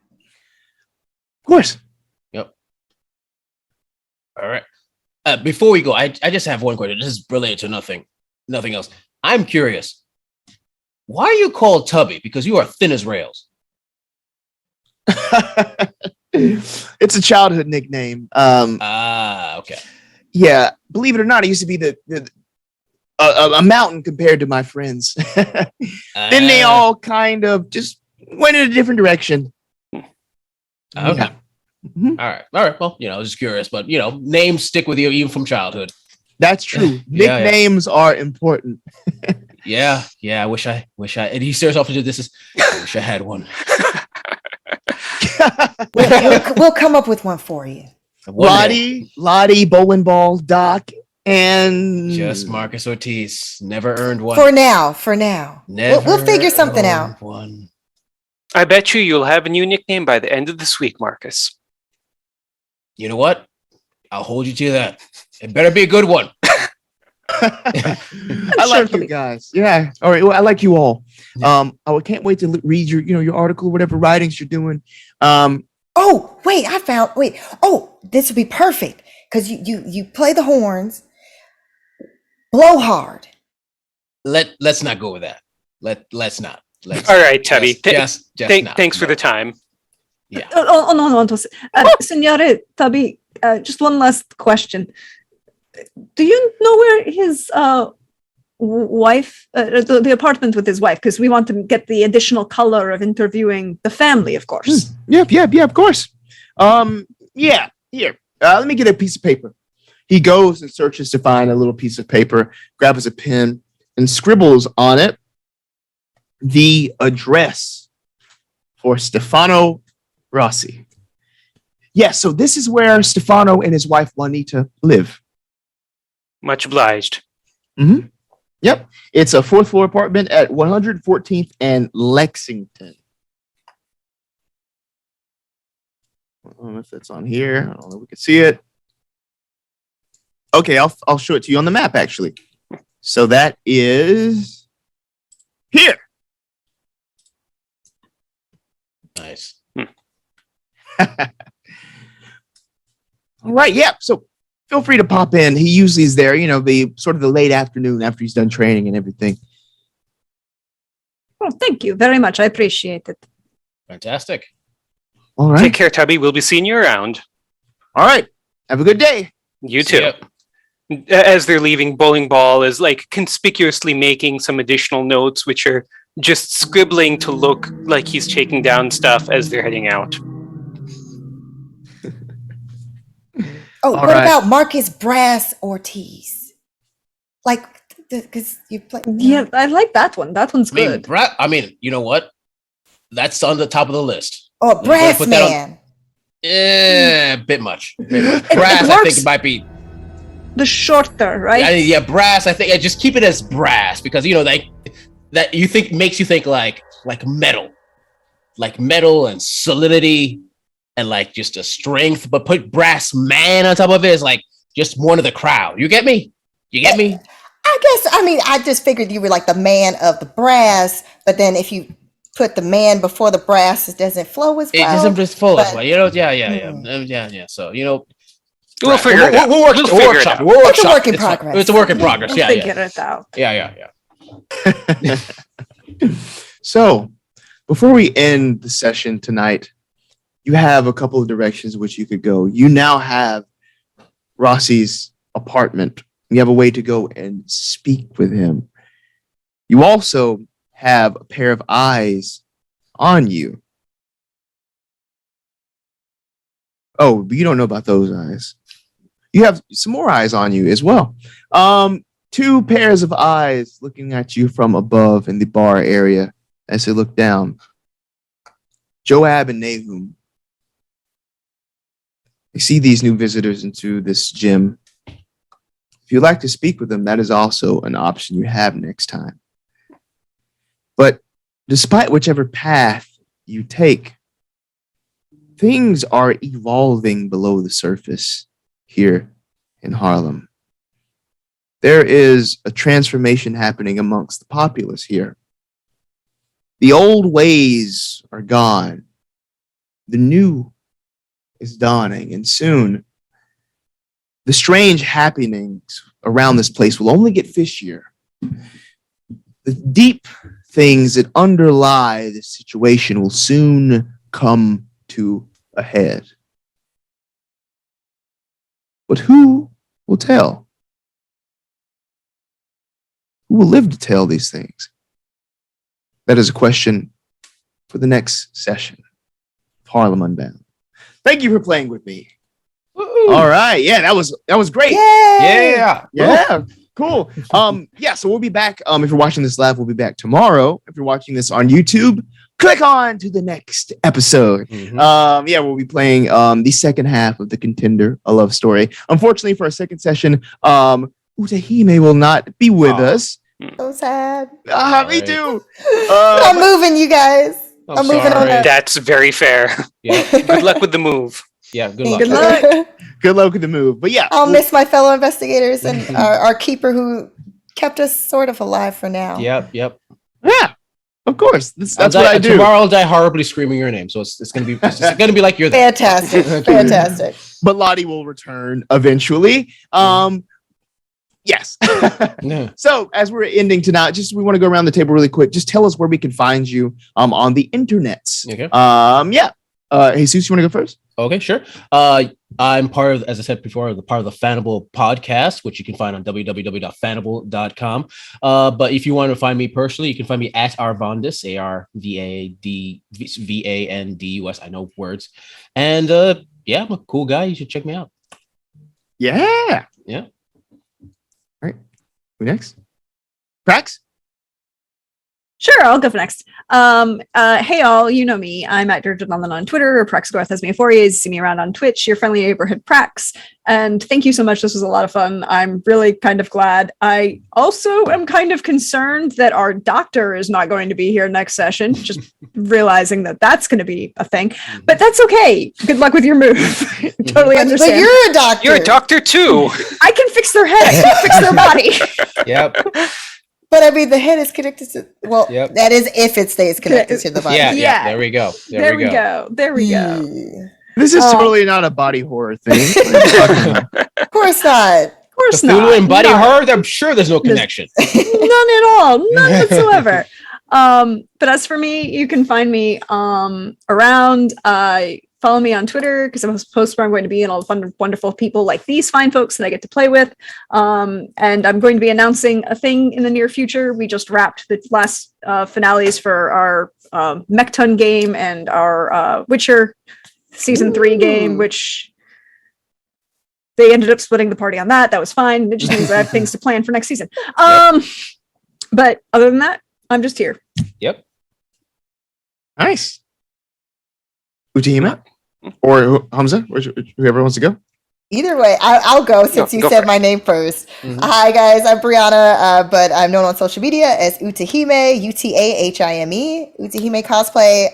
Of course. Yep. All right. Before we go, I just have one question. This is related to nothing else. I'm curious. Why are you called Tubby? Because you are thin as rails. It's a childhood nickname. Okay. Yeah, believe it or not, it used to be a mountain compared to my friends. Then they all kind of just went in a different direction. Okay. Yeah. Mm-hmm. All right. Well, I was just curious, but names stick with you even from childhood. That's true. Nicknames are important. Yeah. I wish I. And he stares off into this. I wish I had one. We'll come up with one for you. Lottie, Bowling Ball, Doc, and just Marcus Ortiz. Never earned one. For now. We'll figure something out. One. I bet you'll have a new nickname by the end of this week, Marcus. You know what? I'll hold you to that. It better be a good one. I like you guys. Yeah. All right. Well, I like you all. I can't wait to read your article, whatever writings you're doing. This would be perfect because you play the horns, blow hard. Let's not go with that. Let's not. All right, Tubby. Thanks for the time. Yeah. No. Signore Tubby, just one last question. Do you know where his wife, the apartment with his wife, because we want to get the additional color of interviewing the family, of course. Yeah, of course. Here. Let me get a piece of paper. He goes and searches to find a little piece of paper, grabs a pen, and scribbles on it the address for Stefano Rossi. Yes, so this is where Stefano and his wife Juanita live. Much obliged. Mm-hmm. Yep. It's a 4th floor apartment at 114th and Lexington. I don't know if that's on here. I don't know if we can see it. Okay, I'll show it to you on the map, actually. So that is here. Nice. All right, yeah. So feel free to pop in. He usually is there, the sort of the late afternoon after he's done training and everything. Well, thank you very much. I appreciate it. Fantastic. All right. Take care, Tubby. We'll be seeing you around. All right. Have a good day. You too. as they're leaving, Bowling Ball is like conspicuously making some additional notes, which are just scribbling to look like he's taking down stuff as they're heading out. Oh, All what right. about Marcus Brass Ortiz? Like, because you play. Yeah, I like that one. That one's good. You know what? That's on the top of the list. Oh, Brass put that on- Man. A bit much. Brass, I think it might be. The shorter, right? Yeah, brass. I think I just keep it as brass because that you think makes you think like metal and solidity and like just a strength. But put Brass Man on top of it is like just one of the crowd. You get me? I guess, I just figured you were like the man of the brass, but then if you put the man before the brass, it doesn't flow as well. It doesn't just flow as but- well. Yeah. So We'll figure it out. We'll figure it out. It's a work in progress. It's a work in progress. We'll figure it out. Yeah. So, before we end the session tonight, you have a couple of directions which you could go. You now have Rossi's apartment. You have a way to go and speak with him. You also have a pair of eyes on you. Oh, but you don't know about those eyes. You have some more eyes on you as well. Two pairs of eyes looking at you from above in the bar area as they look down. Joab and Nahum. You see these new visitors into this gym. If you'd like to speak with them, that is also an option you have next time. But despite whichever path you take, things are evolving below the surface here in Harlem. There is a transformation happening amongst the populace here. The old ways are gone. The new is dawning, and soon the strange happenings around this place will only get fishier. The deep things that underlie this situation will soon come to a head. But who will tell? Who will live to tell these things? That is a question for the next session of Harlem Unbound. Thank you for playing with me. Woo-hoo. All right. Yeah, that was great. Yay! Yeah. Cool. So we'll be back. If you're watching this live, we'll be back tomorrow. If you're watching this on YouTube, click on to the next episode. Mhm. We'll be playing the second half of the Contender, a love story. Unfortunately, for our second session, Utahime will not be with us. So sad. Me Alright. too. I'm moving, you guys. Oh, I'm moving on sorry. up. That's very fair. Yeah. Good luck with the move. Yeah. Good luck. Good luck. Good luck with the move. But yeah, I'll miss my fellow investigators and our keeper who kept us sort of alive for now. Yep. yeah, of course. That's I'll what die- I do. Tomorrow I'll die horribly screaming your name. So it's gonna be like you're there. Fantastic. Fantastic. But Lottie will return eventually. Yes. Yeah. So as we're ending tonight, we want to go around the table really quick. Just tell us where we can find you on the internets. Okay. Jesus, you want to go first? Okay, sure. I'm part of, as I said before, part of the Fanable podcast, which you can find on www.fanable.com. But if you want to find me personally, you can find me at Arvandus, ARVADVANDUS. I know words. And I'm a cool guy. You should check me out. Yeah. Yeah. All right. Who next? Prax? Sure, I'll go for next. Hey all, you know me. I'm at Deirdre Donlon on Twitter, or Praxagorth has me Euphoria. See me around on Twitch, your friendly neighborhood Prax. And thank you so much. This was a lot of fun. I'm really kind of glad. I also am kind of concerned that our doctor is not going to be here next session, just realizing that that's going to be a thing. But that's okay. Good luck with your move. Totally But understand. you're a doctor. You're a doctor too. I can fix their head. I can't fix their body. Yep. But I mean, the head is connected to. Well, Yep. that is if it stays connected to the body. Yeah. Yeah. There we go. There we go. There we go. Yeah. This is Oh. totally not a body horror thing. What are you talking about? Of course not. Of course Cthulhu not. and body No. horror. I'm sure there's no connection. None at all. None whatsoever. But as for me, you can find me around. follow me on Twitter because I'm a post where I'm going to be and all the fun, wonderful people like these fine folks that I get to play with. And I'm going to be announcing a thing in the near future. We just wrapped the last finales for our Mechton game and our Witcher Season 3 game, which they ended up splitting the party on that. That was fine. It just means I have things to plan for next season. But other than that, I'm just here. Yep. Nice. Utahima or Humza, whoever wants to go. Either way, I'll go since you said my name first. Hi guys, I'm Briana, but I'm known on social media as Utahime, Utahime, Utahime cosplay.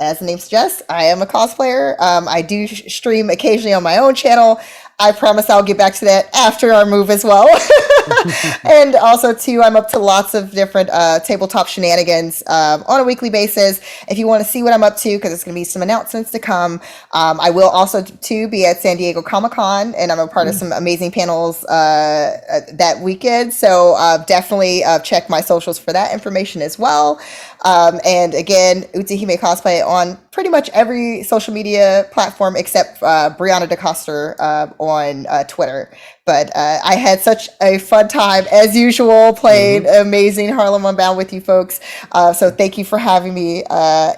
As the name suggests, I am a cosplayer. I do stream occasionally on my own channel. I promise I'll get back to that after our move as well. And also, too, I'm up to lots of different tabletop shenanigans on a weekly basis. If you want to see what I'm up to, because there's going to be some announcements to come, I will also, too, be at San Diego Comic-Con, and I'm a part of some amazing panels that weekend. So definitely check my socials for that information as well. And again, Utahime Cosplay on pretty much every social media platform except Briana DeCoster on Twitter. But I had such a fun time, as usual, playing amazing Harlem Unbound with you folks. So thank you for having me,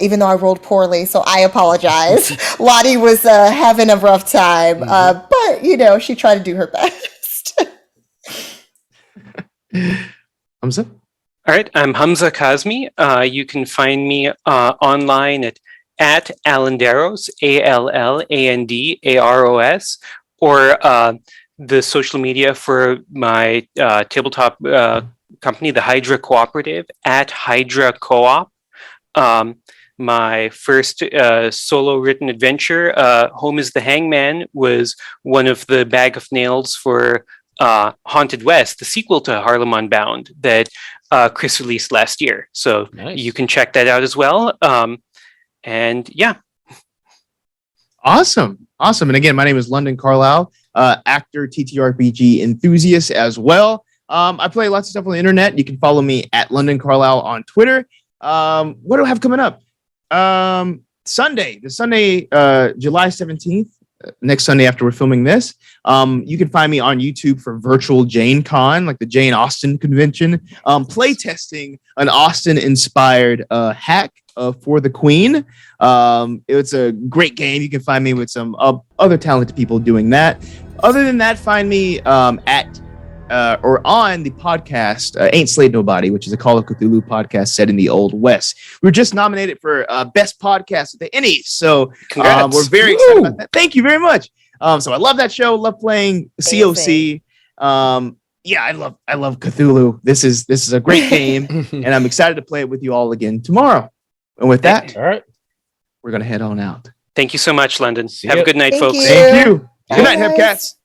even though I rolled poorly, so I apologize. Lottie was having a rough time, but, you know, she tried to do her best. Humza? All right, I'm Humza Kazmi. You can find me online at Alandaros, ALLANDAROS, or the social media for my tabletop company, the Hydra Cooperative, at Hydra Co-op. My first solo written adventure, Home is the Hangman, was one of the Bag of Nails for Haunted West, the sequel to Harlem Unbound that Chris released last year. So you can check that out as well. And yeah. Awesome. And again, my name is London Carlisle, actor, TTRPG enthusiast as well. I play lots of stuff on the internet. You can follow me at London Carlisle on Twitter. What do I have coming up? Sunday, July 17th, next Sunday after we're filming this. You can find me on YouTube for virtual Jane Con, like the Jane Austen convention, playtesting an Austen-inspired hack for the Queen. It's a great game. You can find me with some other talented people doing that. Other than that, find me at or on the podcast Ain't Slayed Nobody, which is a Call of Cthulhu podcast set in the Old West. We were just nominated for Best Podcast at the Ennies, so we're very excited about that. Thank you very much. So I love that show. Love playing COC. Yeah, I love Cthulhu. This is a great game, and I'm excited to play it with you all again tomorrow. And with that, all right, we're gonna head on out. Thank you so much, London. See Have ya. a good night, Thank folks. you. Thank you. Bye, Good night, guys. Hepcats.